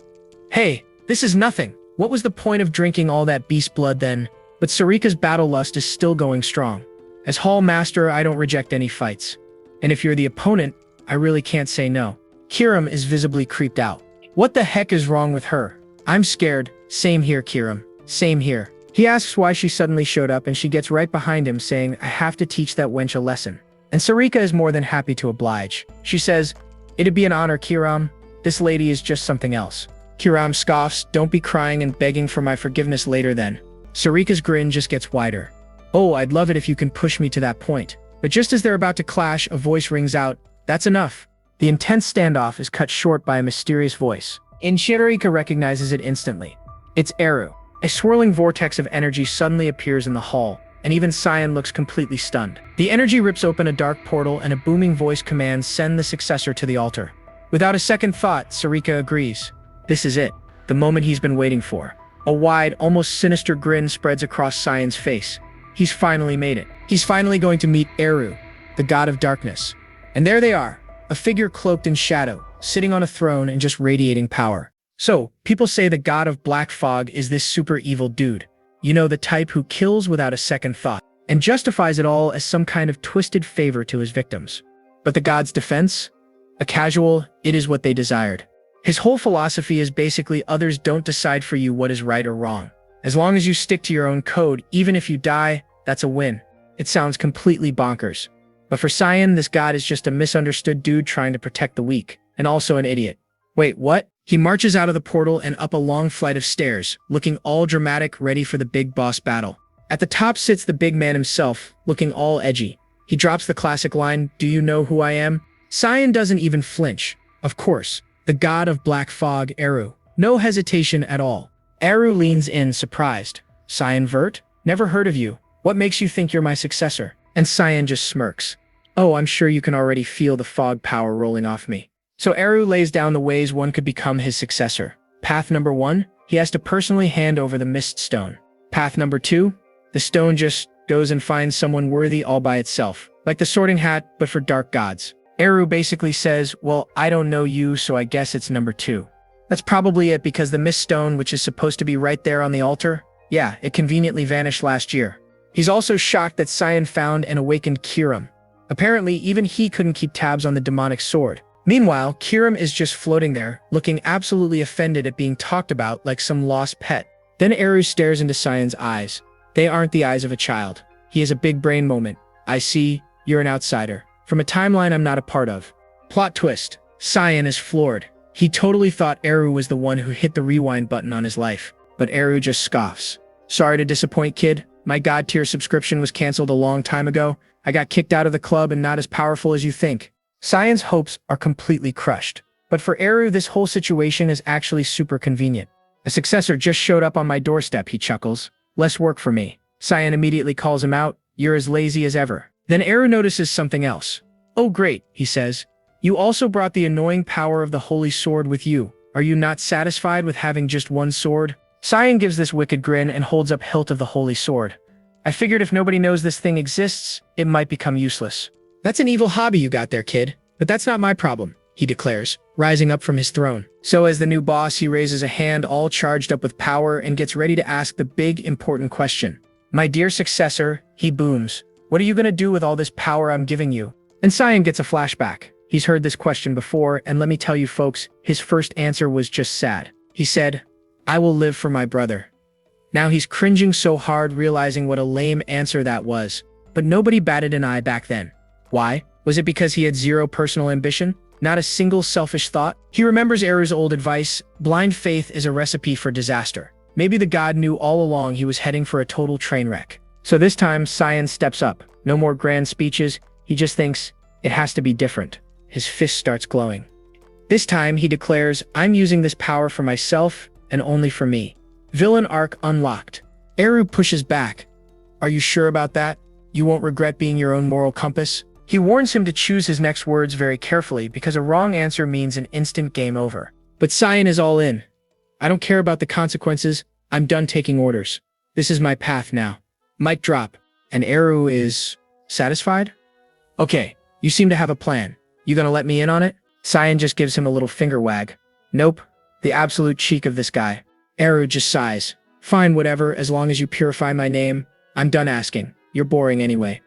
"Hey, this is nothing. What was the point of drinking all that beast blood then?" But Sarika's battle lust is still going strong. "As Hall Master, I don't reject any fights. And if you're the opponent, I really can't say no." Kiram is visibly creeped out. What the heck is wrong with her? "I'm scared." "Same here, Kiram. Same here." He asks why she suddenly showed up, and she gets right behind him, saying, "I have to teach that wench a lesson." And Sarika is more than happy to oblige. She says, "It'd be an honor, Kiram. This lady is just something else." Kiram scoffs, "Don't be crying and begging for my forgiveness later then." Sarika's grin just gets wider. "Oh, I'd love it if you can push me to that point." But just as they're about to clash, a voice rings out, "That's enough." The intense standoff is cut short by a mysterious voice. Sarika recognizes it instantly. It's Eru. A swirling vortex of energy suddenly appears in the hall, and even Cyan looks completely stunned. The energy rips open a dark portal and a booming voice commands send the successor to the altar. Without a second thought, Sarika agrees. This is it, the moment he's been waiting for. A wide, almost sinister grin spreads across Cyan's face. He's finally made it. He's finally going to meet Eru, the god of darkness. And there they are, a figure cloaked in shadow, sitting on a throne and just radiating power. So, people say the god of black fog is this super evil dude. You know, the type who kills without a second thought, and justifies it all as some kind of twisted favor to his victims. But the god's defense? A casual, it is what they desired. His whole philosophy is basically others don't decide for you what is right or wrong. As long as you stick to your own code, even if you die, that's a win. It sounds completely bonkers. But for Cyan, this god is just a misunderstood dude trying to protect the weak, and also an idiot. Wait, what? He marches out of the portal and up a long flight of stairs, looking all dramatic, ready for the big boss battle. At the top sits the big man himself, looking all edgy. He drops the classic line, "Do you know who I am?" Cyan doesn't even flinch. Of course, the god of black fog, Eru. No hesitation at all. Eru leans in, surprised. "Cyan Vert? Never heard of you. What makes you think you're my successor?" And Cyan just smirks. "Oh, I'm sure you can already feel the fog power rolling off me." So Eru lays down the ways one could become his successor. Path number 1, he has to personally hand over the Mist Stone. Path number 2, the stone just goes and finds someone worthy all by itself. Like the Sorting Hat, but for dark gods. Eru basically says, well, I don't know you, so I guess it's number 2. That's probably it because the Mist Stone, which is supposed to be right there on the altar, yeah, it conveniently vanished last year. He's also shocked that Cyan found and awakened Kirim. Apparently, even he couldn't keep tabs on the demonic sword. Meanwhile, Kirim is just floating there, looking absolutely offended at being talked about like some lost pet. Then Eru stares into Cyan's eyes. They aren't the eyes of a child. He has a big brain moment. I see, you're an outsider. From a timeline I'm not a part of. Plot twist. Cyan is floored. He totally thought Eru was the one who hit the rewind button on his life. But Eru just scoffs. Sorry to disappoint, kid. My god tier subscription was canceled a long time ago. I got kicked out of the club and not as powerful as you think. Cyan's hopes are completely crushed. But for Eru, this whole situation is actually super convenient. A successor just showed up on my doorstep, he chuckles. Less work for me. Cyan immediately calls him out. You're as lazy as ever. Then Eru notices something else. Oh great, he says. You also brought the annoying power of the holy sword with you. Are you not satisfied with having just one sword? Cyan gives this wicked grin and holds up hilt of the holy sword. I figured if nobody knows this thing exists, it might become useless. That's an evil hobby you got there, kid. But that's not my problem, he declares, rising up from his throne. So as the new boss, he raises a hand all charged up with power and gets ready to ask the big, important question. My dear successor, he booms. What are you gonna do with all this power I'm giving you? And Cyan gets a flashback. He's heard this question before, and let me tell you folks, his first answer was just sad. He said, I will live for my brother. Now he's cringing so hard realizing what a lame answer that was. But nobody batted an eye back then. Why? Was it because he had zero personal ambition? Not a single selfish thought? He remembers Eru's old advice, blind faith is a recipe for disaster. Maybe the god knew all along he was heading for a total train wreck. So this time, Cyan steps up. No more grand speeches. He just thinks, it has to be different. His fist starts glowing. This time, he declares, I'm using this power for myself and only for me. Villain arc unlocked. Eru pushes back. Are you sure about that? You won't regret being your own moral compass? He warns him to choose his next words very carefully because a wrong answer means an instant game over. But Cyan is all in. I don't care about the consequences. I'm done taking orders. This is my path now. Mic drop. And Eru is satisfied? Okay, you seem to have a plan. You gonna let me in on it? Cyan just gives him a little finger wag. Nope. The absolute cheek of this guy. Eru just sighs. Fine, whatever, as long as you purify my name. I'm done asking. You're boring anyway.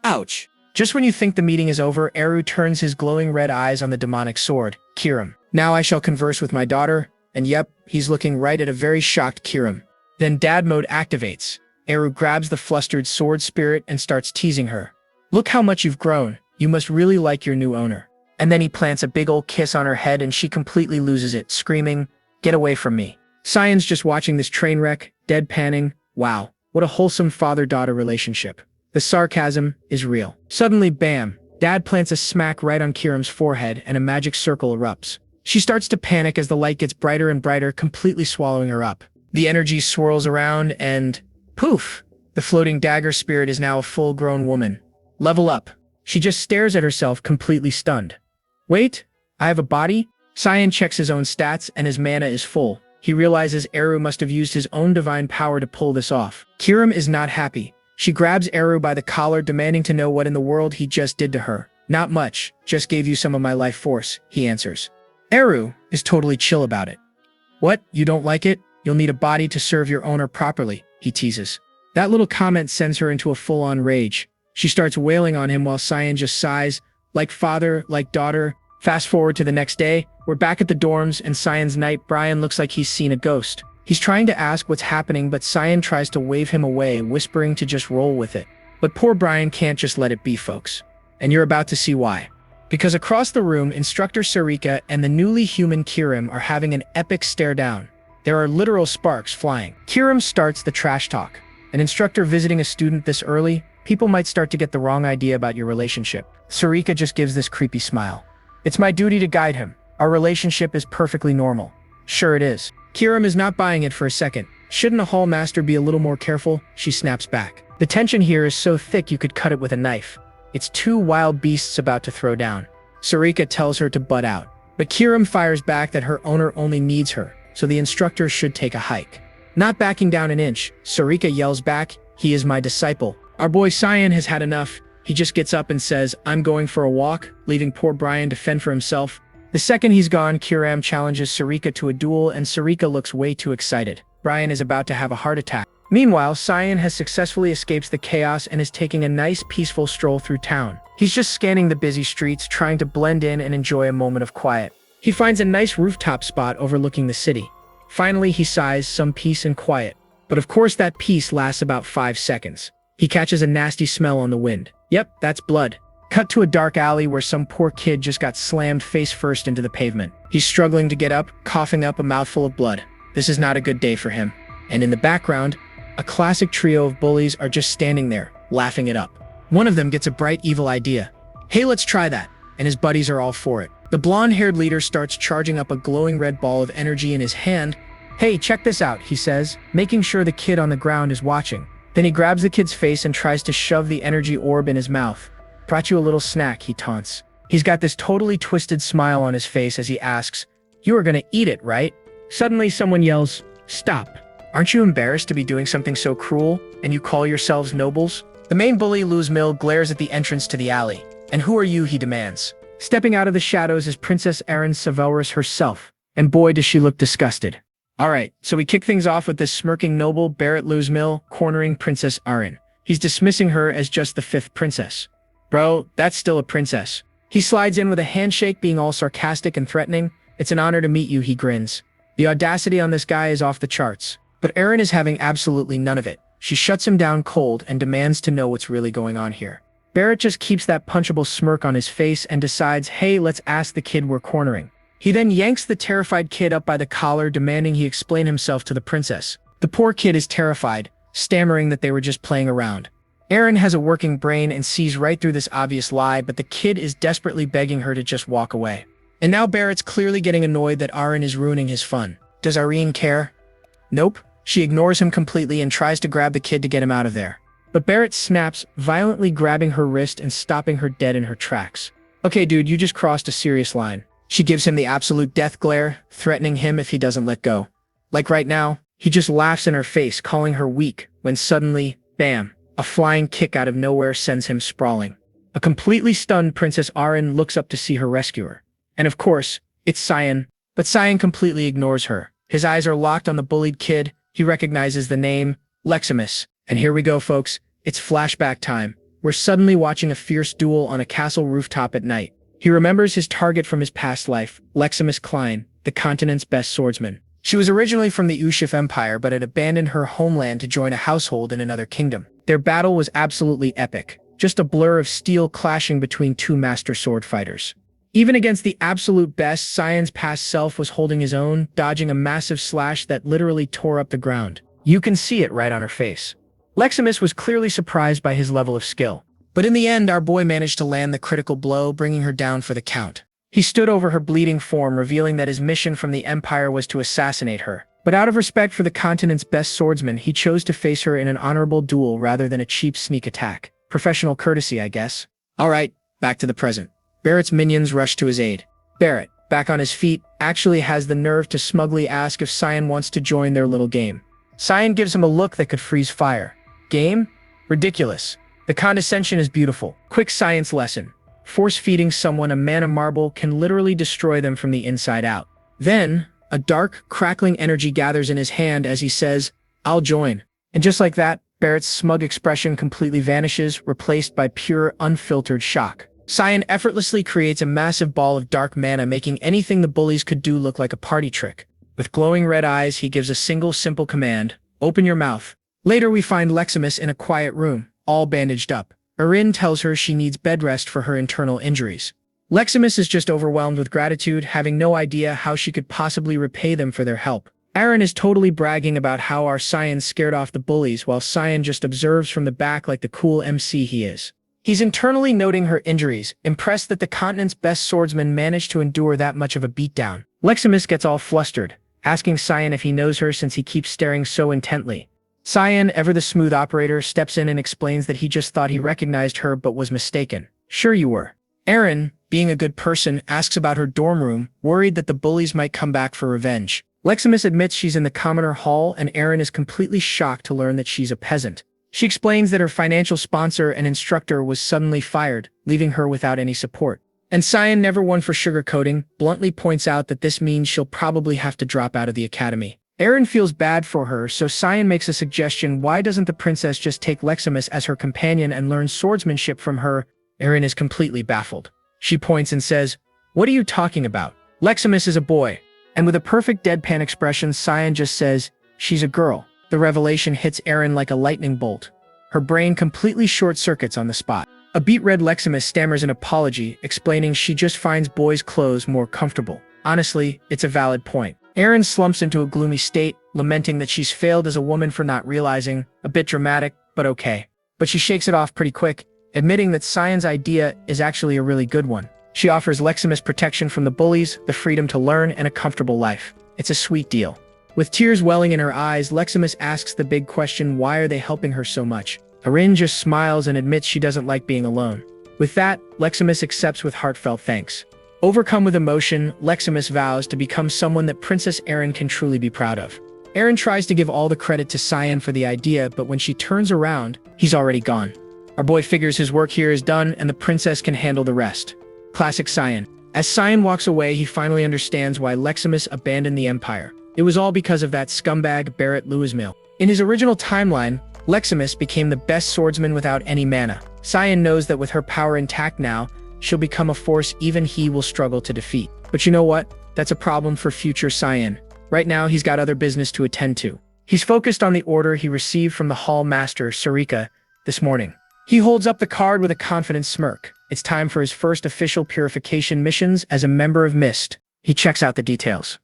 Ouch. Just when you think the meeting is over, Eru turns his glowing red eyes on the demonic sword, Kirim. Now I shall converse with my daughter, and yep, he's looking right at a very shocked Kirim. Then dad mode activates. Eru grabs the flustered sword spirit and starts teasing her. Look how much you've grown. You must really like your new owner. And then he plants a big old kiss on her head and she completely loses it, screaming, get away from me. Cyan's just watching this train wreck, deadpanning. Wow, what a wholesome father-daughter relationship. The sarcasm is real. Suddenly, bam, dad plants a smack right on Kirim's forehead and a magic circle erupts. She starts to panic as the light gets brighter and brighter, completely swallowing her up. The energy swirls around and poof, The floating dagger spirit is now a full-grown woman. Level up. She just stares at herself, completely stunned. Wait, I have a body? Cyan checks his own stats and his mana is full. He realizes Eru must have used his own divine power to pull this off. Kirim is not happy. She grabs Eru by the collar, demanding to know what in the world he just did to her. Not much, just gave you some of my life force, he answers. Eru is totally chill about it. What, you don't like it? You'll need a body to serve your owner properly, he teases. That little comment sends her into a full-on rage. She starts wailing on him while Cyan just sighs, like father, like daughter. Fast forward to the next day, we're back at the dorms and Cyan's night. Brian looks like he's seen a ghost. He's trying to ask what's happening, but Cyan tries to wave him away, whispering to just roll with it. But poor Brian can't just let it be, folks. And you're about to see why. Because across the room, Instructor Sarika and the newly human Kirim are having an epic stare down. There are literal sparks flying. Kirim starts the trash talk. An instructor visiting a student this early, people might start to get the wrong idea about your relationship. Sarika just gives this creepy smile. It's my duty to guide him. Our relationship is perfectly normal. Sure it is. Kirim is not buying it for a second. Shouldn't a hall master be a little more careful? She snaps back. The tension here is so thick you could cut it with a knife. It's two wild beasts about to throw down. Sarika tells her to butt out. But Kirim fires back that her owner only needs her, so the instructor should take a hike. Not backing down an inch, Sarika yells back, he is my disciple. Our boy Cyan has had enough. He just gets up and says, I'm going for a walk, leaving poor Brian to fend for himself. The second he's gone, Kirim challenges Sarika to a duel and Sarika looks way too excited. Brian is about to have a heart attack. Meanwhile, Cyan has successfully escaped the chaos and is taking a nice peaceful stroll through town. He's just scanning the busy streets, trying to blend in and enjoy a moment of quiet. He finds a nice rooftop spot overlooking the city. Finally, he sighs, some peace and quiet. But of course that peace lasts about 5 seconds. He catches a nasty smell on the wind. Yep, that's blood. Cut to a dark alley where some poor kid just got slammed face first into the pavement. He's struggling to get up, coughing up a mouthful of blood. This is not a good day for him. And in the background, a classic trio of bullies are just standing there, laughing it up. One of them gets a bright, evil idea. Hey, let's try that. And his buddies are all for it. The blonde-haired leader starts charging up a glowing red ball of energy in his hand. Hey, check this out, he says, making sure the kid on the ground is watching. Then he grabs the kid's face and tries to shove the energy orb in his mouth. Brought you a little snack, he taunts. He's got this totally twisted smile on his face as he asks, you are gonna eat it, right? Suddenly someone yells, stop. Aren't you embarrassed to be doing something so cruel, and you call yourselves nobles? The main bully, Luz Mill, glares at the entrance to the alley. And who are you, he demands. Stepping out of the shadows is Princess Erin Savelris herself, and boy does she look disgusted. Alright, so we kick things off with this smirking noble, Barrett Luz Mill, cornering Princess Erin. He's dismissing her as just the 5th princess. Bro, that's still a princess. He slides in with a handshake, being all sarcastic and threatening. It's an honor to meet you, he grins. The audacity on this guy is off the charts. But Erin is having absolutely none of it. She shuts him down cold and demands to know what's really going on here. Barrett just keeps that punchable smirk on his face and decides, hey, let's ask the kid we're cornering. He then yanks the terrified kid up by the collar, demanding he explain himself to the princess. The poor kid is terrified, stammering that they were just playing around. Erin has a working brain and sees right through this obvious lie, but the kid is desperately begging her to just walk away. And now Barrett's clearly getting annoyed that Erin is ruining his fun. Does Erin care? Nope. She ignores him completely and tries to grab the kid to get him out of there. But Barrett snaps, violently grabbing her wrist and stopping her dead in her tracks. Okay, dude, you just crossed a serious line. She gives him the absolute death glare, threatening him if he doesn't let go. Like right now, he just laughs in her face, calling her weak, when suddenly, bam, a flying kick out of nowhere sends him sprawling. A completely stunned Princess Erin looks up to see her rescuer. And of course, it's Cyan, but Cyan completely ignores her. His eyes are locked on the bullied kid. He recognizes the name, Leximus. And here we go, folks. It's flashback time. We're suddenly watching a fierce duel on a castle rooftop at night. He remembers his target from his past life, Leximus Klein, the continent's best swordsman. She was originally from the Ushif Empire, but had abandoned her homeland to join a household in another kingdom. Their battle was absolutely epic, just a blur of steel clashing between two master sword fighters. Even against the absolute best, Cyan's past self was holding his own, dodging a massive slash that literally tore up the ground. You can see it right on her face. Leximus was clearly surprised by his level of skill. But in the end, our boy managed to land the critical blow, bringing her down for the count. He stood over her bleeding form, revealing that his mission from the Empire was to assassinate her. But out of respect for the continent's best swordsman, he chose to face her in an honorable duel rather than a cheap sneak attack. Professional courtesy, I guess. Alright, back to the present. Barrett's minions rush to his aid. Barrett, back on his feet, actually has the nerve to smugly ask if Cyan wants to join their little game. Cyan gives him a look that could freeze fire. Game? Ridiculous. The condescension is beautiful. Quick science lesson. Force-feeding someone a mana marble can literally destroy them from the inside out. Then, a dark, crackling energy gathers in his hand as he says, "I'll join." And just like that, Barrett's smug expression completely vanishes, replaced by pure, unfiltered shock. Cyan effortlessly creates a massive ball of dark mana, making anything the bullies could do look like a party trick. With glowing red eyes, he gives a single simple command, "Open your mouth." Later, we find Leximus in a quiet room, all bandaged up. Erin tells her she needs bed rest for her internal injuries. Leximus is just overwhelmed with gratitude, having no idea how she could possibly repay them for their help. Aaron is totally bragging about how our Cyan scared off the bullies, while Cyan just observes from the back like the cool MC he is. He's internally noting her injuries, impressed that the continent's best swordsman managed to endure that much of a beatdown. Leximus gets all flustered, asking Cyan if he knows her since he keeps staring so intently. Cyan, ever the smooth operator, steps in and explains that he just thought he recognized her but was mistaken. "Sure you were." Aaron, being a good person, asks about her dorm room, worried that the bullies might come back for revenge. Leximus admits she's in the commoner hall, and Aaron is completely shocked to learn that she's a peasant. She explains that her financial sponsor and instructor was suddenly fired, leaving her without any support. And Cyan, never one for sugarcoating, bluntly points out that this means she'll probably have to drop out of the academy. Aaron feels bad for her, so Cyan makes a suggestion: why doesn't the princess just take Leximus as her companion and learn swordsmanship from her? Aaron is completely baffled. She points and says, "What are you talking about? Leximus is a boy." And with a perfect deadpan expression, Cyan just says, "She's a girl." The revelation hits Aaron like a lightning bolt. Her brain completely short-circuits on the spot. A beet-red Leximus stammers an apology, explaining she just finds boys' clothes more comfortable. Honestly, it's a valid point. Aaron slumps into a gloomy state, lamenting that she's failed as a woman for not realizing. A bit dramatic, but okay. But she shakes it off pretty quick, admitting that Cyan's idea is actually a really good one. She offers Leximus protection from the bullies, the freedom to learn, and a comfortable life. It's a sweet deal. With tears welling in her eyes, Leximus asks the big question: why are they helping her so much? Aaron just smiles and admits she doesn't like being alone. With that, Leximus accepts with heartfelt thanks. Overcome with emotion, Leximus vows to become someone that Princess Aaron can truly be proud of. Aaron tries to give all the credit to Cyan for the idea, but when she turns around, he's already gone. Our boy figures his work here is done and the princess can handle the rest. Classic Cyan. As Cyan walks away, he finally understands why Leximus abandoned the Empire. It was all because of that scumbag Barrett Louismill. In his original timeline, Leximus became the best swordsman without any mana. Cyan knows that with her power intact now, she'll become a force even he will struggle to defeat. But you know what? That's a problem for future Cyan. Right now, he's got other business to attend to. He's focused on the order he received from the Hall Master, Sarika, this morning. He holds up the card with a confident smirk. It's time for his first official purification missions as a member of Mist. He checks out the details.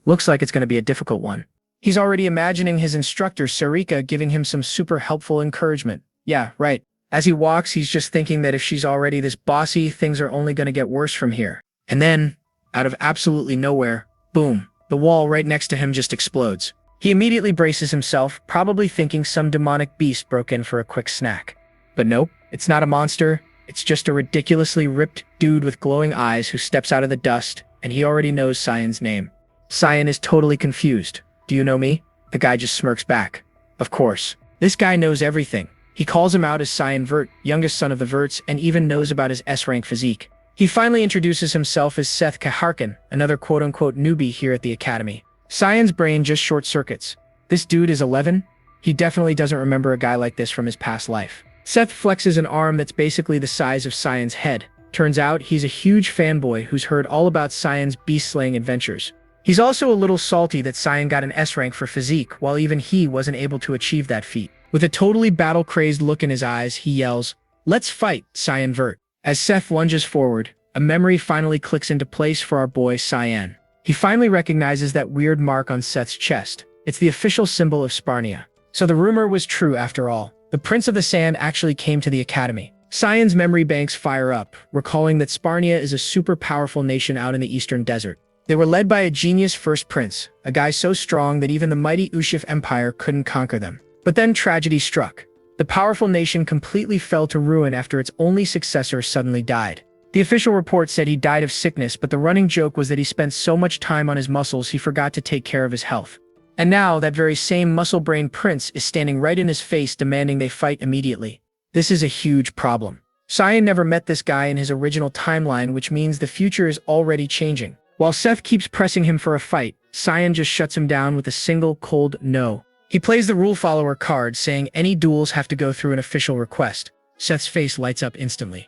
Looks like it's going to be a difficult one. He's already imagining his instructor, Sarika, giving him some super helpful encouragement. Yeah, right. As he walks, he's just thinking that if she's already this bossy, things are only going to get worse from here. And then, out of absolutely nowhere, boom, the wall right next to him just explodes. He immediately braces himself, probably thinking some demonic beast broke in for a quick snack. But nope, it's not a monster. It's just a ridiculously ripped dude with glowing eyes who steps out of the dust, and he already knows Cyan's name. Cyan is totally confused. "Do you know me?" The guy just smirks back. Of course. This guy knows everything. He calls him out as Cyan Vert, youngest son of the Verts, and even knows about his S-rank physique. He finally introduces himself as Seth Kaharkin, another quote-unquote newbie here at the academy. Cyan's brain just short-circuits. This dude is 11? He definitely doesn't remember a guy like this from his past life. Seth flexes an arm that's basically the size of Cyan's head. Turns out he's a huge fanboy who's heard all about Cyan's beast-slaying adventures. He's also a little salty that Cyan got an S-rank for physique, while even he wasn't able to achieve that feat. With a totally battle-crazed look in his eyes, he yells, "Let's fight, Cyan Vert." As Seth lunges forward, a memory finally clicks into place for our boy Cyan. He finally recognizes that weird mark on Seth's chest. It's the official symbol of Sparnia. So the rumor was true after all. The Prince of the Sand actually came to the academy. Cyan's memory banks fire up, recalling that Sparnia is a super powerful nation out in the eastern desert. They were led by a genius first prince, a guy so strong that even the mighty Ushif Empire couldn't conquer them. But then tragedy struck. The powerful nation completely fell to ruin after its only successor suddenly died. The official report said he died of sickness, but the running joke was that he spent so much time on his muscles he forgot to take care of his health. And now, that very same muscle-brained prince is standing right in his face demanding they fight immediately. This is a huge problem. Cyan never met this guy in his original timeline, which means the future is already changing. While Seth keeps pressing him for a fight, Cyan just shuts him down with a single cold no. He plays the rule follower card, saying any duels have to go through an official request. Seth's face lights up instantly.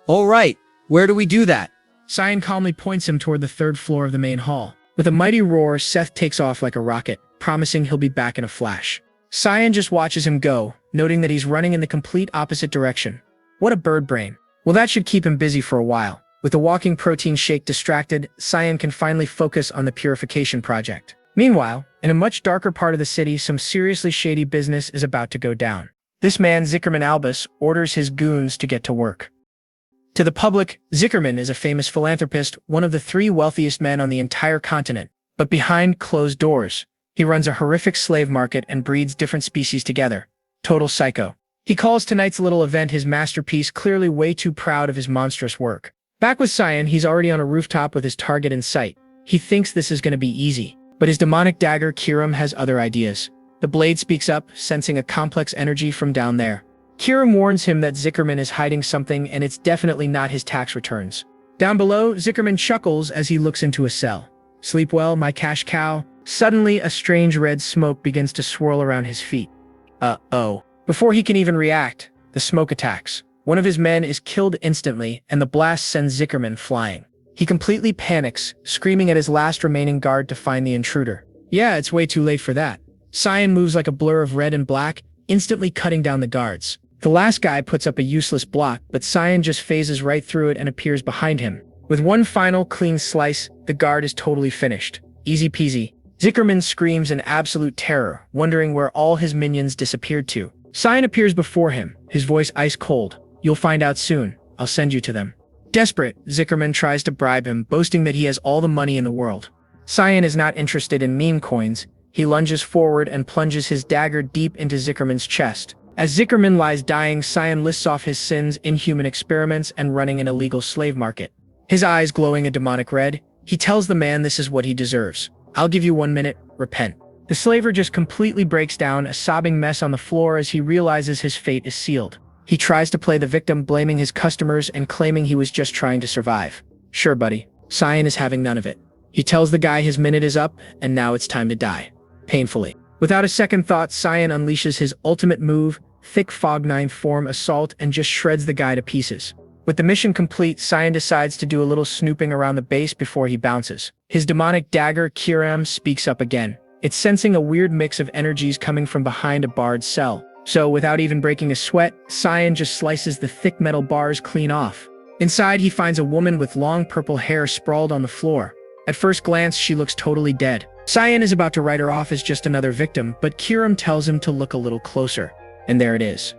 All right, where do we do that? Cyan calmly points him toward the third floor of the main hall. With a mighty roar, Seth takes off like a rocket, promising he'll be back in a flash. Cyan just watches him go, noting that he's running in the complete opposite direction. What a bird brain. Well, that should keep him busy for a while. With the walking protein shake distracted, Cyan can finally focus on the purification project. Meanwhile, in a much darker part of the city, some seriously shady business is about to go down. This man, Zickerman Albus, orders his goons to get to work. To the public, Zickerman is a famous philanthropist, one of the 3 wealthiest men on the entire continent. But behind closed doors, he runs a horrific slave market and breeds different species together. Total psycho. He calls tonight's little event his masterpiece, clearly way too proud of his monstrous work. Back with Cyan, he's already on a rooftop with his target in sight. He thinks this is going to be easy. But his demonic dagger, Kiram, has other ideas. The blade speaks up, sensing a complex energy from down there. Kiram warns him that Zickerman is hiding something, and it's definitely not his tax returns. Down below, Zickerman chuckles as he looks into a cell. Sleep well, my cash cow. Suddenly, a strange red smoke begins to swirl around his feet. Uh-oh. Before he can even react, the smoke attacks. One of his men is killed instantly, and the blast sends Zickerman flying. He completely panics, screaming at his last remaining guard to find the intruder. Yeah, it's way too late for that. Cyan moves like a blur of red and black, instantly cutting down the guards. The last guy puts up a useless block, but Cyan just phases right through it and appears behind him. With one final clean slice, the guard is totally finished. Easy peasy. Zickerman screams in absolute terror, wondering where all his minions disappeared to. Cyan appears before him, his voice ice cold. You'll find out soon. I'll send you to them. Desperate, Zickerman tries to bribe him, boasting that he has all the money in the world. Cyan is not interested in meme coins. He lunges forward and plunges his dagger deep into Zickerman's chest. As Zickerman lies dying, Cyan lists off his sins, inhuman experiments, and running an illegal slave market. His eyes glowing a demonic red, he tells the man this is what he deserves. I'll give you 1 minute, repent. The slaver just completely breaks down, a sobbing mess on the floor as he realizes his fate is sealed. He tries to play the victim, blaming his customers and claiming he was just trying to survive. Sure, buddy. Cyan is having none of it. He tells the guy his minute is up, and now it's time to die. Painfully. Without a second thought, Cyan unleashes his ultimate move, thick fog 9th form assault, and just shreds the guy to pieces. With the mission complete, Cyan decides to do a little snooping around the base before he bounces. His demonic dagger, Kiram, speaks up again. It's sensing a weird mix of energies coming from behind a barred cell. So, without even breaking a sweat, Cyan just slices the thick metal bars clean off. Inside, he finds a woman with long purple hair sprawled on the floor. At first glance, she looks totally dead. Cyan is about to write her off as just another victim, but Kiram tells him to look a little closer. And there it is.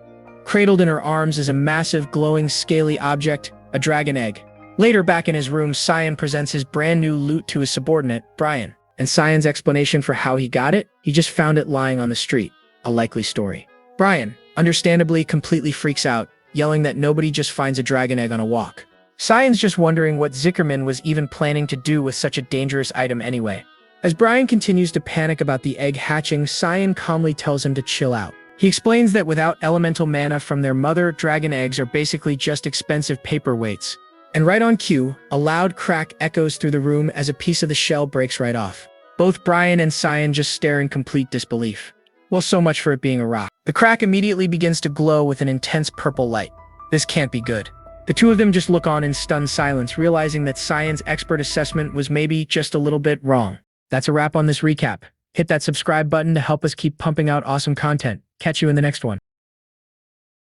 Cradled in her arms is a massive, glowing, scaly object, a dragon egg. Later, back in his room, Cyan presents his brand new loot to his subordinate, Brian. And Cyan's explanation for how he got it? He just found it lying on the street. A likely story. Brian, understandably, completely freaks out, yelling that nobody just finds a dragon egg on a walk. Cyan's just wondering what Zickerman was even planning to do with such a dangerous item anyway. As Brian continues to panic about the egg hatching, Cyan calmly tells him to chill out. He explains that without elemental mana from their mother, dragon eggs are basically just expensive paperweights. And right on cue, a loud crack echoes through the room as a piece of the shell breaks right off. Both Brian and Cyan just stare in complete disbelief. Well, so much for it being a rock. The crack immediately begins to glow with an intense purple light. This can't be good. The two of them just look on in stunned silence, realizing that Cyan's expert assessment was maybe just a little bit wrong. That's a wrap on this recap. Hit that subscribe button to help us keep pumping out awesome content. Catch you in the next one.